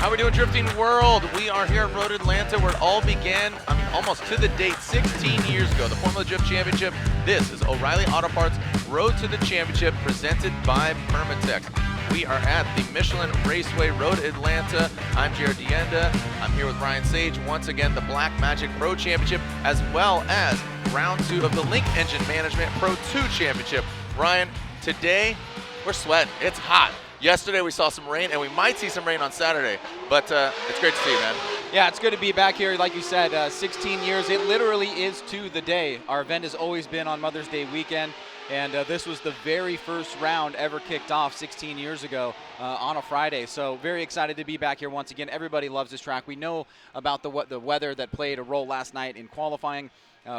How we doing, Drifting World? We are here at Road Atlanta, where it all began, almost to the date, 16 years ago. The Formula Drift Championship. This is O'Reilly Auto Parts Road to the Championship, presented by Permatex. We are at the Michelin Raceway, Road Atlanta. I'm Jared Dienda. I'm here with Ryan Sage. Once again, the Black Magic Pro Championship, as well as round 2 of the Link Engine Management Pro 2 Championship. Ryan, today we're sweating. It's hot. Yesterday we saw some rain, and we might see some rain on Saturday, but it's great to see you, man. Yeah, it's good to be back here. Like you said, 16 years. It literally is to the day. Our event has always been on Mother's Day weekend, and this was the very first round ever kicked off 16 years ago on a Friday. So very excited to be back here once again. Everybody loves this track. We know about the weather that played a role last night in qualifying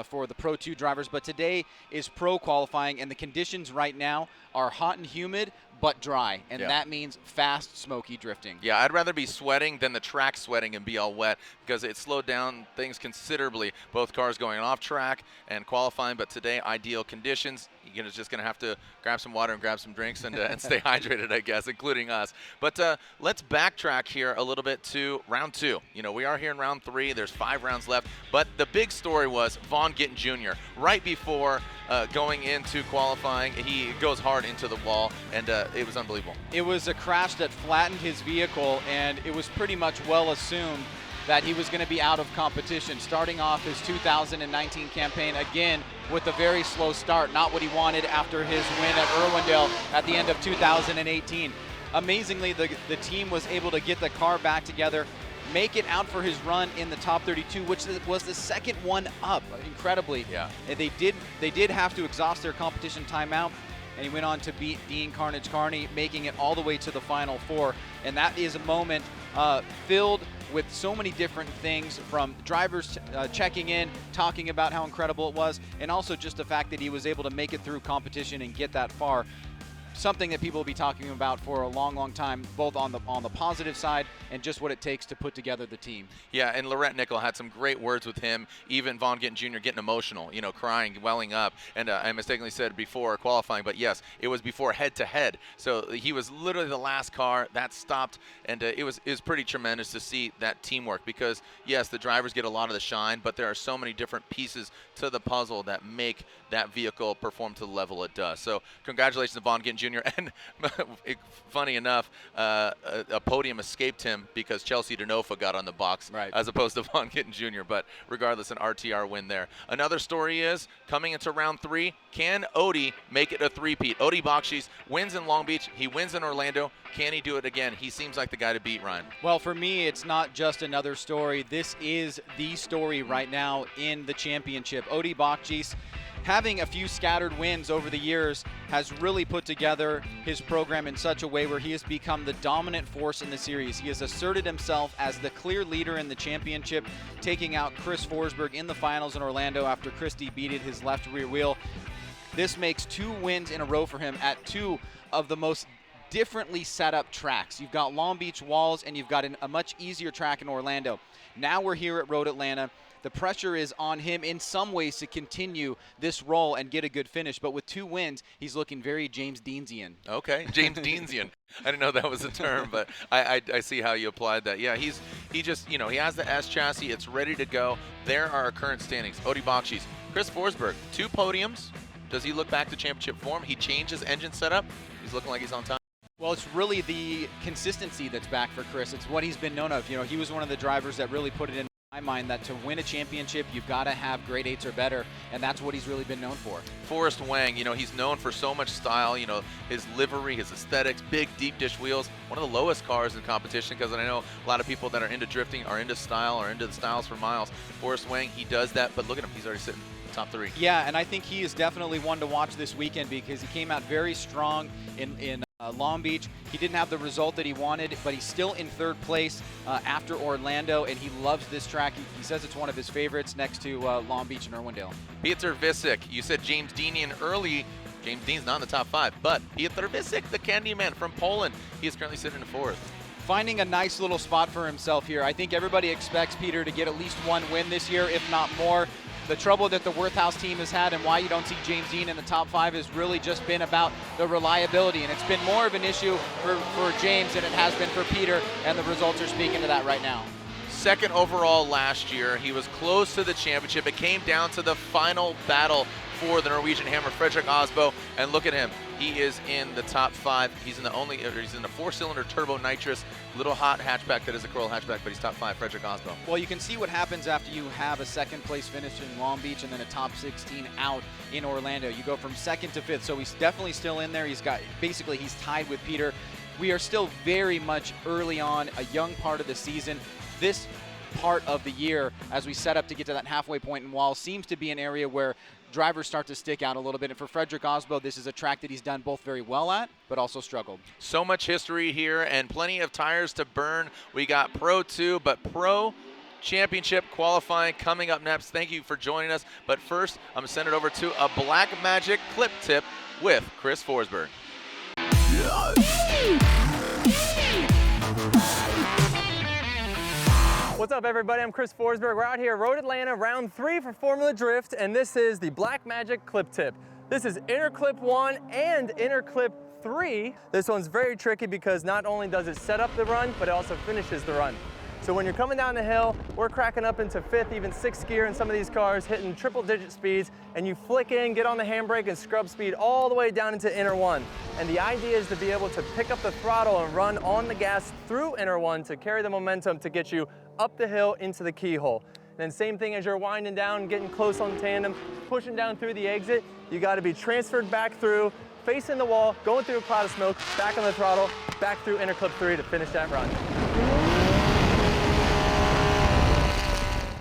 for the Pro 2 drivers, but today is Pro qualifying, and the conditions right now are hot and humid, but dry, and that means fast, smoky drifting. Yeah, I'd rather be sweating than the track sweating and be all wet, because it slowed down things considerably. Both cars going off track and qualifying, but today, ideal conditions. You're just going to have to grab some water and grab some drinks and stay hydrated, I guess, including us. But let's backtrack here a little bit to round 2. You know, we are here in round 3. There's 5 rounds left, but the big story was Vaughn Gittin Jr. Right before going into qualifying, he goes hard into the wall, and it was unbelievable. It was a crash that flattened his vehicle, and it was pretty much well assumed that he was going to be out of competition, starting off his 2019 campaign again with a very slow start, not what he wanted after his win at Irwindale at the end of 2018. Amazingly, the team was able to get the car back together, make it out for his run in the top 32, which was the second one up, incredibly. Yeah. And they did have to exhaust their competition timeout, and he went on to beat Dean Carnage Kearney, making it all the way to the Final Four. And that is a moment filled with so many different things, from drivers checking in, talking about how incredible it was, and also just the fact that he was able to make it through competition and get that far. Something that people will be talking about for a long, long time, both on the positive side and just what it takes to put together the team. Yeah, and Laurette Nickel had some great words with him. Even Vaughn Gittin Jr. getting emotional, you know, crying, welling up. And I mistakenly said before qualifying, but yes, it was before head-to-head. So he was literally the last car that stopped, and it was pretty tremendous to see that teamwork, because yes, the drivers get a lot of the shine, but there are so many different pieces to the puzzle that make that vehicle perform to the level it does. So congratulations to Vaughn Gittin Jr. And funny enough, a podium escaped him because Chelsea Denofa got on the box, right, as opposed to Vaughn Gittin Jr. But regardless, an RTR win there. Another story is, coming into round 3, can Odie make it a three-peat? Odie Bakshi's wins in Long Beach. He wins in Orlando. Can he do it again? He seems like the guy to beat, Ryan. Well, for me, it's not just another story. This is the story right now in the championship. Odie Bakshi's, having a few scattered wins over the years, has really put together his program in such a way where he has become the dominant force in the series. He has asserted himself as the clear leader in the championship, taking out Chris Forsberg in the finals in Orlando after Christie beated his left rear wheel. This makes 2 wins in a row for him at 2 of the most differently set up tracks. You've got Long Beach walls, and you've got a much easier track in Orlando. Now we're here at Road Atlanta. The pressure is on him in some ways to continue this role and get a good finish, but with 2 wins, he's looking very James Deansian. Okay, James Deansian. I didn't know that was a term, but I see how you applied that. Yeah, he just, you know, he has the S chassis. It's ready to go. There are our current standings. Odie Bakshi's, Chris Forsberg, 2 podiums. Does he look back to championship form? He changed his engine setup. He's looking like he's on time. Well, it's really the consistency that's back for Chris. It's what he's been known of. You know, he was one of the drivers that really put it in my mind that to win a championship, you've got to have grade 8s or better, and that's what he's really been known for. Forrest Wang, you know, he's known for so much style, you know, his livery, his aesthetics, big deep dish wheels, one of the lowest cars in competition, because I know a lot of people that are into drifting are into style, or into the styles for miles. Forrest Wang, he does that, but look at him, he's already sitting top 3. Yeah, and I think he is definitely one to watch this weekend, because he came out very strong in Long Beach. He didn't have the result that he wanted, but he's still in 3rd place after Orlando, and he loves this track. He says it's one of his favorites next to Long Beach and Irwindale. Peter Visick, you said James Deanian early. James Dean's not in the top 5, but Peter Visick, the Candyman from Poland, he is currently sitting in 4th. Finding a nice little spot for himself here. I think everybody expects Peter to get at least 1 win this year, if not more. The trouble that the Worthhouse team has had and why you don't see James Dean in the top 5 has really just been about the reliability, and it's been more of an issue for James than it has been for Peter, and the results are speaking to that right now. Second overall last year. He was close to the championship. It came down to the final battle for the Norwegian Hammer, Fredrik Osbo, and look at him. He is in the top 5. He's in the 4-cylinder turbo nitrous, little hot hatchback that is a Corolla hatchback, but he's top 5, Fredrik Osbo. Well, you can see what happens after you have a second place finish in Long Beach and then a top 16 out in Orlando. You go from 2nd to 5th, so he's definitely still in there. He's tied with Peter. We are still very much early on, a young part of the season. This part of the year, as we set up to get to that halfway point in Wall, seems to be an area where drivers start to stick out a little bit. And for Fredrik Osbo, this is a track that he's done both very well at, but also struggled. So much history here and plenty of tires to burn. We got Pro 2, but Pro Championship qualifying coming up next. Thank you for joining us. But first, I'm going to send it over to a Black Magic clip tip with Chris Forsberg. What's up, everybody? I'm Chris Forsberg. We're out here at Road Atlanta, round 3 for Formula Drift, and this is the Black Magic clip tip. This is inner clip 1 and inner clip 3. This one's very tricky because not only does it set up the run, but it also finishes the run. So when you're coming down the hill, we're cracking up into 5th, even 6th gear in some of these cars, hitting triple-digit speeds, and you flick in, get on the handbrake, and scrub speed all the way down into inner 1. And the idea is to be able to pick up the throttle and run on the gas through inner 1 to carry the momentum to get you up the hill into the keyhole. And then same thing as you're winding down, getting close on tandem, pushing down through the exit, you got to be transferred back through, facing the wall, going through a cloud of smoke, back on the throttle, back through inner clip 3 to finish that run.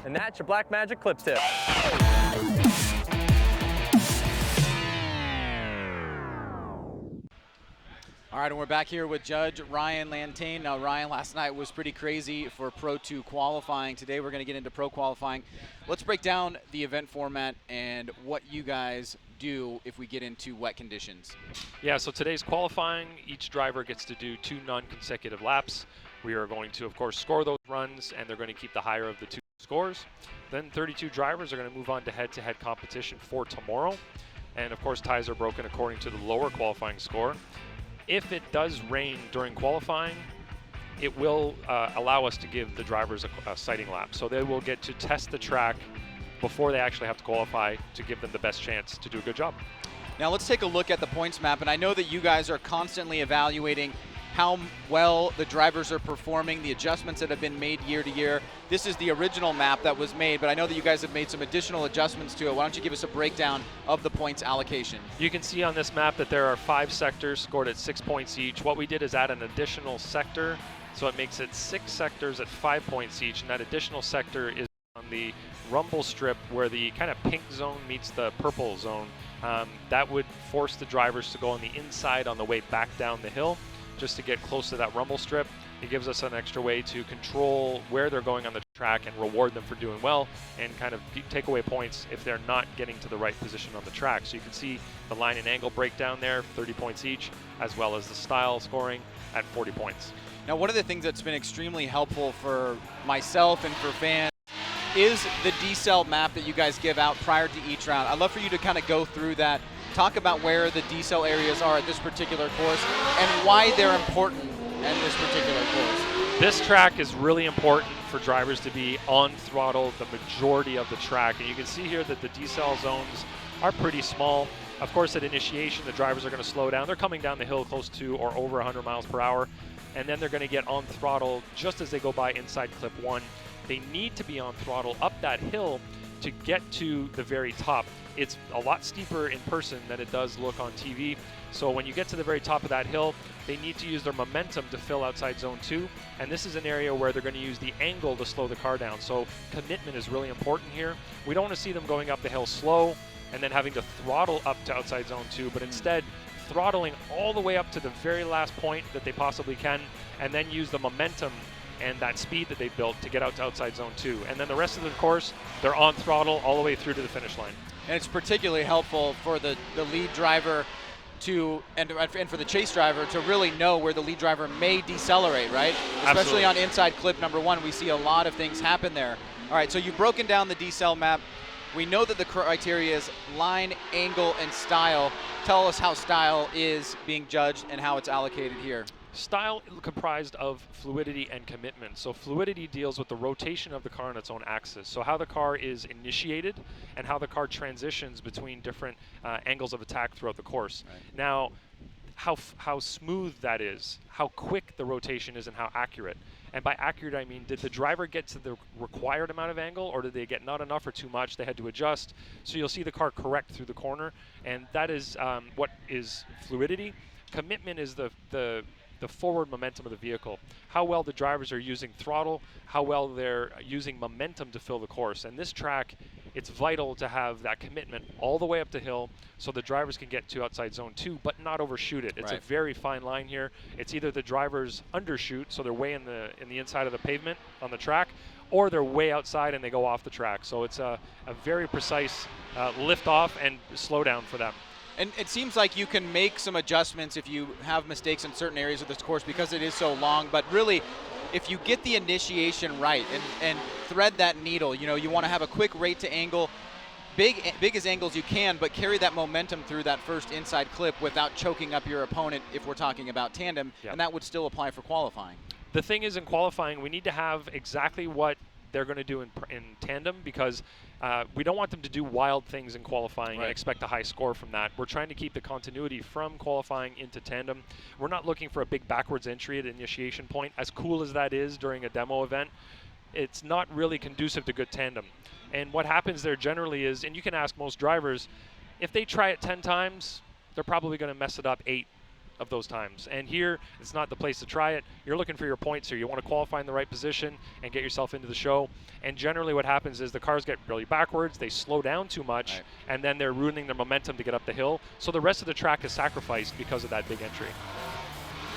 And that's your Black Magic clip tip. All right, and we're back here with Judge Ryan Lantain. Now, Ryan, last night was pretty crazy for Pro 2 qualifying. Today we're going to get into Pro qualifying. Let's break down the event format and what you guys do if we get into wet conditions. Yeah, so today's qualifying, each driver gets to do 2 non-consecutive laps. We are going to, of course, score those runs, and they're going to keep the higher of the 2 scores. Then 32 drivers are going to move on to head-to-head competition for tomorrow. And, of course, ties are broken according to the lower qualifying score. If it does rain during qualifying, it will allow us to give the drivers a sighting lap. So they will get to test the track before they actually have to qualify to give them the best chance to do a good job. Now let's take a look at the points map, and I know that you guys are constantly evaluating how well the drivers are performing, the adjustments that have been made year to year. This is the original map that was made, but I know that you guys have made some additional adjustments to it. Why don't you give us a breakdown of the points allocation? You can see on this map that there are 5 sectors scored at 6 points each. What we did is add an additional sector, so it makes it 6 sectors at 5 points each, and that additional sector is on the rumble strip where the kind of pink zone meets the purple zone. That would force the drivers to go on the inside on the way back down the hill, just to get close to that rumble strip. It gives us an extra way to control where they're going on the track and reward them for doing well, and kind of take away points if they're not getting to the right position on the track. So you can see the line and angle breakdown there, 30 points each, as well as the style scoring at 40 points. Now, one of the things that's been extremely helpful for myself and for fans is the decel map that you guys give out prior to each round. I'd love for you to kind of go through that, talk about where the decel areas are at this particular course and why they're important in this particular course. This track is really important for drivers to be on throttle the majority of the track, and you can see here that the decel zones are pretty small. Of course, at initiation, the drivers are going to slow down. They're coming down the hill close to or over 100 miles per hour, and then they're going to get on throttle just as they go by inside clip 1. They need to be on throttle up that hill to get to the very top. It's a lot steeper in person than it does look on TV. So when you get to the very top of that hill, they need to use their momentum to fill outside zone 2. And this is an area where they're going to use the angle to slow the car down. So commitment is really important here. We don't want to see them going up the hill slow and then having to throttle up to outside zone 2, but instead throttling all the way up to the very last point that they possibly can, and then use the momentum and that speed that they built to get out to outside zone 2. And then the rest of the course, they're on throttle all the way through to the finish line. And it's particularly helpful for the lead driver to, and for the chase driver to really know where the lead driver may decelerate, right? Especially Absolutely. on inside clip number 1, we see a lot of things happen there. All right, so you've broken down the decel map. We know that the criteria is line, angle, and style. Tell us how style is being judged and how it's allocated here. Style comprised of fluidity and commitment. So fluidity deals with the rotation of the car on its own axis. So how the car is initiated and how the car transitions between different angles of attack throughout the course. Right. Now, how smooth that is, how quick the rotation is, and how accurate. And by accurate, I mean, did the driver get to the required amount of angle, or did they get not enough or too much? They had to adjust. So you'll see the car correct through the corner, and that is what is fluidity. Commitment is the forward momentum of the vehicle. How well the drivers are using throttle, how well they're using momentum to fill the course. And this track, it's vital to have that commitment all the way up the hill so the drivers can get to outside zone 2, but not overshoot it. It's right. a very fine line here. It's either the drivers undershoot, so they're way in the inside of the pavement on the track, or they're way outside and they go off the track. So it's a very precise lift off and slow down for them. And it seems like you can make some adjustments if you have mistakes in certain areas of this course because it is so long, but really, if you get the initiation right and thread that needle, you know, you want to have a quick rate to angle, big as angles you can, but carry that momentum through that first inside clip without choking up your opponent if we're talking about tandem, Yep. and that would still apply for qualifying. The thing is, in qualifying, we need to have exactly what they're going to do in tandem, because we don't want them to do wild things in qualifying and expect a high score from that. We're trying to keep the continuity from qualifying into tandem. We're not looking for a big backwards entry at initiation point. As cool as that is during a demo event, it's not really conducive to good tandem. And what happens there generally is, and you can ask most drivers, if they try it 10 times, they're probably going to mess it up 8 of those times. And here, it's not the place to try it. You're looking for your points here. You want to qualify in the right position and get yourself into the show. And generally what happens is the cars get really backwards, they slow down too much, and then they're ruining their momentum to get up the hill. So the rest of the track is sacrificed because of that big entry.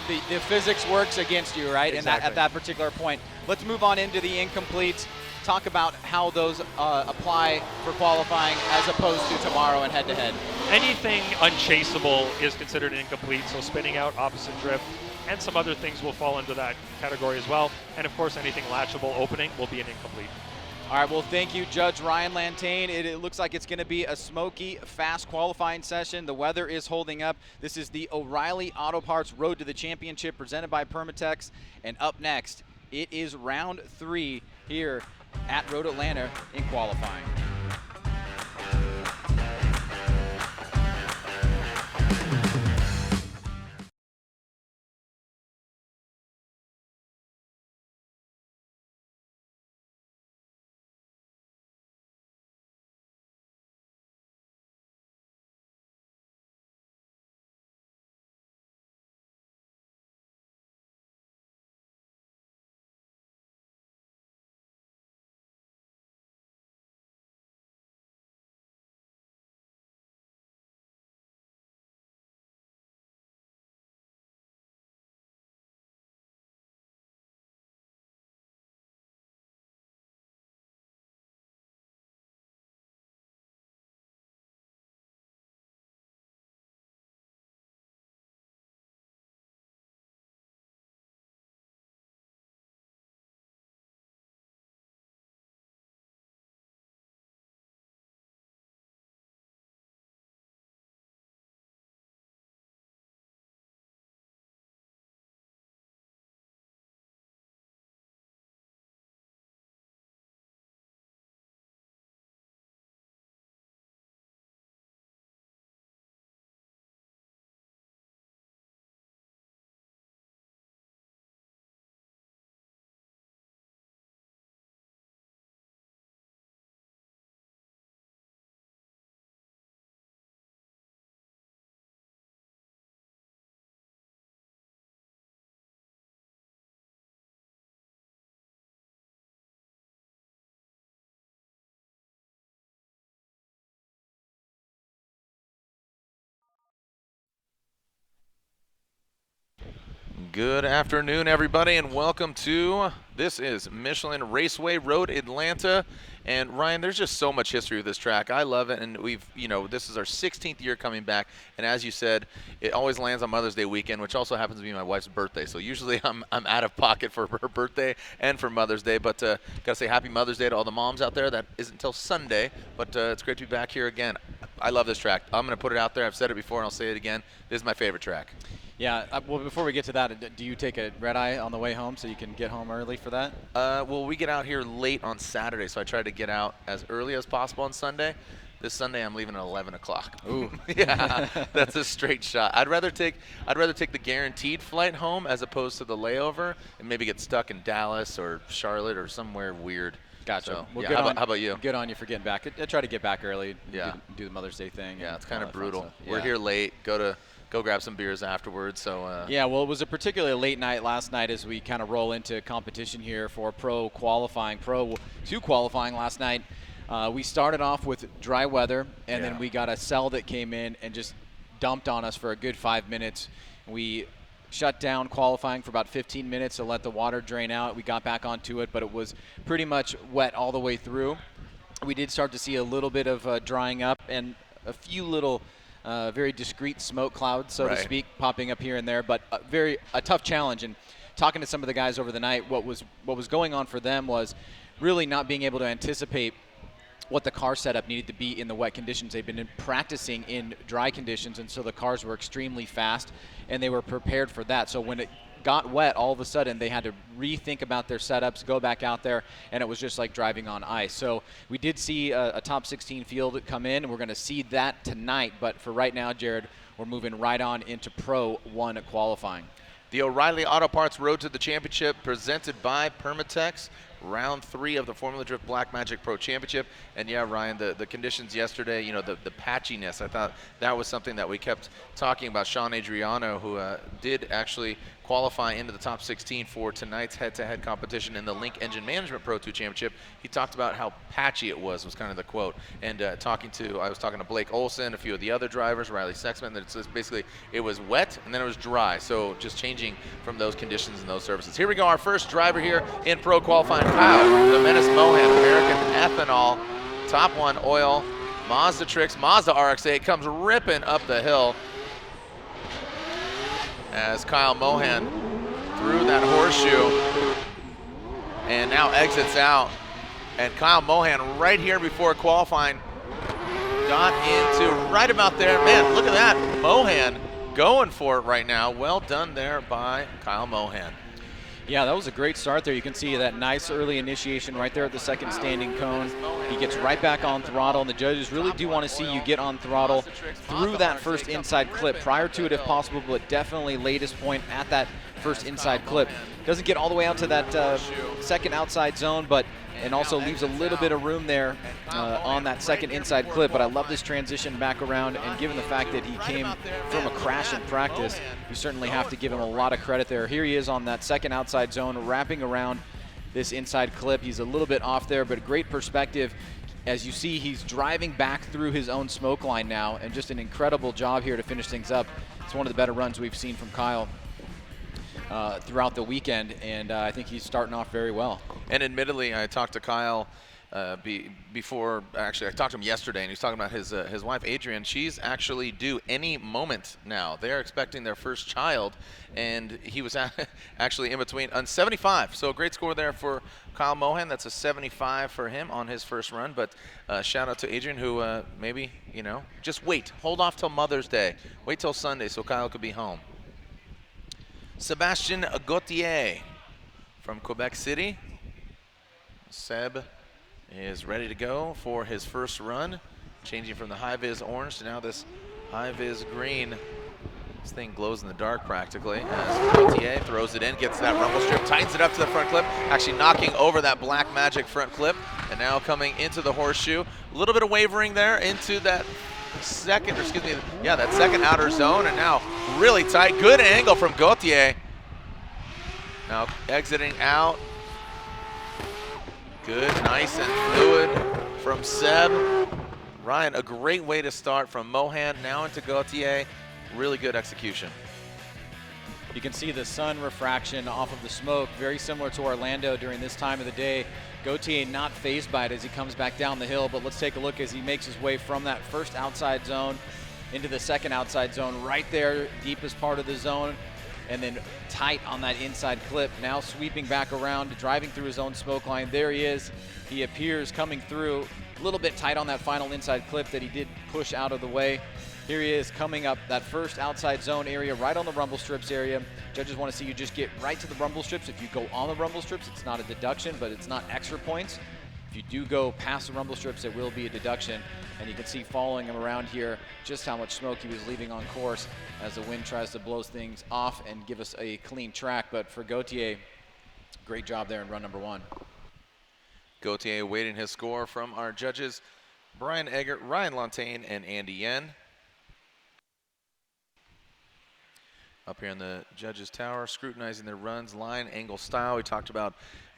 The physics works against you, right? Exactly. And at that particular point. Let's move on into the incompletes. Talk about how those apply for qualifying as opposed to tomorrow and head-to-head. Anything unchaseable is considered an incomplete, so spinning out, opposite drift, and some other things will fall into that category as well. And of course, anything latchable opening will be an incomplete. All right, well, thank you, Judge Ryan Lantain. It looks like it's going to be a smoky, fast qualifying session. The weather is holding up. This is the O'Reilly Auto Parts Road to the Championship presented by Permatex. And up next, it is round 3 here at Road Atlanta in qualifying. Good afternoon, everybody, and welcome to, this is Michelin Raceway Road Atlanta. And Ryan, there's just so much history with this track. I love it, and we've, this is our 16th year coming back. And as you said, it always lands on Mother's Day weekend, which also happens to be my wife's birthday. So usually I'm out of pocket for her birthday and for Mother's Day. But gotta say Happy Mother's Day to all the moms out there. That isn't until Sunday, but it's great to be back here again. I love this track. I'm gonna put it out there. I've said it before, and I'll say it again. This is my favorite track. Yeah, well, before we get to that, do you take a red eye on the way home so you can get home early for that? Well, we get out here late on Saturday, so I try to get out as early as possible on Sunday. This Sunday, I'm leaving at 11 o'clock. Ooh. Yeah, that's a straight shot. I'd rather take the guaranteed flight home as opposed to the layover and maybe get stuck in Dallas or Charlotte or somewhere weird. Gotcha. So, Well, yeah, how about you? Good on you for getting back. I try to get back early. Yeah. Do the Mother's Day thing. Yeah, it's kind of fun brutal. stuff. We're Yeah. here late. Go grab some beers afterwards. So yeah, well, it was a particularly late night last night as we kind of roll into competition here for Pro 2 qualifying last night. We started off with dry weather, and then we got a cell that came in and just dumped on us for a good 5 minutes. We shut down qualifying for about 15 minutes to let the water drain out. We got back onto it, but it was pretty much wet all the way through. We did start to see a little bit of drying up and a few little very discrete smoke clouds, so to speak, popping up here and there, but a tough challenge. And talking to some of the guys over the night, what was going on for them was really not being able to anticipate what the car setup needed to be in the wet conditions. They've been practicing in dry conditions, and so the cars were extremely fast, and they were prepared for that. So when it got wet, all of a sudden they had to rethink about their setups, go back out there, and it was just like driving on ice. So we did see a top 16 field come in, and we're going to see that tonight. But for right now, Jared, we're moving right on into Pro 1 qualifying. The O'Reilly Auto Parts Road to the Championship presented by Permatex. Round 3 of the Formula Drift Black Magic Pro Championship. And yeah, Ryan, the conditions yesterday, the patchiness, I thought that was something that we kept talking about. Sean Adriano, who did actually qualify into the top 16 for tonight's head-to-head competition in the Link Engine Management Pro 2 Championship. He talked about how patchy it was kind of the quote. And I was talking to Blake Olson, a few of the other drivers, Riley Sexsmith, and it's basically it was wet and then it was dry. So just changing from those conditions and those surfaces. Here we go, our first driver here in Pro qualifying, Kyle the Menace Mohan, American Ethanol, Top 1 Oil, Mazda Tricks, Mazda RX-8 comes ripping up the hill as Kyle Mohan threw that horseshoe and now exits out. And Kyle Mohan right here before qualifying got into right about there. Man, look at that. Mohan going for it right now. Well done there by Kyle Mohan. Yeah, that was a great start there. You can see that nice early initiation right there at the second standing cone. He gets right back on throttle, and the judges really do want to see you get on throttle through that first inside clip. Prior to it if possible, but definitely latest point at that first inside clip. Doesn't get all the way out to that second outside zone, but and also leaves a little bit of room there on that second inside clip. But I love this transition back around, and given the fact that he came from a crash in practice, you certainly have to give him a lot of credit there. Here he is on that second outside zone, wrapping around this inside clip. He's a little bit off there, but great perspective. As you see, he's driving back through his own smoke line now, and just an incredible job here to finish things up. It's one of the better runs we've seen from Kyle throughout the weekend, and I think he's starting off very well. And admittedly, I talked to Kyle before. Actually, I talked to him yesterday, and he's talking about his wife Adrienne. She's actually due any moment now. They're expecting their first child, and he was actually in between on 75. So a great score there for Kyle Mohan. That's a 75 for him on his first run. But shout out to Adrienne, who maybe just hold off till Mother's Day, wait till Sunday so Kyle could be home. Sebastien Gauthier from Quebec City. Seb is ready to go for his first run, changing from the high-vis orange to now this high-vis green. This thing glows in the dark practically as Gauthier throws it in, gets that rumble strip, tightens it up to the front clip, actually knocking over that Black Magic front clip, and now coming into the horseshoe. A little bit of wavering there into that second outer zone, and now really tight. Good angle from Gauthier. Now exiting out. Good, nice and fluid from Seb. Ryan, a great way to start from Mohan now into Gauthier. Really good execution. You can see the sun refraction off of the smoke, very similar to Orlando during this time of the day. Gautier not fazed by it as he comes back down the hill, but let's take a look as he makes his way from that first outside zone into the second outside zone, right there, deepest part of the zone, and then tight on that inside clip. Now sweeping back around, driving through his own smoke line. There he is. He appears coming through, a little bit tight on that final inside clip that he did push out of the way. Here he is coming up that first outside zone area, right on the rumble strips area. Judges want to see you just get right to the rumble strips. If you go on the rumble strips, it's not a deduction, but it's not extra points. If you do go past the rumble strips, it will be a deduction. And you can see following him around here just how much smoke he was leaving on course as the wind tries to blow things off and give us a clean track. But for Gautier, great job there in run number 1. Gautier awaiting his score from our judges, Brian Eggert, Ryan Lantain, and Andy Yen. Up here in the judges' tower, scrutinizing their runs, line, angle, style. We talked about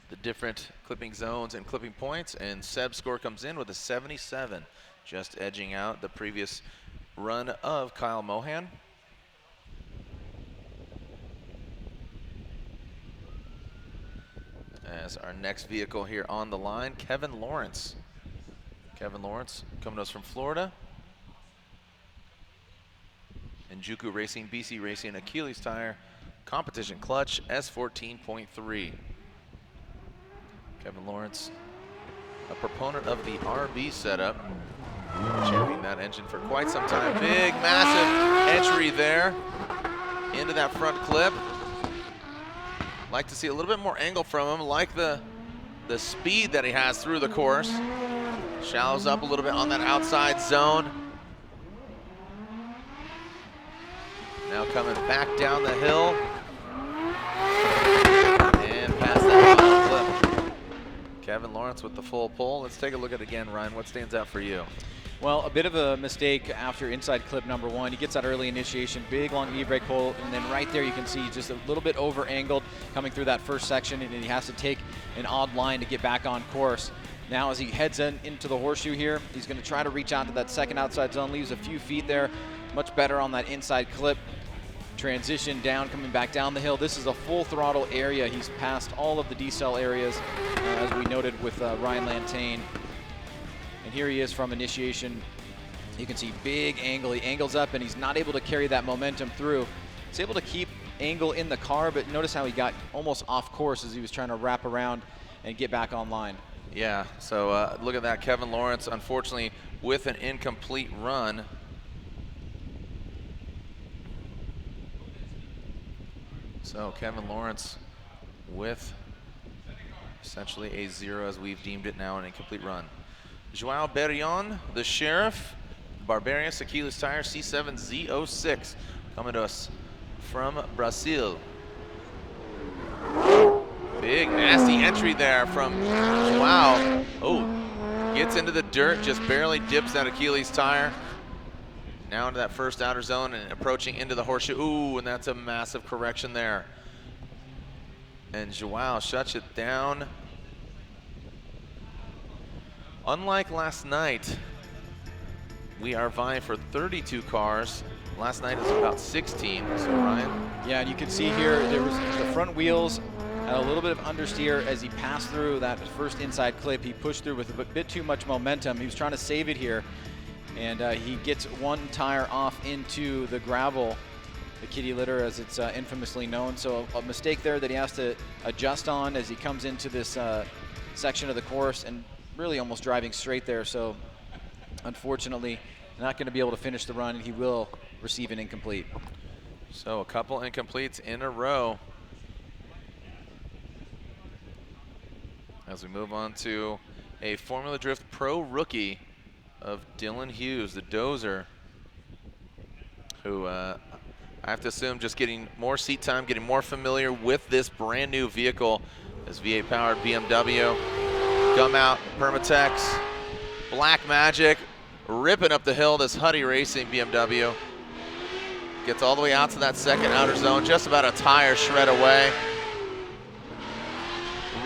the different clipping zones and clipping points, and Seb's score comes in with a 77, just edging out the previous run of Kyle Mohan. As our next vehicle here on the line, Kevin Lawrence. Kevin Lawrence coming to us from Florida. And Juku Racing, BC Racing, Achilles Tire, Competition Clutch, S14.3. Kevin Lawrence, a proponent of the RB setup, championing that engine for quite some time. Big, massive entry there into that front clip. Like to see a little bit more angle from him, like the speed that he has through the course. Shallows up a little bit on that outside zone. Now coming back down the hill. And past that final clip. Kevin Lawrence with the full pull. Let's take a look at it again, Ryan. What stands out for you? Well, a bit of a mistake after inside clip number 1. He gets that early initiation, big long e-brake pull, and then right there you can see just a little bit over angled coming through that first section, and he has to take an odd line to get back on course. Now as he heads into the horseshoe here, he's going to try to reach out to that second outside zone, leaves a few feet there, much better on that inside clip. Transition down, coming back down the hill. This is a full throttle area. He's passed all of the decel areas, as we noted with Ryan Lantain. And here he is from initiation. You can see big angle. He angles up and he's not able to carry that momentum through. He's able to keep angle in the car, but notice how he got almost off course as he was trying to wrap around and get back online. Yeah, so look at that. Kevin Lawrence, unfortunately, with an incomplete run. So Kevin Lawrence with essentially a 0 as we've deemed it now, an incomplete run. João Berrion, the Sheriff, Barbarius, Achilles Tire, C7Z06, coming to us from Brazil. Big nasty entry there from João. Oh, gets into the dirt, just barely dips that Achilles Tire. Now into that first outer zone and approaching into the horseshoe. Ooh, and that's a massive correction there. And João shuts it down. Unlike last night, we are vying for 32 cars. Last night was about 16, so Ryan. Yeah, and you can see here, there was the front wheels had a little bit of understeer as he passed through that first inside clip. He pushed through with a bit too much momentum. He was trying to save it here. And he gets one tire off into the gravel, the kitty litter as it's infamously known. So a mistake there that he has to adjust on as he comes into this section of the course and really almost driving straight there. So unfortunately, not going to be able to finish the run, and he will receive an incomplete. So a couple incompletes in a row. As we move on to a Formula Drift Pro rookie of Dillon Hughes, the dozer, who I have to assume just getting more seat time, getting more familiar with this brand new vehicle, this V8 powered BMW. Come out, Permatex, Black Magic, ripping up the hill, this Huddy Racing BMW. Gets all the way out to that second outer zone, just about a tire shred away.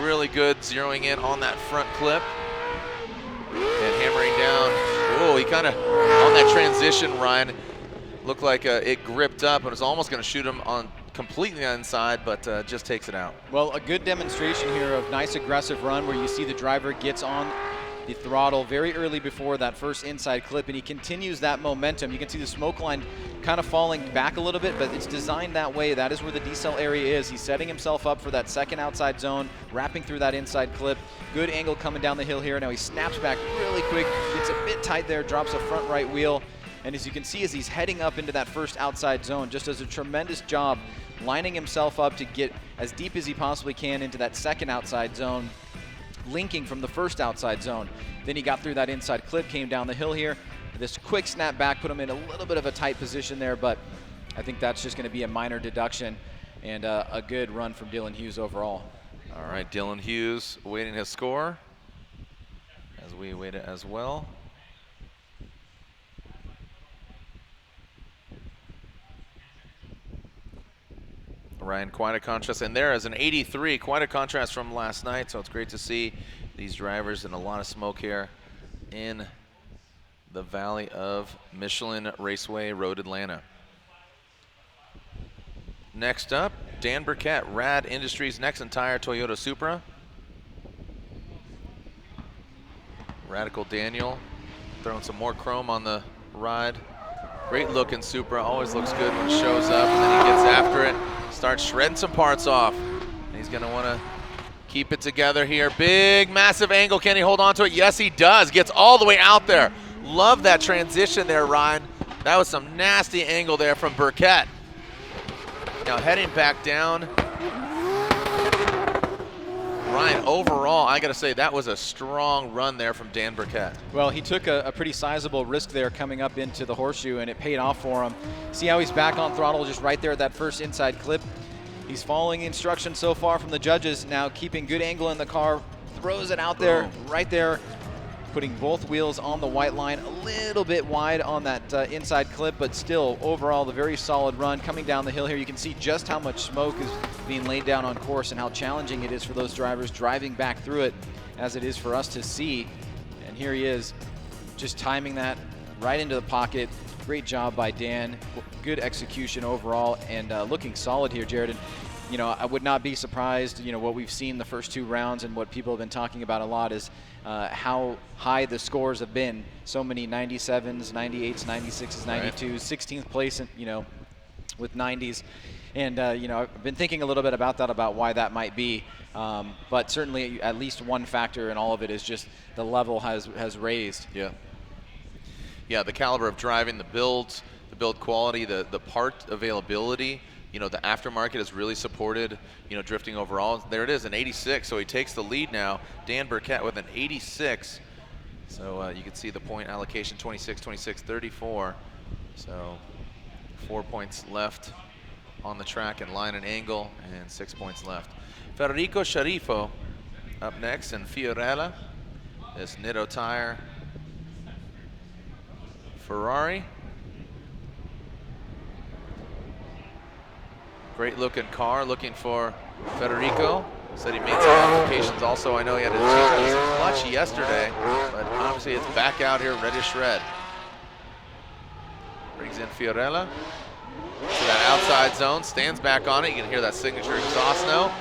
Really good zeroing in on that front clip. And hammering down. Oh, he kind of, on that transition, Ryan, looked like it gripped up and was almost going to shoot him on completely inside, but just takes it out. Well, a good demonstration here of nice aggressive run where you see the driver gets on the throttle very early before that first inside clip, and he continues that momentum. You can see the smoke line kind of falling back a little bit, but it's designed that way. That is where the decel area is. He's setting himself up for that second outside zone, wrapping through that inside clip. Good angle coming down the hill here. Now he snaps back really quick, gets a bit tight there, drops a front right wheel. And as you can see, as he's heading up into that first outside zone, just does a tremendous job lining himself up to get as deep as he possibly can into that second outside zone, linking from the first outside zone. Then he got through that inside clip, came down the hill here. This quick snap back put him in a little bit of a tight position there, but I think that's just going to be a minor deduction, and a good run from Dillon Hughes overall. All right, Dillon Hughes awaiting his score as we await it as well. Ryan, quite a contrast, and there is an 83, quite a contrast from last night, so it's great to see these drivers and a lot of smoke here in the Valley of Michelin Raceway Road Atlanta. Next up, Dan Burkett, Rad Industries next entire Toyota Supra. Radical Daniel throwing some more chrome on the ride. Great looking Supra, always looks good when it shows up, and then he gets after it. Starts shredding some parts off. And he's gonna wanna keep it together here. Big, massive angle, can he hold on to it? Yes, he does, gets all the way out there. Love that transition there, Ryan. That was some nasty angle there from Burkett. Now heading back down. Ryan, overall, I gotta say that was a strong run there from Dan Burkett. Well, he took a pretty sizable risk there coming up into the horseshoe, and it paid off for him. See how he's back on throttle just right there at that first inside clip. He's following the instructions so far from the judges, now keeping good angle in the car, throws it out there, right there, putting both wheels on the white line, a little bit wide on that inside clip, but still overall the very solid run coming down the hill here. You can see just how much smoke is being laid down on course and how challenging it is for those drivers driving back through it as it is for us to see. And here he is, just timing that right into the pocket. Great job by Dan. Good execution overall, and looking solid here, Jared. And you know, I would not be surprised, you know, what we've seen the first two rounds and what people have been talking about a lot is how high the scores have been. So many 97s, 98s, 96s, 92s, 16th place, you know, with 90s. And, you know, I've been thinking a little bit about that, about why that might be. But certainly at least one factor in all of it is just the level has raised. Yeah. Yeah, the caliber of driving, the build quality, the part availability. You know, the aftermarket has really supported, you know, drifting overall. There it is, an 86, so he takes the lead now. Dan Burkett with an 86. So you can see the point allocation, 26, 26, 34. So 4 points left on the track and line and angle, and 6 points left. Federico Sharifo up next, and Fiorella, this Nitto tire Ferrari. Great looking car, looking for Federico. Said he made some modifications also. I know he had to change out his clutch yesterday, but obviously it's back out here ready to shred. Brings in Fiorella to that outside zone, stands back on it. You can hear that signature exhaust note.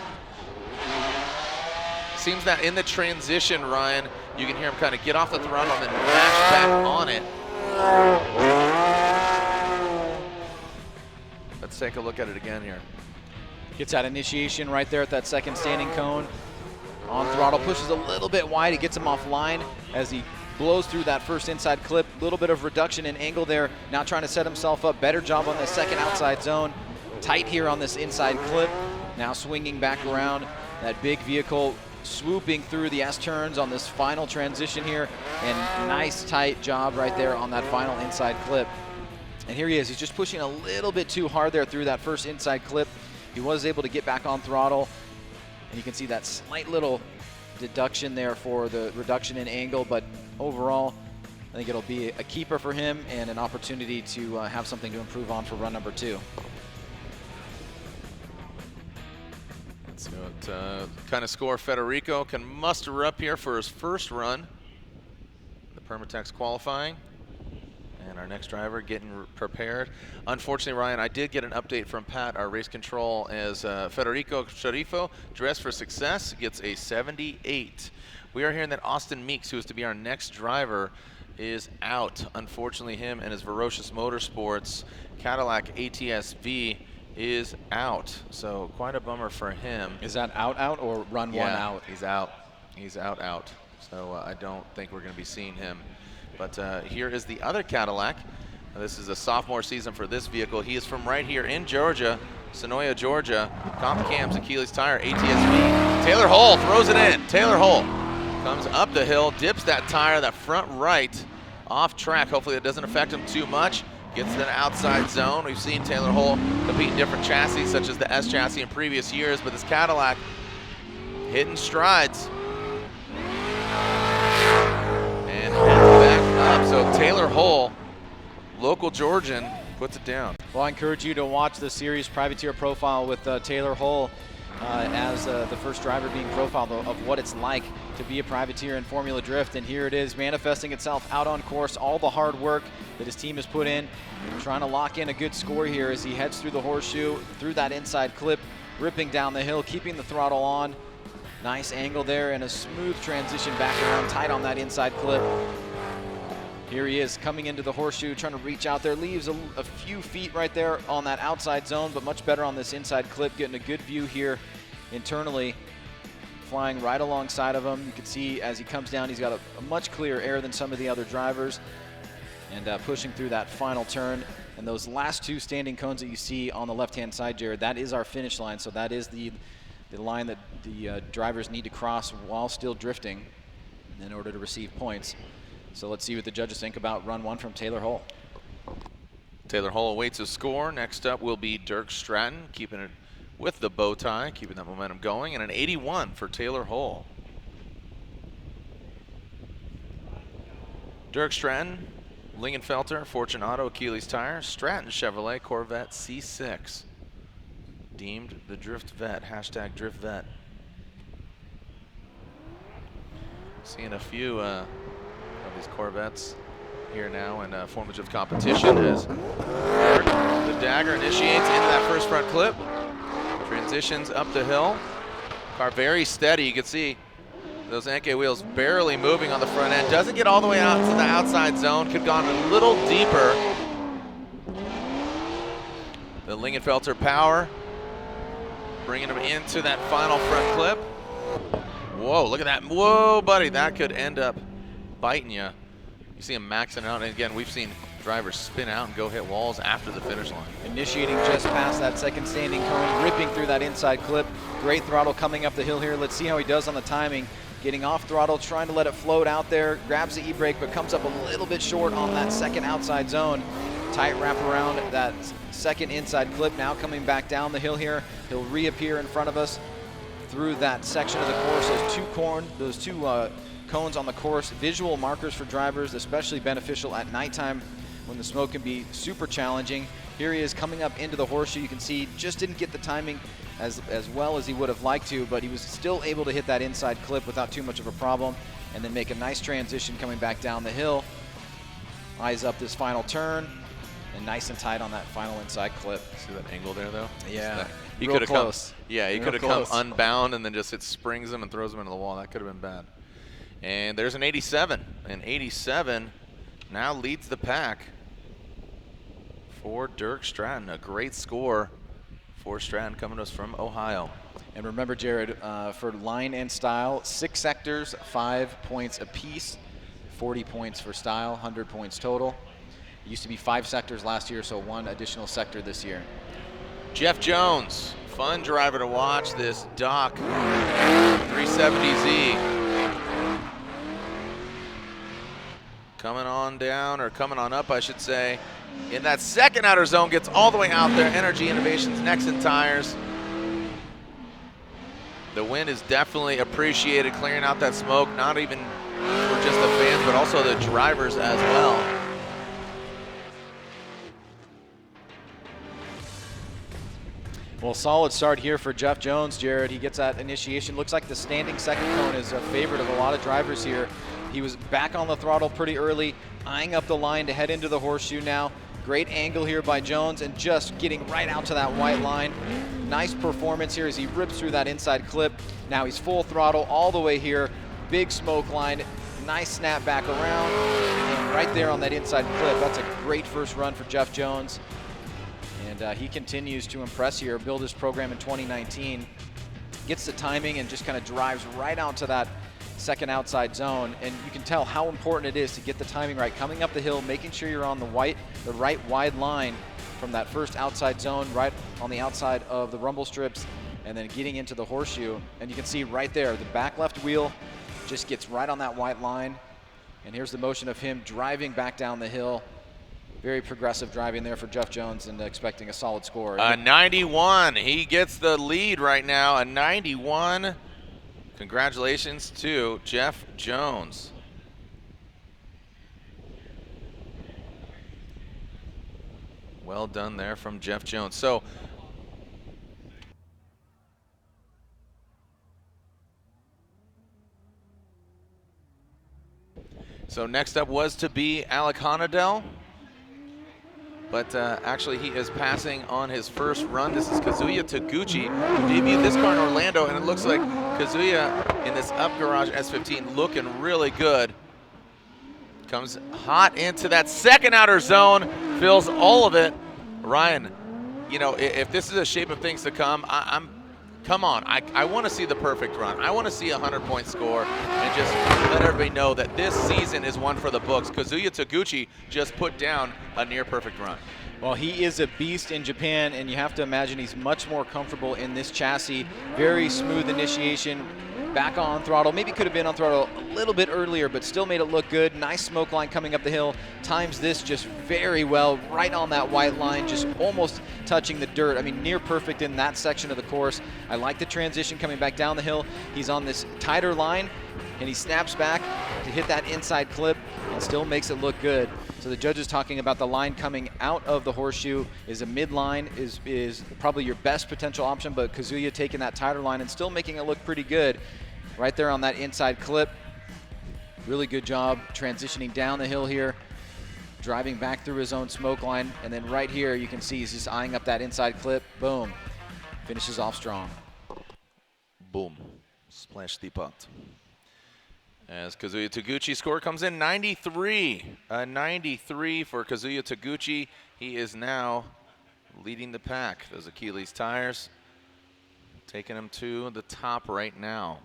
Seems that in the transition, Ryan, you can hear him kind of get off the throttle and then mash back on it. Let's take a look at it again here. Gets that initiation right there at that second standing cone. On throttle, pushes a little bit wide. He gets him off line as he blows through that first inside clip. A little bit of reduction in angle there. Now trying to set himself up. Better job on the second outside zone. Tight here on this inside clip. Now swinging back around. That big vehicle swooping through the S-turns on this final transition here. And nice tight job right there on that final inside clip. And here he is. He's just pushing a little bit too hard there through that first inside clip. He was able to get back on throttle. And you can see that slight little deduction there for the reduction in angle. But overall, I think it'll be a keeper for him and an opportunity to have something to improve on for run number 2. Let's see what kind of score Federico can muster up here for his first run. The Permatex qualifying. And our next driver getting prepared. Unfortunately, Ryan, I did get an update from Pat, our race control, as Federico Sharifo, dressed for success, gets a 78. We are hearing that Austin Meeks, who is to be our next driver, is out. Unfortunately, him and his Ferocious Motorsports Cadillac ATS-V is out. So quite a bummer for him. Is that out or run one out? He's out. He's out. So I don't think we're going to be seeing him. But here is the other Cadillac. This is a sophomore season for this vehicle. He is from right here in Georgia, Sonoya, Georgia. Comp Cams, Achilles Tire, ATS-V. Taylor Hull throws it in. Taylor Hull comes up the hill, dips that tire, that front right, off track. Hopefully that doesn't affect him too much. Gets to the outside zone. We've seen Taylor Hull compete in different chassis, such as the S chassis in previous years, but this Cadillac hitting strides. And heads back up. So Taylor Hull, local Georgian, puts it down. Well, I encourage you to watch the series Privateer Profile with Taylor Hull as the first driver being profiled of what it's like to be a privateer in Formula Drift. And here it is manifesting itself out on course. All the hard work that his team has put in, trying to lock in a good score here as he heads through the horseshoe, through that inside clip, ripping down the hill, keeping the throttle on. Nice angle there and a smooth transition back around, tight on that inside clip. Here he is coming into the horseshoe, trying to reach out there, leaves a few feet right there on that outside zone, but much better on this inside clip, getting a good view here internally, flying right alongside of him. You can see as he comes down, he's got a much clearer air than some of the other drivers, and pushing through that final turn. And those last two standing cones that you see on the left-hand side, Jared, that is our finish line. So that is the line that the drivers need to cross while still drifting in order to receive points. So let's see what the judges think about run one from Taylor Hull. Taylor Hull awaits a score. Next up will be Dirk Stratton, keeping it with the bow tie, keeping that momentum going, and an 81 for Taylor Hull. Dirk Stratton, Lingenfelter, Fortunato, Achilles Tire, Stratton Chevrolet Corvette C6. Deemed the Drift Vet, hashtag Drift Vet. Seeing a few of these Corvettes here now in Formula Drift competition as Dirk, the dagger, initiates into that first front clip. Transitions up the hill. Car very steady. You can see those Enkei wheels barely moving on the front end. Doesn't get all the way out to the outside zone. Could have gone a little deeper. The Lingenfelter power bringing him into that final front clip. Whoa, look at that. Whoa, buddy. That could end up biting you. You see him maxing out. And again, we've seen drivers spin out and go hit walls after the finish line. Initiating just past that second standing cone, ripping through that inside clip. Great throttle coming up the hill here. Let's see how he does on the timing. Getting off throttle, trying to let it float out there. Grabs the e-brake, but comes up a little bit short on that second outside zone. Tight wrap around that second inside clip. Now coming back down the hill here. He'll reappear in front of us through that section of the course. Those two cones on the course, visual markers for drivers, especially beneficial at nighttime when the smoke can be super challenging. Here he is coming up into the horseshoe. You can see just didn't get the timing as well as he would have liked to, but he was still able to hit that inside clip without too much of a problem, and then make a nice transition coming back down the hill. Eyes up this final turn, and nice and tight on that final inside clip. See that angle there, though? Yeah, he real could have close. He could have come unbound and then just it springs him and throws him into the wall. That could have been bad. And there's an 87. And 87 now leads the pack for Dirk Stratton. A great score for Stratton coming to us from Ohio. And remember, Jared, for line and style, 6 sectors, 5 points apiece, 40 points for style, 100 points total. It used to be 5 sectors last year, so 1 additional sector this year. Jeff Jones, fun driver to watch, this Doc 370Z. Coming on down, or coming on up, I should say. In that second outer zone, gets all the way out there. Energy Innovations, Nexen Tires. The win is definitely appreciated, clearing out that smoke, not even for just the fans, but also the drivers as well. Well, solid start here for Jeff Jones, Jared. He gets that initiation. Looks like the standing second cone is a favorite of a lot of drivers here. He was back on the throttle pretty early, eyeing up the line to head into the horseshoe now. Great angle here by Jones and just getting right out to that white line. Nice performance here as he rips through that inside clip. Now he's full throttle all the way here. Big smoke line, nice snap back around, and right there on that inside clip. That's a great first run for Jeff Jones. And he continues to impress here, build his program in 2019. Gets the timing and just kind of drives right out to that second outside zone. And you can tell how important it is to get the timing right. Coming up the hill, making sure you're on the right wide line from that first outside zone, right on the outside of the rumble strips, and then getting into the horseshoe. And you can see right there, the back left wheel just gets right on that white line. And here's the motion of him driving back down the hill. Very progressive driving there for Jeff Jones, and expecting a solid score. A 91. He gets the lead right now. A 91. Congratulations to Jeff Jones. Well done there from Jeff Jones. So next up was to be Alec Honadell. But actually he is passing on his first run. This is Kazuya Taguchi, who debuted this car in Orlando, and it looks like Kazuya in this up garage S15 looking really good. Comes hot into that second outer zone, fills all of it. Ryan, you know, if this is a shape of things to come, come on, I want to see the perfect run. I want to see a 100-point score and just let everybody know that this season is one for the books. Kazuya Taguchi just put down a near-perfect run. Well, he is a beast in Japan, and you have to imagine he's much more comfortable in this chassis. Very smooth initiation, back on throttle. Maybe could have been on throttle a little bit earlier, but still made it look good. Nice smoke line coming up the hill. Times this just very well, right on that white line, just almost touching the dirt. I mean, near perfect in that section of the course. I like the transition coming back down the hill. He's on this tighter line, and he snaps back to hit that inside clip and still makes it look good. So the judges talking about the line coming out of the horseshoe is a midline is probably your best potential option, but Kazuya taking that tighter line and still making it look pretty good right there on that inside clip. Really good job transitioning down the hill here, driving back through his own smoke line, and then right here you can see he's just eyeing up that inside clip. Boom. Finishes off strong. Boom. Splash the pot. As Kazuya Taguchi's score comes in 93. A 93 for Kazuya Taguchi. He is now leading the pack. Those Achilles tires taking him to the top right now.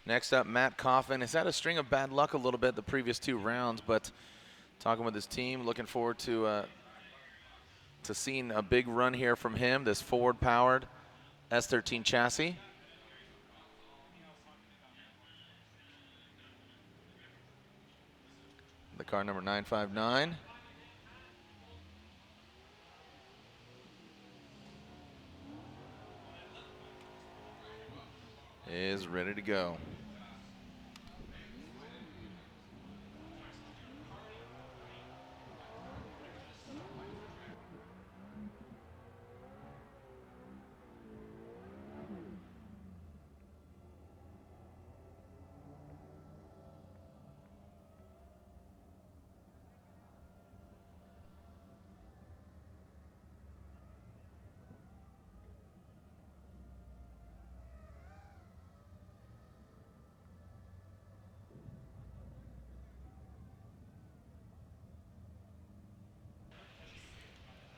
Next up, Matt Kaufman. He's had a string of bad luck a little bit the previous two rounds, but talking with his team, looking forward to seeing a big run here from him, this forward-powered S13 chassis. The car number 959. Is ready to go.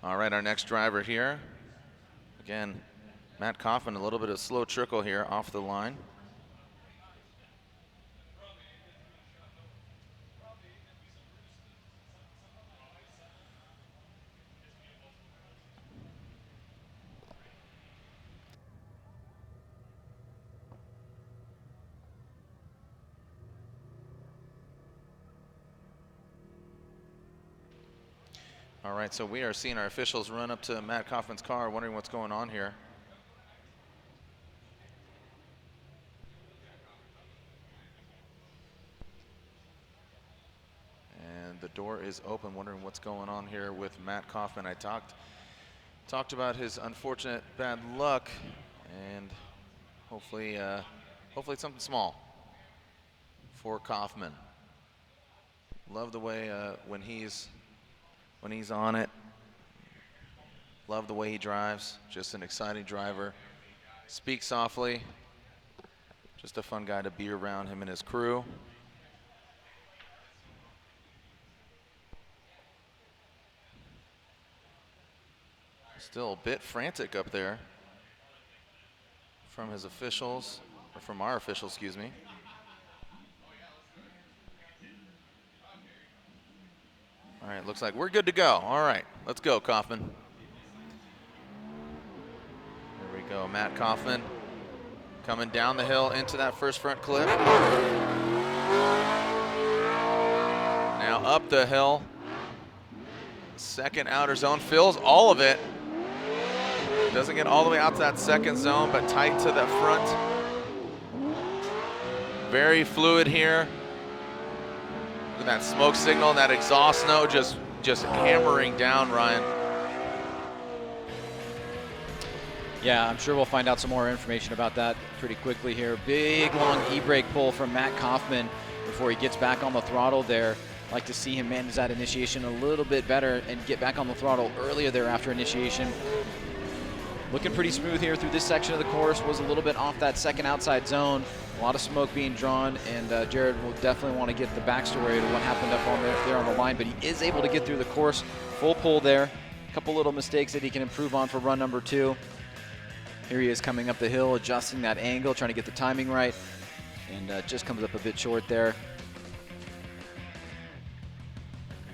All right, our next driver here. Again, Matt Kaufman, a little bit of slow trickle here off the line. All right, so we are seeing our officials run up to Matt Kaufman's car, wondering what's going on here. And the door is open, wondering what's going on here with Matt Kaufman. I talked about his unfortunate bad luck, and hopefully something small for Kaufman. Love the way when he's on it. Love the way he drives. Just an exciting driver. Speaks softly. Just a fun guy to be around, him and his crew. Still a bit frantic up there from his officials, or from our officials, excuse me. All right, looks like we're good to go. All right, let's go, Kaufman. There we go, Matt Kaufman coming down the hill into that first front clip. Now up the hill. Second outer zone, fills all of it. Doesn't get all the way out to that second zone, but tight to the front. Very fluid here. Look at that smoke signal and that exhaust note just hammering down, Ryan. Yeah, I'm sure we'll find out some more information about that pretty quickly here. Big, long e-brake pull from Matt Kaufman before he gets back on the throttle there. Like to see him manage that initiation a little bit better and get back on the throttle earlier there after initiation. Looking pretty smooth here through this section of the course. Was a little bit off that second outside zone. A lot of smoke being drawn, and Jared will definitely want to get the backstory to what happened up on there on the line, but he is able to get through the course. Full pull there. A couple little mistakes that he can improve on for run number 2. Here he is coming up the hill, adjusting that angle, trying to get the timing right, and just comes up a bit short there.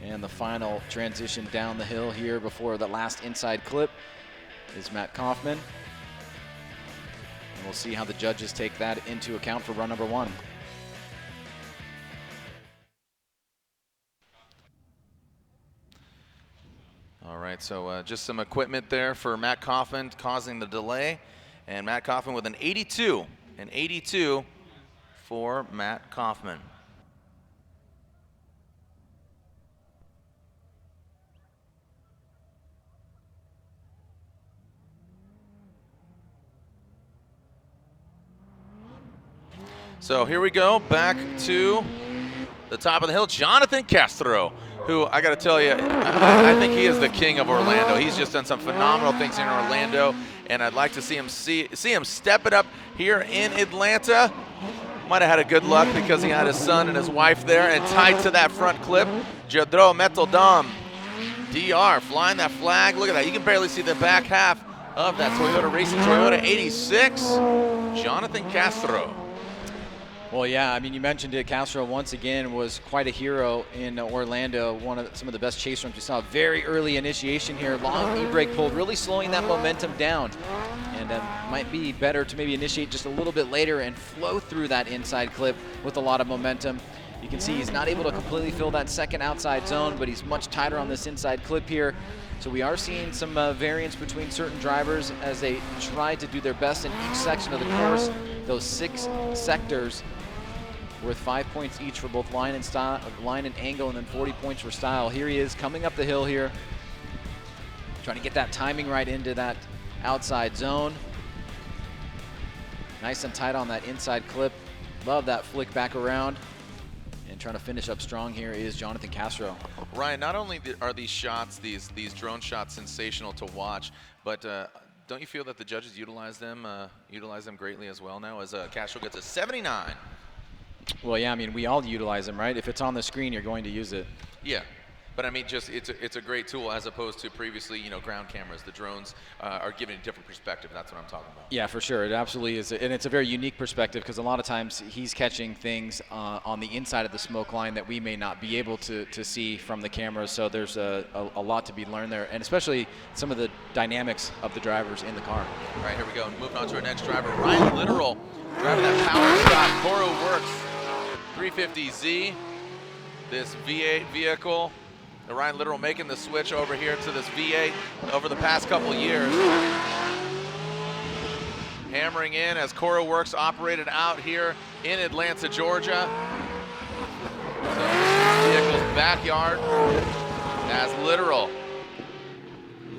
And the final transition down the hill here before the last inside clip is Matt Kaufman. And we'll see how the judges take that into account for run number 1. All right, so just some equipment there for Matt Kaufman causing the delay. And Matt Kaufman with an 82. An 82 for Matt Kaufman. So here we go, back to the top of the hill. Jonathan Castro, who I got to tell you, I think he is the king of Orlando. He's just done some phenomenal things in Orlando, and I'd like to see him step it up here in Atlanta. Might have had a good luck because he had his son and his wife there, and tied to that front clip, Jadro Metodam, DR, flying that flag. Look at that. You can barely see the back half of that Toyota Racing Toyota 86. Jonathan Castro. Well, yeah, I mean, you mentioned it. Castro, once again, was quite a hero in Orlando. Some of the best chase runs we saw. Very early initiation here. Long e-brake pull, really slowing that momentum down. And might be better to maybe initiate just a little bit later and flow through that inside clip with a lot of momentum. You can see he's not able to completely fill that second outside zone, but he's much tighter on this inside clip here. So we are seeing some variance between certain drivers as they try to do their best in each section of the course. Those 6 sectors worth 5 points each for both line and style, line and angle, and then 40 points for style. Here he is coming up the hill here, trying to get that timing right into that outside zone. Nice and tight on that inside clip. Love that flick back around. And trying to finish up strong here is Jonathan Castro. Ryan, not only are these shots, these drone shots, sensational to watch, but don't you feel that the judges utilize them greatly as well now, as Castro gets a 79? Well, yeah, I mean, we all utilize them, right? If it's on the screen, you're going to use it. Yeah, but I mean, just it's a great tool as opposed to previously, ground cameras. The drones are giving a different perspective. That's what I'm talking about. Yeah, for sure. It absolutely is, and it's a very unique perspective because a lot of times he's catching things on the inside of the smoke line that we may not be able to see from the cameras. So there's a lot to be learned there, and especially some of the dynamics of the drivers in the car. All right, here we go. Moving on to our next driver, Ryan Literal, driving that power shot. Coro Works 350Z, this V8 vehicle. Ryan Literal making the switch over here to this V8 over the past couple years. Hammering in as Coro Works operated out here in Atlanta, Georgia. So this vehicle's backyard as Literal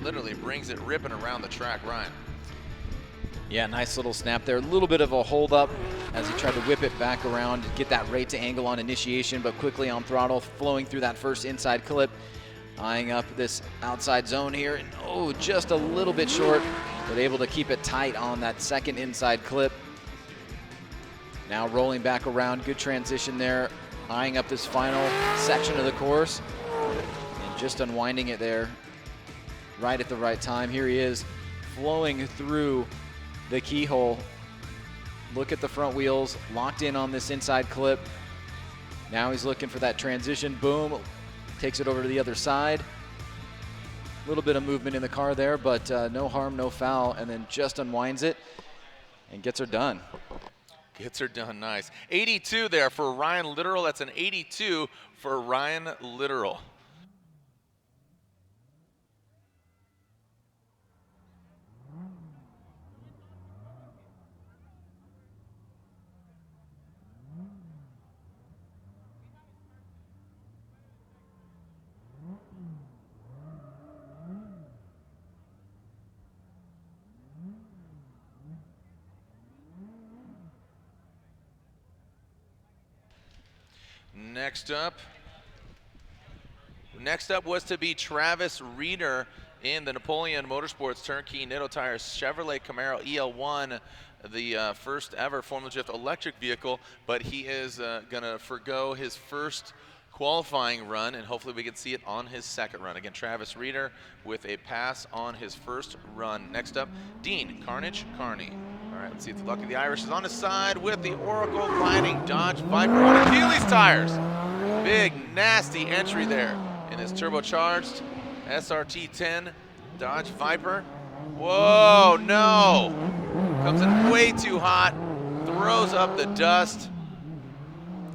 literally brings it ripping around the track. Ryan. Yeah, nice little snap there. A little bit of a hold up as he tried to whip it back around to get that right to angle on initiation, but quickly on throttle, flowing through that first inside clip. Eyeing up this outside zone here, and oh, just a little bit short, but able to keep it tight on that second inside clip. Now rolling back around, good transition there. Eyeing up this final section of the course, and just unwinding it there right at the right time. Here he is, flowing through the keyhole. Look at the front wheels, locked in on this inside clip. Now he's looking for that transition, boom, takes it over to the other side. A little bit of movement in the car there, but no harm, no foul, and then just unwinds it and gets her done. Gets her done, nice. 82 there for Ryan Literal. That's an 82 for Ryan Literal. Next up was to be Travis Reeder in the Napoleon Motorsports Turnkey Nitto Tires Chevrolet Camaro EL1, the first ever Formula Drift electric vehicle, but he is going to forgo his first qualifying run, and hopefully we can see it on his second run. Again, Travis Reeder with a pass on his first run. Next up, Dean Kearney. All right, let's see if the luck of the Irish is on his side with the Oracle Lighting Dodge Viper on Achilles tires. Big, nasty entry there in this turbocharged SRT10 Dodge Viper. Whoa, no! Comes in way too hot, throws up the dust.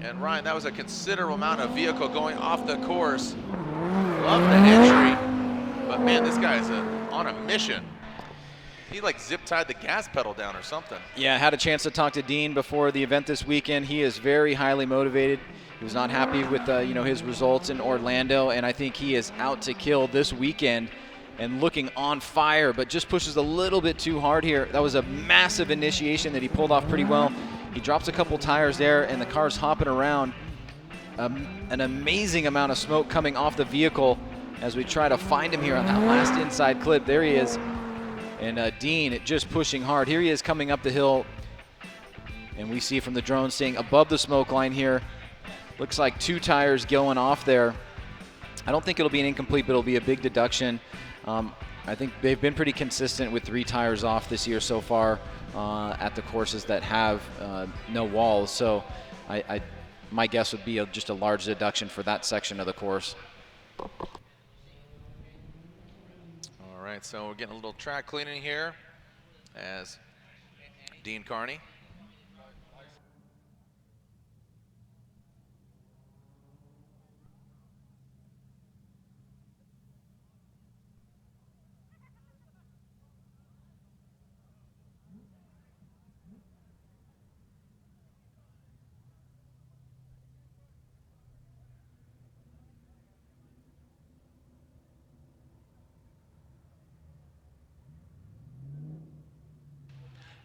And Ryan, that was a considerable amount of vehicle going off the course. Love the entry, but man, this guy is on a mission. He like zip-tied the gas pedal down or something. Yeah, had a chance to talk to Dean before the event this weekend. He is very highly motivated. He was not happy with his results in Orlando, and I think he is out to kill this weekend and looking on fire, but just pushes a little bit too hard here. That was a massive initiation that he pulled off pretty well. He drops a couple tires there, and the car's hopping around. An amazing amount of smoke coming off the vehicle as we try to find him here on that last inside clip. There he is. And Dean just pushing hard. Here he is coming up the hill. And we see from the drone staying above the smoke line here. Looks like 2 tires going off there. I don't think it'll be an incomplete, but it'll be a big deduction. I think they've been pretty consistent with 3 tires off this year so far at the courses that have no walls. So my guess would be just a large deduction for that section of the course. All right, so we're getting a little track cleaning here as Dean Kearney.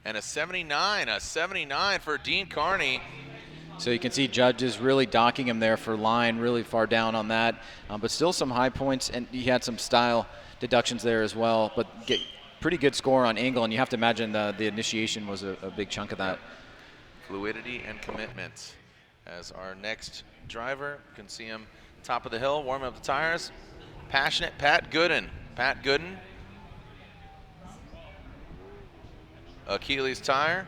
And a 79 for Dean Kearney. So you can see judges really docking him there for line, really far down on that. But still some high points, and he had some style deductions there as well. But get pretty good score on angle, and you have to imagine the initiation was a big chunk of that. Fluidity and commitment. As our next driver, you can see him top of the hill, warming up the tires. Passionate Pat Gooden. Achilles tire,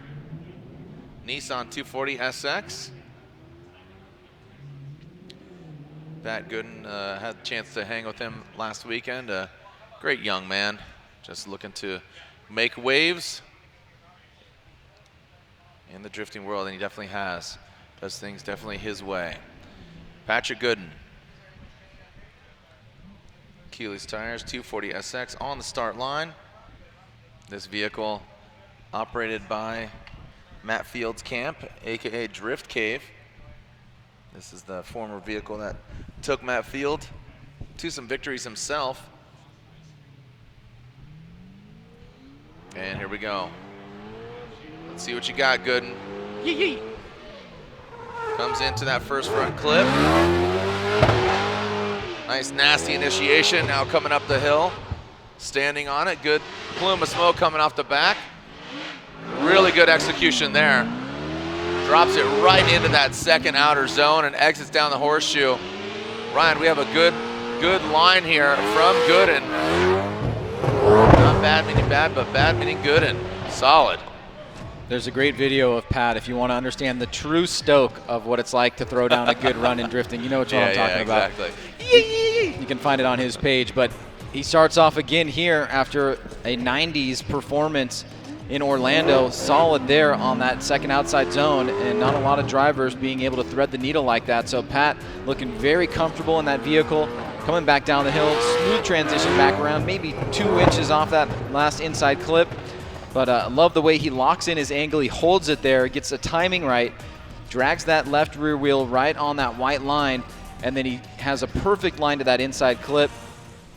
Nissan 240 SX. Pat Gooden had a chance to hang with him last weekend. Great young man, just looking to make waves in the drifting world, and he definitely has. Does things definitely his way. Patrick Gooden. Achilles tires, 240 SX on the start line. This vehicle operated by Matt Field's camp, aka Drift Cave. This is the former vehicle that took Matt Field to some victories himself. And here we go. Let's see what you got, Gooden. Yee. Comes into that first front clip. Nice nasty initiation, now coming up the hill. Standing on it, good plume of smoke coming off the back. Really good execution there. Drops it right into that second outer zone and exits down the horseshoe. Ryan, we have a good line here from Gooden. Not bad meaning bad, but bad meaning Gooden. Solid. There's a great video of Pat if you want to understand the true stoke of what it's like to throw down a good run in drifting. You know what I'm talking about. Exactly. You can find it on his page, but he starts off again here after a 90s performance in Orlando. Solid there on that second outside zone, and not a lot of drivers being able to thread the needle like that. So Pat looking very comfortable in that vehicle, coming back down the hill, smooth transition back around, maybe 2 inches off that last inside clip. But love the way he locks in his angle. He holds it there, gets the timing right, drags that left rear wheel right on that white line, and then he has a perfect line to that inside clip.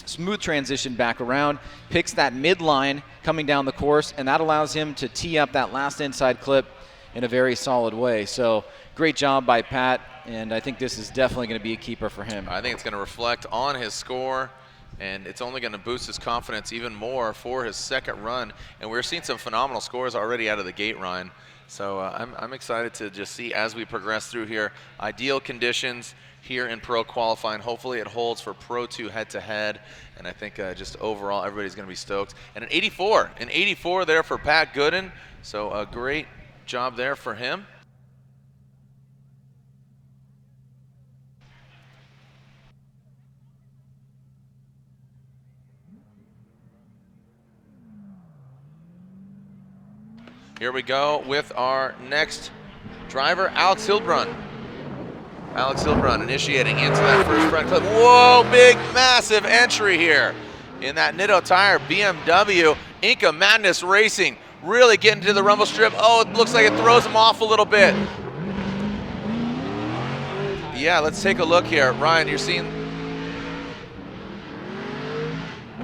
Smooth transition back around, picks that midline coming down the course, and that allows him to tee up that last inside clip in a very solid way. So great job by Pat, and I think this is definitely going to be a keeper for him. I think it's going to reflect on his score, and it's only going to boost his confidence even more for his second run. And we're seeing some phenomenal scores already out of the gate, Ryan. So I'm excited to just see as we progress through here. Ideal conditions here in pro qualifying. Hopefully it holds for Pro 2 head-to-head, and I think just overall everybody's going to be stoked. And an 84 there for Pat Gooden, so a great job there for him. Here we go with our next driver, Alex Hildbrun. Alex Hildbrun initiating into that first front clip. Whoa, big, massive entry here in that Nitto tire BMW. Inca Madness Racing really getting to the rumble strip. Oh, it looks like it throws him off a little bit. Yeah, let's take a look here. Ryan, you're seeing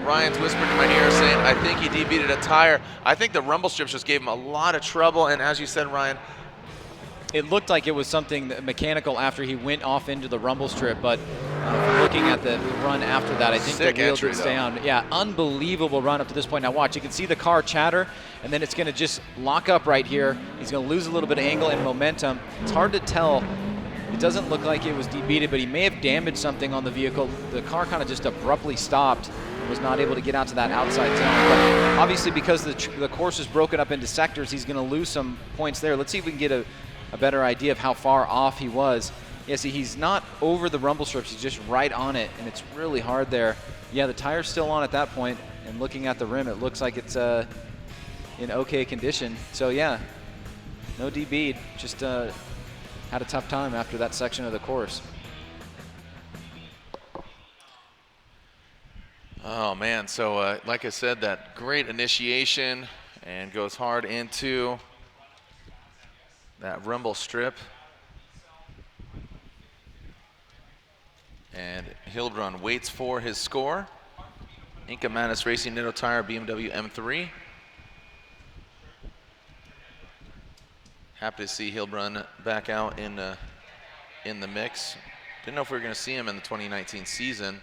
Ryan's whispering in my ear saying, I think he debeated a tire. I think the rumble strips just gave him a lot of trouble, and as you said, Ryan, it looked like it was something mechanical after he went off into the rumble strip, but looking at the run after that, I think the wheel did stay on. Yeah, unbelievable run up to this point. Now watch, you can see the car chatter, and then it's going to just lock up right here. He's going to lose a little bit of angle and momentum. It's hard to tell. It doesn't look like it was debeated, but he may have damaged something on the vehicle. The car kind of just abruptly stopped, was not able to get out to that outside zone. But obviously because the course is broken up into sectors, he's going to lose some points there. Let's see if we can get a better idea of how far off he was. Yeah, see, he's not over the rumble strips, he's just right on it, and it's really hard there. Yeah, the tire's still on at that point, and looking at the rim, it looks like it's in okay condition. So yeah, no DB'd, just had a tough time after that section of the course. Oh man, so like I said, that great initiation and goes hard into that rumble strip. And Hildbrun waits for his score. Inca Madness Racing Nitto tire BMW M3. Happy to see Hildbrun back out in the mix. Didn't know if we were going to see him in the 2019 season,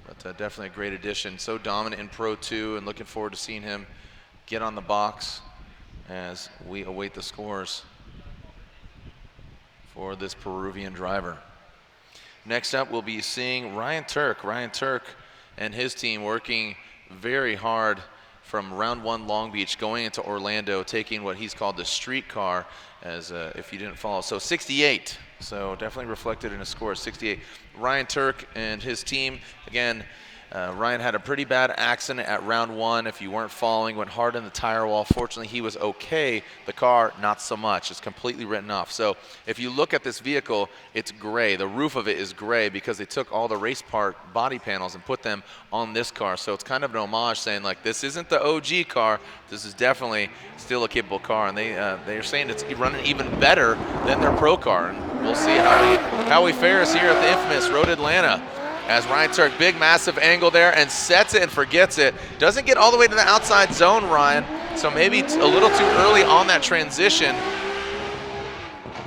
but definitely a great addition. So dominant in Pro 2, and looking forward to seeing him get on the box as we await the scores for this Peruvian driver. Next up, we'll be seeing Ryan Turk. Ryan Turk and his team working very hard from round 1 Long Beach going into Orlando, taking what he's called the street car, as if you didn't follow. So 68, so definitely reflected in a score of 68. Ryan Turk and his team, again, Ryan had a pretty bad accident at round 1. If you weren't following, went hard in the tire wall. Fortunately, he was okay. The car, not so much. It's completely written off. So if you look at this vehicle, it's gray. The roof of it is gray because they took all the race part body panels and put them on this car. So it's kind of an homage saying, like, this isn't the OG car. This is definitely still a capable car. And they're saying it's running even better than their pro car. And we'll see how he fares here at the infamous Road Atlanta. As Ryan Turk, big massive angle there, and sets it and forgets it. Doesn't get all the way to the outside zone, Ryan. So maybe a little too early on that transition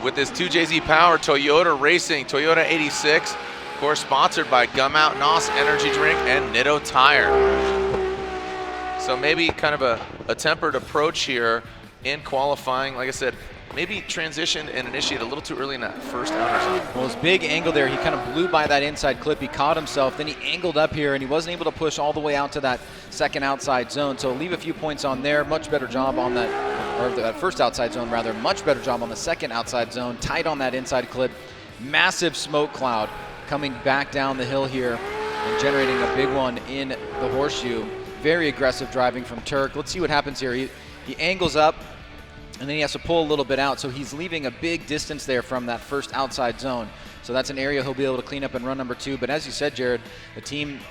with this 2JZ Power Toyota Racing, Toyota 86, of course sponsored by Gum Out, NOS Energy Drink, and Nitto Tire. So maybe kind of a tempered approach here in qualifying. Like I said, maybe transition and initiate a little too early in that first outer zone. Well, his big angle there, he kind of blew by that inside clip. He caught himself, then he angled up here, and he wasn't able to push all the way out to that second outside zone. So leave a few points on there. Much better job on that, or that first outside zone rather. Much better job on the second outside zone. Tight on that inside clip. Massive smoke cloud coming back down the hill here and generating a big one in the horseshoe. Very aggressive driving from Turk. Let's see what happens here. He angles up, and then he has to pull a little bit out, so he's leaving a big distance there from that first outside zone. So that's an area he'll be able to clean up and run number 2. But as you said, Jared, the team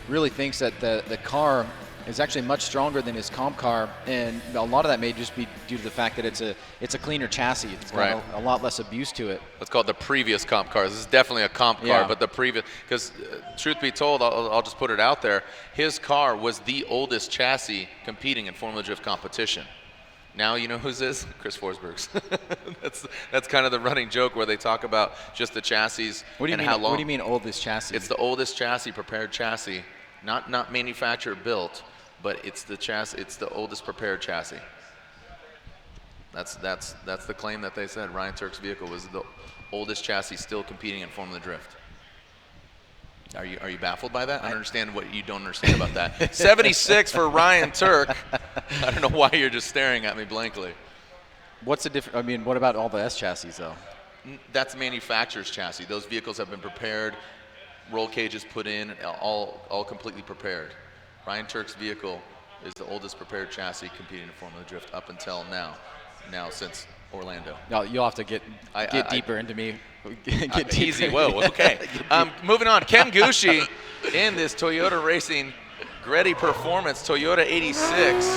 really thinks that the car is actually much stronger than his comp car, and a lot of that may just be due to the fact that it's a cleaner chassis. It's got a lot less abuse to it. Let's call it the previous comp car. This is definitely a comp car, but the previous, because truth be told, I'll just put it out there, his car was the oldest chassis competing in Formula Drift competition. Now you know whose is? Chris Forsberg's. that's kind of the running joke where they talk about just the chassis and how long. What do you mean oldest chassis? It's the oldest chassis, prepared chassis, not manufacturer built, but it's the chassis. It's the oldest prepared chassis. That's the claim that they said. Ryan Turk's vehicle was the oldest chassis still competing in Formula Drift. Are you baffled by that? I don't understand what you don't understand about that. 76 for Ryan Turk. I don't know why you're just staring at me blankly. What's the difference? I mean, what about all the S chassis though? That's manufacturer's chassis. Those vehicles have been prepared, roll cages put in, all completely prepared. Ryan Turk's vehicle is the oldest prepared chassis competing in Formula Drift up until now since Orlando. No, you'll have to get deeper into me. Easy, whoa, okay. Moving on, Ken Gucci in this Toyota Racing Greddy Performance Toyota 86.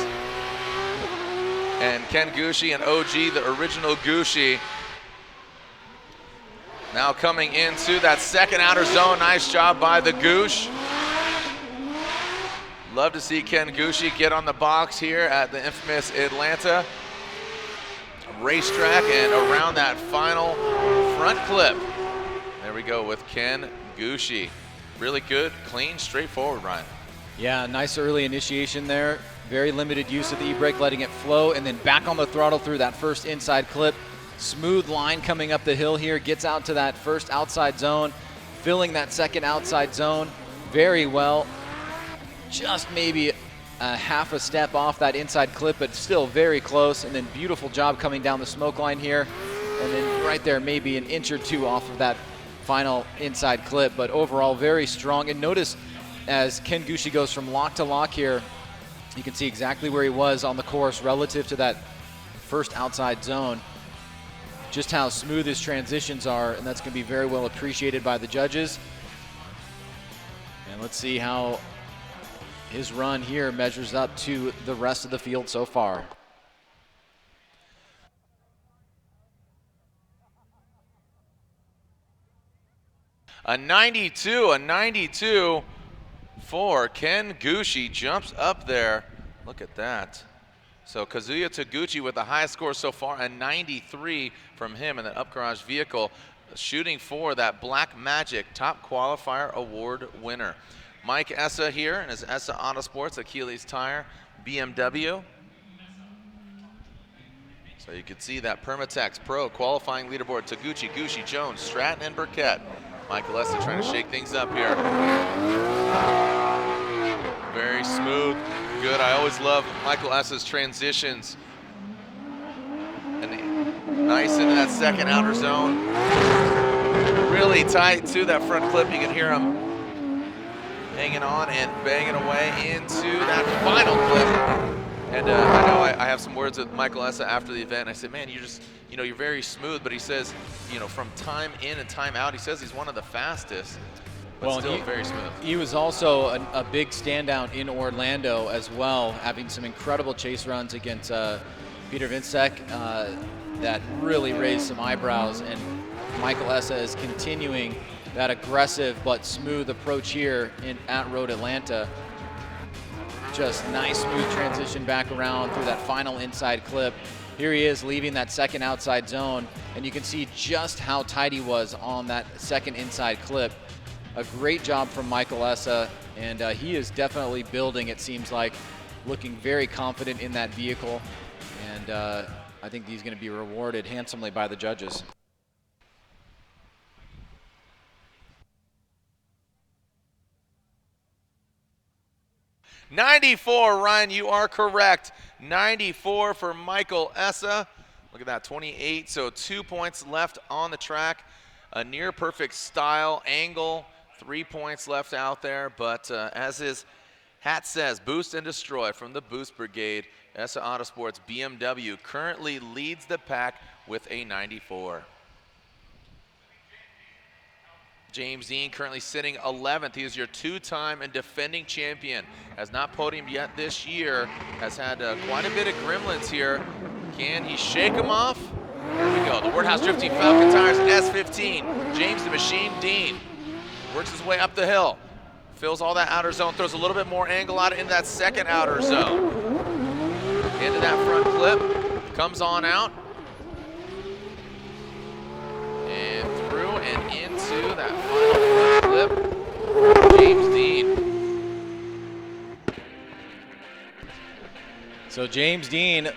And Ken Gucci and OG, the original Gucci, now coming into that second outer zone. Nice job by the Goosh. Love to see Ken Gucci get on the box here at the infamous Atlanta racetrack and around that final front clip. There we go with Ken Gucci. Really good, clean, straightforward, Ryan. Yeah, nice early initiation there. Very limited use of the e-brake, letting it flow, and then back on the throttle through that first inside clip. Smooth line coming up the hill here, gets out to that first outside zone, filling that second outside zone very well. Just maybe a half a step off that inside clip, but still very close. And then beautiful job coming down the smoke line here. And then right there, maybe an inch or two off of that final inside clip, but overall very strong. And notice as Ken Gucci goes from lock to lock here, you can see exactly where he was on the course relative to that first outside zone. Just how smooth his transitions are, and that's going to be very well appreciated by the judges. And let's see how his run here measures up to the rest of the field so far. A 92 for Ken Gucci, jumps up there. Look at that. So Kazuya Taguchi with the highest score so far, a 93 from him in that up garage vehicle, shooting for that Black Magic Top Qualifier Award winner. Mike Essa here in his Essa Autosports, Achilles Tire, BMW. So you can see that Permatex Pro qualifying leaderboard, Taguchi, Gucci, Jones, Stratton, and Burkett. Michael Essa trying to shake things up here. Very smooth, good. I always love Michael Essa's transitions. And nice into that second outer zone. Really tight to that front clip. You can hear him hanging on and banging away into that final clip. And I know I have some words with Michael Essa after the event. I said, man, you're just, you're very smooth. But he says, from time in and time out, he says he's one of the fastest, but still very smooth. He was also a big standout in Orlando as well, having some incredible chase runs against Peter Vincek that really raised some eyebrows. And Michael Essa is continuing that aggressive but smooth approach here at Road Atlanta. Just nice smooth transition back around through that final inside clip. Here he is leaving that second outside zone, and you can see just how tight he was on that second inside clip. A great job from Michael Essa, and he is definitely building, it seems like, looking very confident in that vehicle, and I think he's going to be rewarded handsomely by the judges. '94, Ryan, you are correct. 94 for Michael Essa. Look at that, 28, so 2 points left on the track. A near perfect style angle, 3 points left out there, but as his hat says, boost and destroy from the Boost Brigade. Essa Autosports BMW currently leads the pack with a 94. James Dean currently sitting 11th. He is your two-time and defending champion. Has not podiumed yet this year. Has had quite a bit of gremlins here. Can he shake them off? There we go. The Wordhouse Drifting Falcon Tires S15. James the Machine Dean works his way up the hill. Fills all that outer zone. Throws a little bit more angle out into that second outer zone. Into that front clip. Comes on out. And through and into that final clip, James Dean. So James Dean,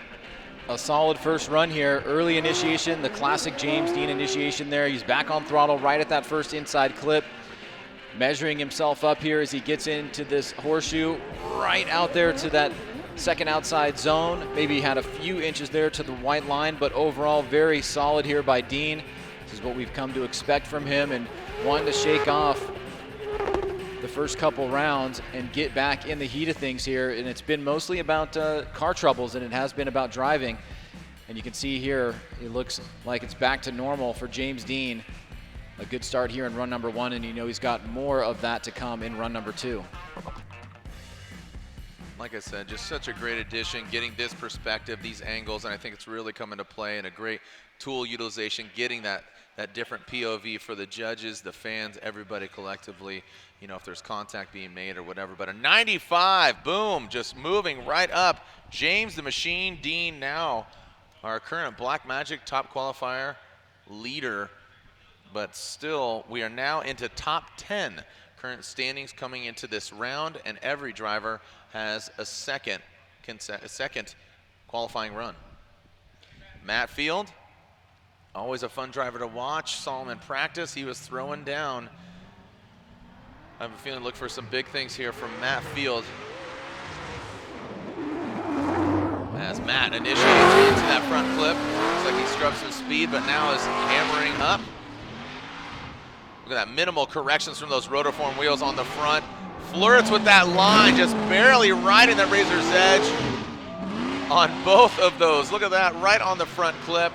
a solid first run here. Early initiation, the classic James Dean initiation there. He's back on throttle right at that first inside clip. Measuring himself up here as he gets into this horseshoe, right out there to that second outside zone. Maybe he had a few inches there to the white line, but overall very solid here by Dean. This is what we've come to expect from him, and wanting to shake off the first couple rounds and get back in the heat of things here. And it's been mostly about car troubles, and it has been about driving. And you can see here, it looks like it's back to normal for James Dean. A good start here in run number 1, and you know he's got more of that to come in run number 2. Like I said, just such a great addition, getting this perspective, these angles, and I think it's really coming to play, and a great tool utilization, getting that different POV for the judges, the fans, everybody collectively, you know, if there's contact being made or whatever. But a 95, boom, just moving right up. James the Machine Dean now our current Black Magic top qualifier leader, but still we are now into top 10 current standings coming into this round, and every driver has a second qualifying run. Matt Field, always a fun driver to watch. Saw him in practice. He was throwing down. I have a feeling look for some big things here from Matt Field. As Matt initiates into that front flip. Looks like he scrubs some speed, but now is hammering up. Look at that, minimal corrections from those rotiform wheels on the front. Flirts with that line, just barely riding that razor's edge on both of those. Look at that, right on the front clip.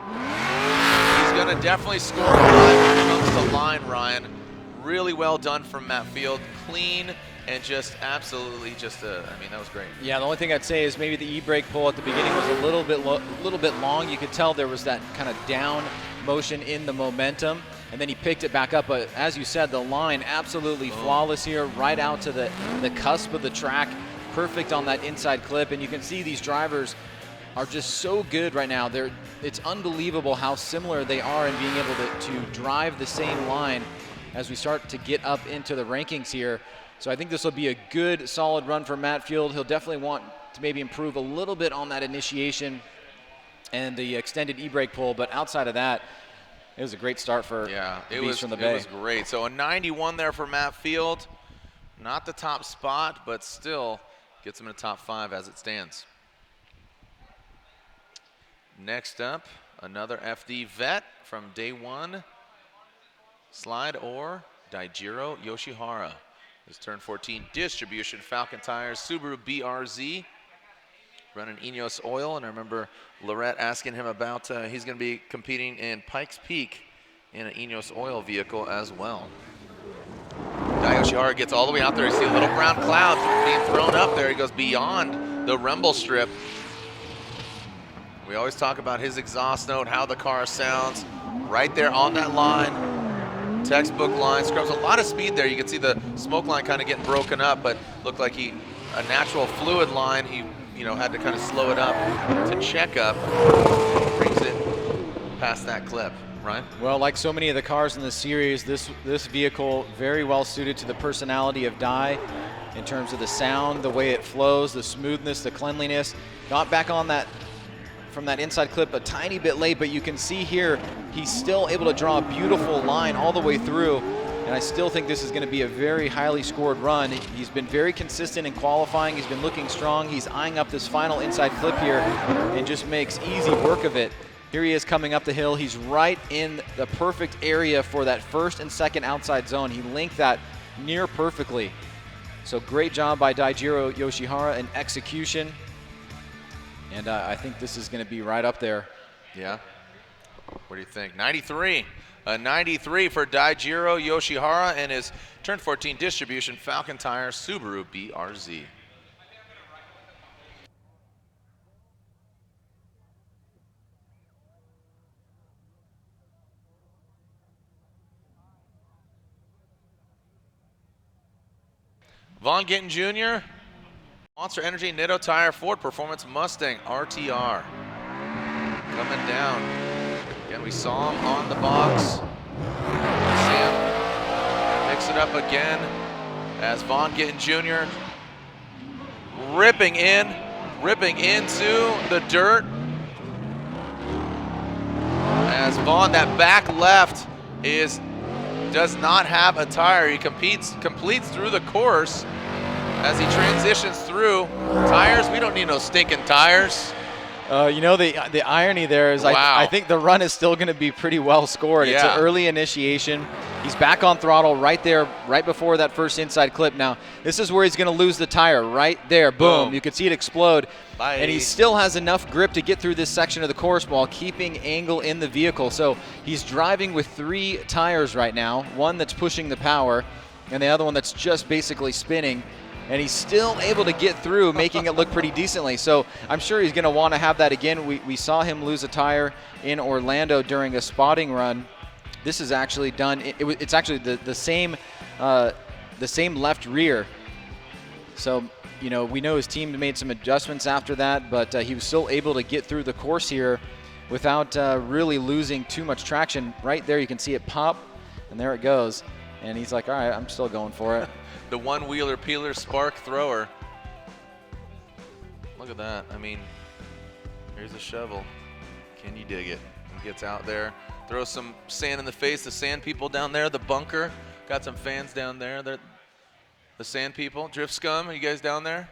He's gonna definitely score a lot when it comes to line, Ryan. Really well done from Matt Field, clean and just absolutely just, I mean, that was great. Yeah, the only thing I'd say is maybe the e-brake pull at the beginning was a little bit long. You could tell there was that kind of down motion in the momentum, and then he picked it back up. But as you said, the line absolutely flawless here, right out to the cusp of the track, perfect on that inside clip. And you can see these drivers are just so good right now. It's unbelievable how similar they are in being able to drive the same line as we start to get up into the rankings here. So I think this will be a good, solid run for Matt Field. He'll definitely want to maybe improve a little bit on that initiation and the extended e-brake pull, but outside of that, it was a great start for the Beast from the Bay. It was great. So a 91 there for Matt Field. Not the top spot, but still gets him in the top 5 as it stands. Next up, another FD vet from day 1. Slide or Daijiro Yoshihara. His turn 14 distribution Falcon tires, Subaru BRZ, running Ineos oil. And I remember Lorette asking him about he's going to be competing in Pikes Peak in an Ineos oil vehicle as well. Dai Yoshihara gets all the way out there. You see a little brown cloud being thrown up there. He goes beyond the rumble strip. We always talk about his exhaust note, how the car sounds right there on that line. Textbook line, scrubs a lot of speed there. You can see the smoke line kind of getting broken up, but looked like a natural fluid line. He, had to kind of slow it up to check up. Brings it past that clip. Ryan? Well, like so many of the cars in the series, this vehicle very well suited to the personality of Dye in terms of the sound, the way it flows, the smoothness, the cleanliness. Got back on that from that inside clip a tiny bit late, but you can see here he's still able to draw a beautiful line all the way through, and I still think this is going to be a very highly scored run. He's been very consistent in qualifying. He's been looking strong. He's eyeing up this final inside clip here and just makes easy work of it. Here he is coming up the hill. He's right in the perfect area for that first and second outside zone. He linked that near perfectly. So great job by Daijiro Yoshihara in execution. And I think this is going to be right up there. Yeah. What do you think? 93. A 93 for Daijiro Yoshihara and his turn 14 distribution Falcon Tire Subaru BRZ. Von Gittin Jr., Monster Energy Nitto Tire Ford Performance Mustang RTR. Coming down. Again, we saw him on the box. See him mix it up again as Von Gittin Jr. ripping into the dirt. As Von, that back left does not have a tire. He completes through the course as he transitions through. Tires, we don't need no stinking tires. The irony there is wow. I think the run is still going to be pretty well scored. Yeah. It's an early initiation. He's back on throttle right there, right before that first inside clip. Now, this is where he's going to lose the tire right there. Boom. You can see it explode. Bye. And he still has enough grip to get through this section of the course while keeping angle in the vehicle. So he's driving with 3 tires right now, one that's pushing the power and the other one that's just basically spinning. And he's still able to get through, making it look pretty decently. So I'm sure he's going to want to have that again. We saw him lose a tire in Orlando during a spotting run. This is actually done. It's actually the same left rear. So we know his team made some adjustments after that, but he was still able to get through the course here without really losing too much traction. Right there, you can see it pop, and there it goes. And he's like, all right, I'm still going for it. The one-wheeler peeler spark thrower. Look at that. I mean, here's a shovel. Can you dig it? He gets out there, throws some sand in the face. The sand people down there, the bunker. Got some fans down there. They're the sand people. Drift Scum, are you guys down there?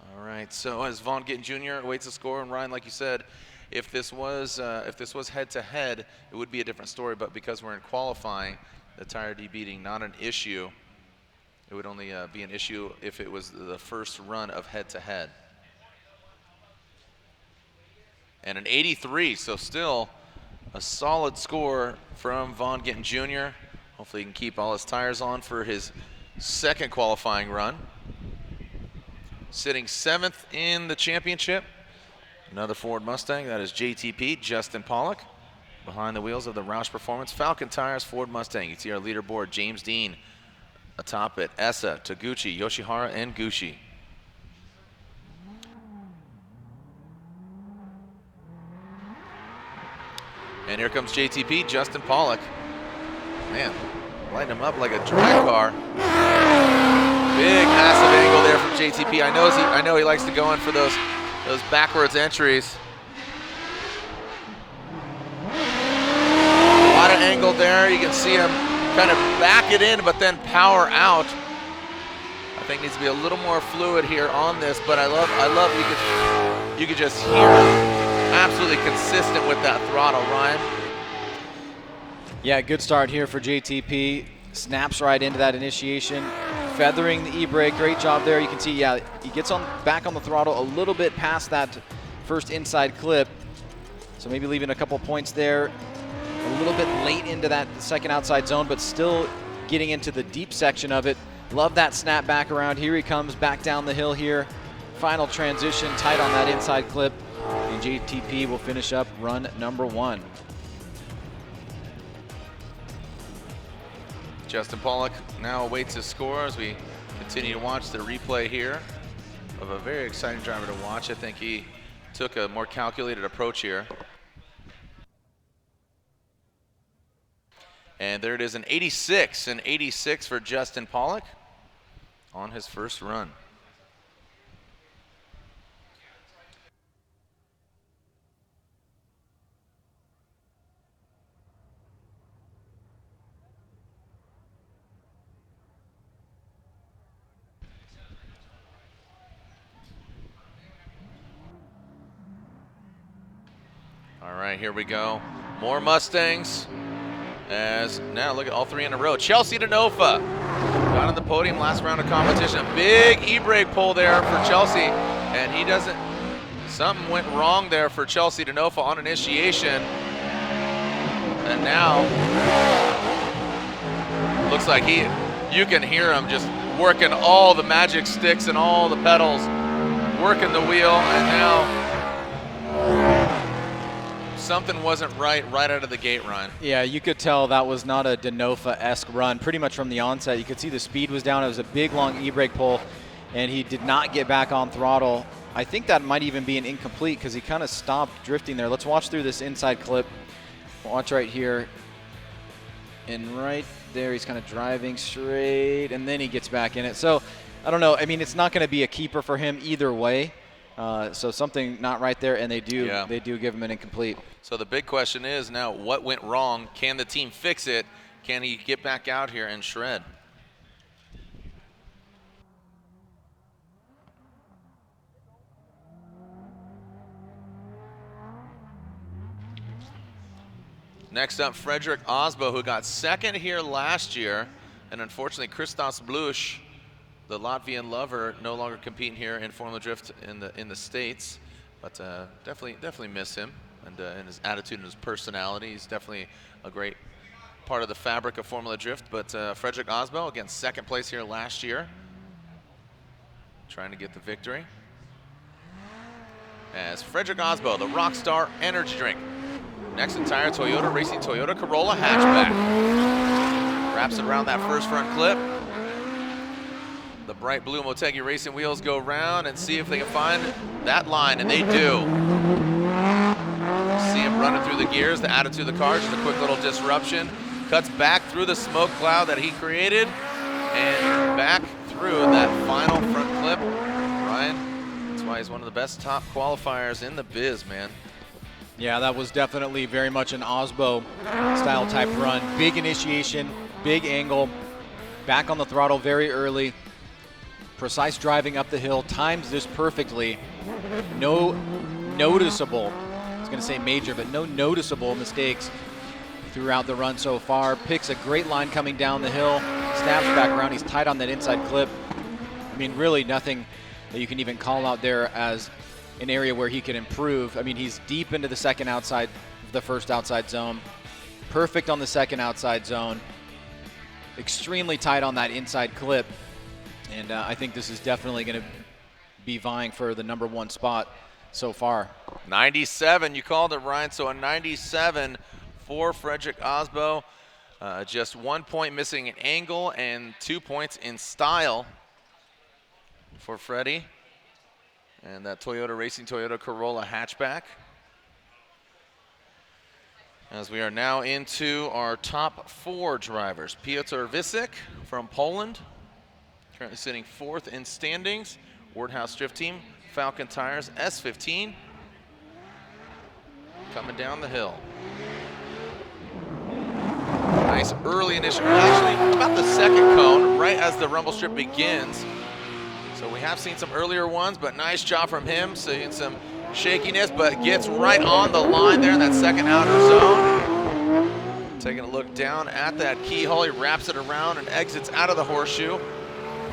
All right, so as Von Gittin Jr. awaits the score, and Ryan, like you said, if this was head-to-head, it would be a different story, but because we're in qualifying, the tire debeating not an issue. It would only be an issue if it was the first run of head-to-head. And an 83, so still a solid score from Von Gittin Jr. Hopefully he can keep all his tires on for his second qualifying run. Sitting 7th in the championship. Another Ford Mustang, that is JTP, Justin Pollock. Behind the wheels of the Roush Performance Falcon Tires Ford Mustang. You see our leaderboard, James Dean atop it, Essa, Taguchi, Yoshihara, and Gucci. And here comes JTP, Justin Pollock. Man, lighting him up like a drag car. Big, massive angle there from JTP. I know he likes to go in for those backwards entries. A lot of angle there. You can see him kind of back it in, but then power out. I think needs to be a little more fluid here on this, but I love you could just hear him absolutely consistent with that throttle, Ryan. Yeah, good start here for JTP. Snaps right into that initiation, feathering the e-brake. Great job there. You can see, yeah, he gets back on the throttle a little bit past that first inside clip. So maybe leaving a couple points there. A little bit late into that second outside zone, but still getting into the deep section of it. Love that snap back around. Here he comes back down the hill here. Final transition, tight on that inside clip. And JTP will finish up run number 1. Justin Pollock now awaits his score as we continue to watch the replay here of a very exciting driver to watch. I think he took a more calculated approach here. And there it is, an 86 for Justin Pollock on his first run. All right, here we go. More Mustangs. As now, look at all three in a row. Chelsea Denofa got on the podium last round of competition. A big e-brake pull there for Chelsea, and he doesn't. Something went wrong there for Chelsea Denofa on initiation, and now looks like you can hear him just working all the magic sticks and all the pedals, working the wheel, and now something wasn't right out of the gate, Ryan. Yeah, you could tell that was not a Denofa-esque run. Pretty much from the onset, you could see the speed was down. It was a big, long e-brake pull, and he did not get back on throttle. I think that might even be an incomplete because he kind of stopped drifting there. Let's watch through this inside clip. Watch right here. And right there, he's kind of driving straight, and then he gets back in it. So, I don't know. I mean, it's not going to be a keeper for him either way. So something not right there, and they do give him an incomplete. So the big question is now, what went wrong? Can the team fix it? Can he get back out here and shred? Next up, Frederick Osbo, who got second here last year, and unfortunately Christos Blush, the Latvian lover, no longer competing here in Formula Drift in the States, but definitely miss him and his attitude and his personality. He's definitely a great part of the fabric of Formula Drift. But Frederick Osbo, again, second place here last year, trying to get the victory. As Frederick Osbo, the Rockstar Energy Drink. Next entire Toyota Racing Toyota Corolla hatchback. Wraps it around that first front clip. The bright blue Motegi Racing wheels go round and see if they can find that line, and they do. See him running through the gears, the attitude of the car, just a quick little disruption. Cuts back through the smoke cloud that he created and back through that final front clip. Ryan, that's why he's one of the best top qualifiers in the biz, man. Yeah, that was definitely very much an Osbo style type run. Big initiation, big angle, back on the throttle very early. Precise driving up the hill, times this perfectly. No noticeable, I was going to say major, but no noticeable mistakes throughout the run so far. Picks a great line coming down the hill, snaps back around. He's tight on that inside clip. I mean, really nothing that you can even call out there as an area where he can improve. I mean, he's deep into the second outside, the first outside zone. Perfect on the second outside zone. Extremely tight on that inside clip. And I think this is definitely going to be vying for the #1 spot so far. 97, you called it, Ryan. So a 97 for Frederick Osbo. Just 1 point missing in angle and 2 points in style for Freddie. And that Toyota Racing Toyota Corolla hatchback. As we are now into our top 4 drivers. Piotr Visek from Poland, currently sitting 4th in standings. Wardhouse Drift Team, Falcon Tires, S15. Coming down the hill. Nice early initial, actually about the second cone, right as the rumble strip begins. So we have seen some earlier ones, but nice job from him, seeing some shakiness, but gets right on the line there in that second outer zone. Taking a look down at that keyhole, he wraps it around and exits out of the horseshoe.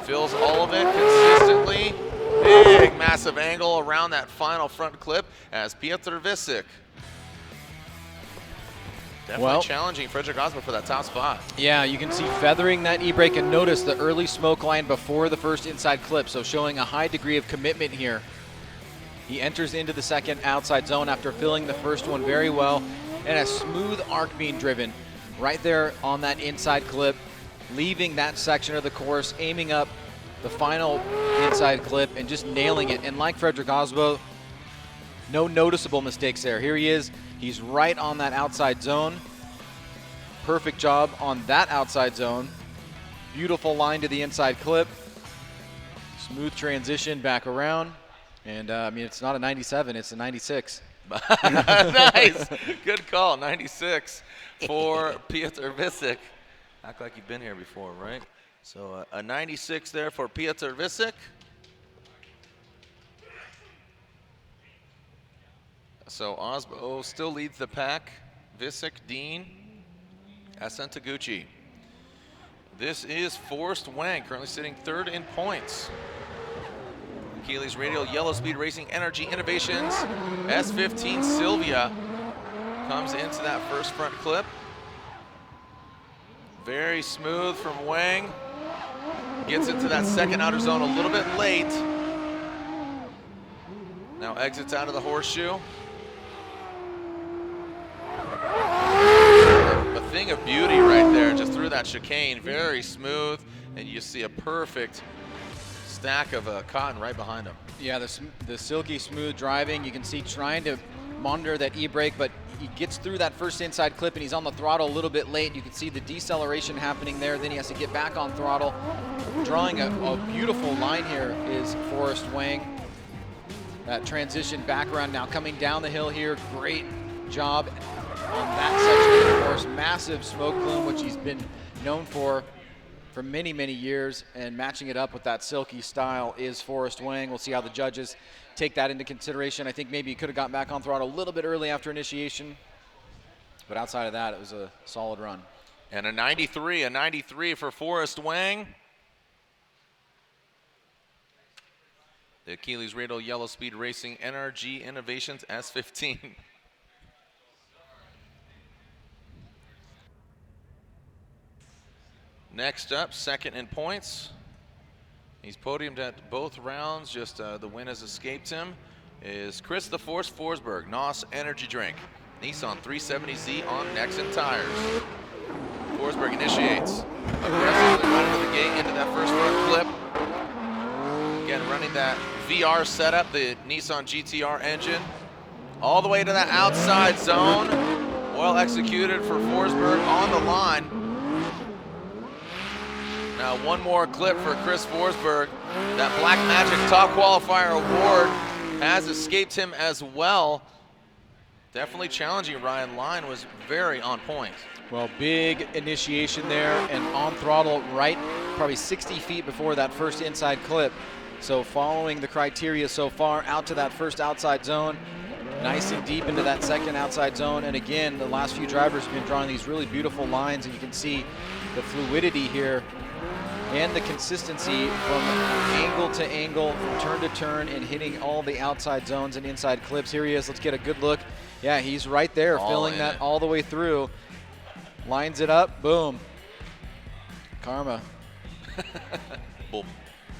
Fills all of it consistently. Big, massive angle around that final front clip as Piotr Visek. Definitely challenging Frederick Osbo for that top spot. Yeah, you can see feathering that e-brake, and notice the early smoke line before the first inside clip, so showing a high degree of commitment here. He enters into the second outside zone after filling the first one very well, and a smooth arc being driven right there on that inside clip. leaving that section of the course, aiming up the final inside clip and just nailing it. And like Frederick Osbo, no noticeable mistakes there. Here he is. He's right on that outside zone. Perfect job on that outside zone. Beautiful line to the inside clip. Smooth transition back around. And I mean, it's not a 97, it's a 96. Nice. Good call. 96 for Piotr Visek. Act like you've been here before, right? So a 96 there for Piotr Visek. So Osbo still leads the pack. Visek, Dean, Kazuya Taguchi. This is Forrest Wang, currently sitting third in points. Achilles Radial, Yellow Speed Racing, Energy Innovations, S15 Sylvia comes into that first front clip. Very smooth from Wang. Gets into that second outer zone a little bit late. Now exits out of the horseshoe. A thing of beauty right there, just through that chicane, very smooth, and you see a perfect stack of cotton right behind him. Yeah, the silky smooth driving. You can see trying to monitor that e-brake, but he gets through that first inside clip and he's on the throttle a little bit late. You can see the deceleration happening there. Then he has to get back on throttle. Drawing a beautiful line here is Forrest Wang. That transition back around now coming down the hill here. Great job on that section of the course. Massive smoke plume, which he's been known for many, many years, and matching it up with that silky style is Forrest Wang. We'll see how the judges take that into consideration. I think maybe he could have gotten back on throttle a little bit early after initiation, but outside of that, it was a solid run. And a 93 for Forrest Wang. The Achilles Radial Yellow Speed Racing NRG Innovations S15. Next up, second in points. He's podiumed at both rounds, just the win has escaped him, is Chris the Force Forsberg, NOS Energy Drink. Nissan 370Z on Nexen tires. Forsberg initiates. Aggressively right into the gate, into that first front clip. Again, running that VR setup, the Nissan GTR engine. All the way to that outside zone. Well executed for Forsberg on the line. Now one more clip for Chris Forsberg. That Black Magic Top Qualifier Award has escaped him as well. Definitely challenging. Ryan Line was very on point. Well, big initiation there and on throttle right probably 60 feet before that first inside clip. So following the criteria so far, out to that first outside zone, nice and deep into that second outside zone. And again, the last few drivers have been drawing these really beautiful lines, and you can see the fluidity here and the consistency from angle to angle, from turn to turn, and hitting all the outside zones and inside clips. Here he is. Let's get a good look. Yeah, he's right there, filling that all the way through. Lines it up. Boom. Karma. Boom.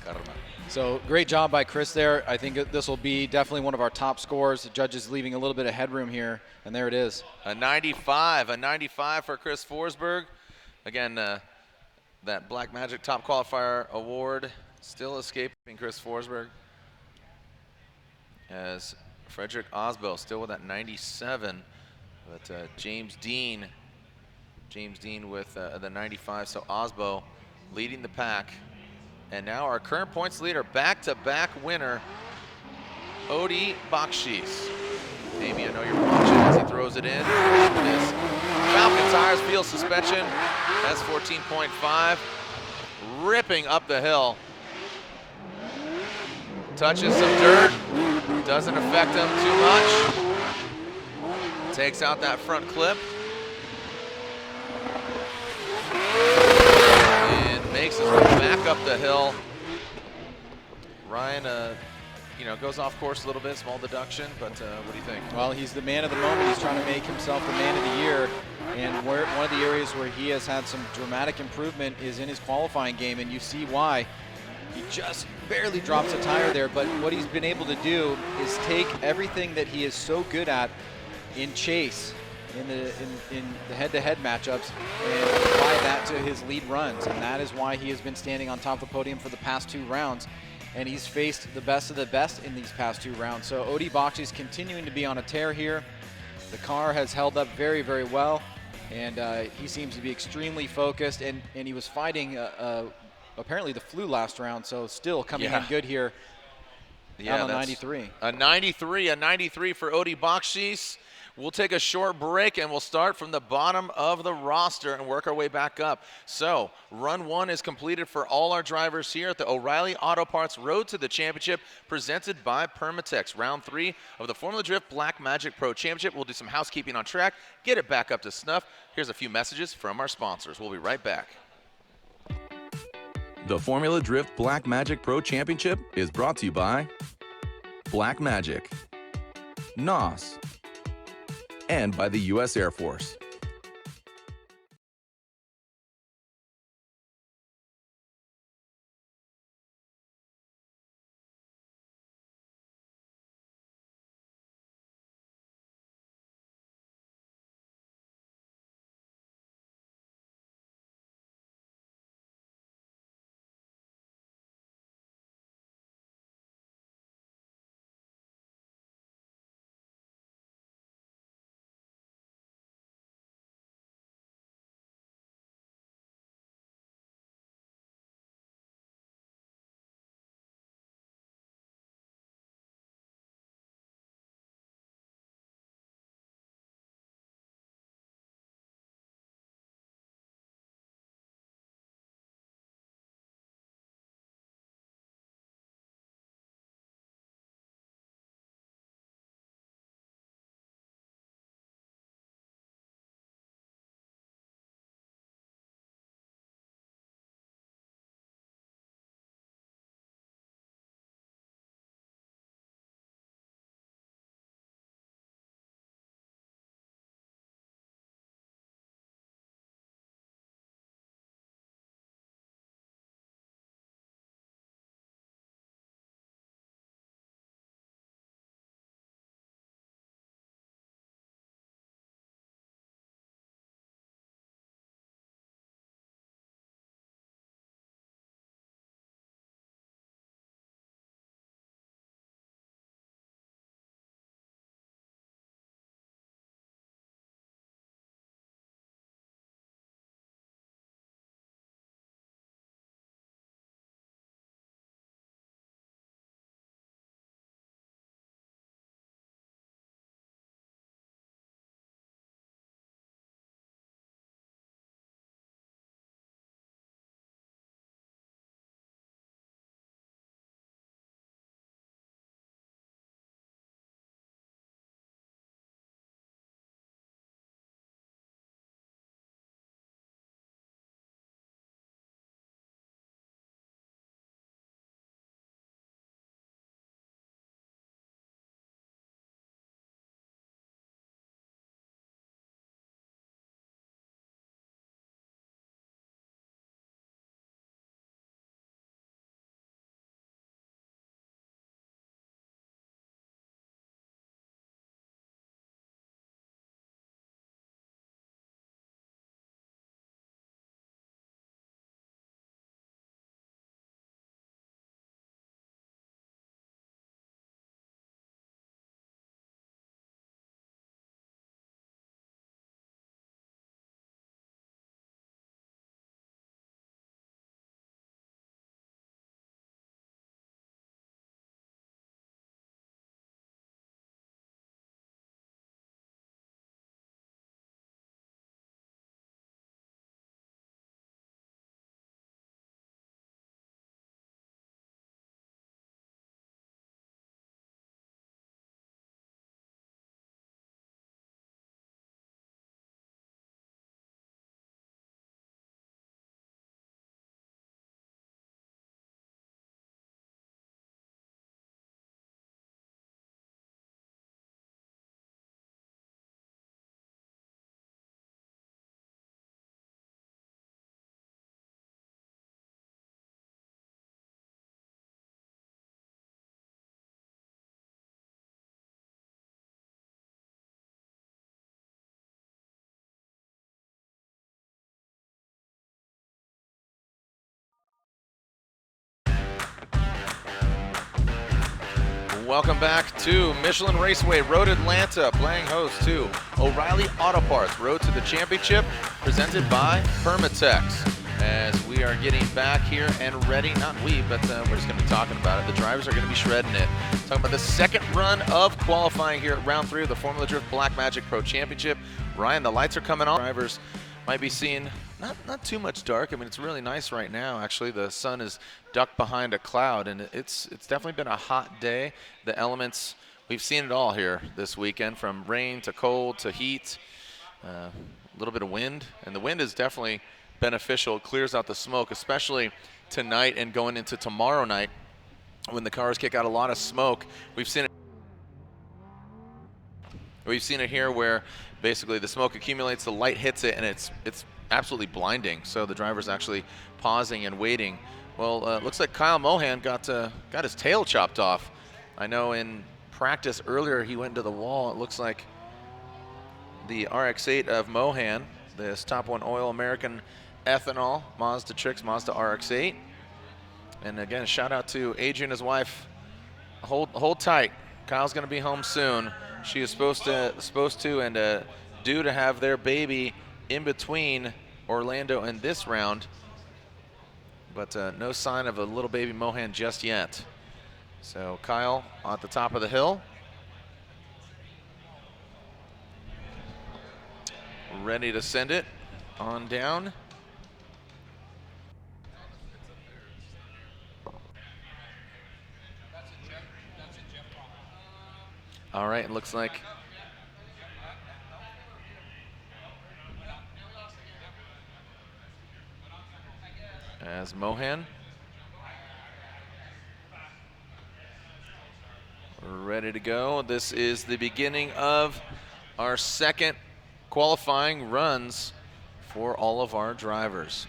Karma. So great job by Chris there. I think this will be definitely one of our top scores. The judges leaving a little bit of headroom here, and there it is. A 95 for Chris Forsberg. Again, that Black Magic Top Qualifier Award still escaping Chris Forsberg, as Frederick Osbo still with that 97, but James Dean with the 95. So Osbo leading the pack, and now our current points leader, back-to-back winner, Odi Bakshis. Amy, I know you're watching as he throws it in. This Falcon Tires Field Suspension, S14.5, ripping up the hill. Touches some dirt, doesn't affect him too much. Takes out that front clip. And makes his way back up the hill. Ryan, goes off course a little bit, small deduction, but what do you think? Well, he's the man of the moment. He's trying to make himself the man of the year. And one of the areas where he has had some dramatic improvement is in his qualifying game, and you see why. He just barely drops a tire there, but what he's been able to do is take everything that he is so good at in chase in the head-to-head matchups and apply that to his lead runs. And that is why he has been standing on top of the podium for the past 2 rounds. And he's faced the best of the best in these past 2 rounds. So Odi Bakshi is continuing to be on a tear here. The car has held up very, very well. And he seems to be extremely focused. And he was fighting apparently the flu last round. So still coming in good here. Yeah, on a 93. A 93 for Odi Bakshi. We'll take a short break and we'll start from the bottom of the roster and work our way back up. So, run 1 is completed for all our drivers here at the O'Reilly Auto Parts Road to the Championship presented by Permatex. Round 3 of the Formula Drift Black Magic Pro Championship. We'll do some housekeeping on track, get it back up to snuff. Here's a few messages from our sponsors. We'll be right back. The Formula Drift Black Magic Pro Championship is brought to you by Black Magic, NOS, and by the U.S. Air Force. Welcome back to Michelin Raceway, Road Atlanta, playing host to O'Reilly Auto Parts, Road to the Championship, presented by Permatex. As we are getting back here and ready, not we, but we're just going to be talking about it. The drivers are going to be shredding it. Talking about the second run of qualifying here at round 3 of the Formula Drift Black Magic Pro Championship. Ryan, the lights are coming on. Drivers might be seeing not too much dark. I mean, it's really nice right now. Actually, the sun is ducked behind a cloud, and it's definitely been a hot day. The elements, we've seen it all here this weekend, from rain to cold to heat, a little bit of wind, and the wind is definitely beneficial. It clears out the smoke, especially tonight and going into tomorrow night when the cars kick out a lot of smoke. We've seen it here where basically the smoke accumulates, the light hits it, and it's absolutely blinding. So the driver's actually pausing and waiting. Well, it looks like Kyle Mohan got his tail chopped off. I know in practice earlier he went to the wall. It looks like the RX-8 of Mohan, this Top One Oil American Ethanol Mazda Trix Mazda RX-8. And again, shout out to Adrian, his wife. Hold tight. Kyle's going to be home soon. She is supposed to and due to have their baby in between Orlando and this round, but no sign of a little baby Mohan just yet. So Kyle at the top of the hill, ready to send it on down. All right, it looks like as Mohan ready to go. This is the beginning of our second qualifying runs for all of our drivers.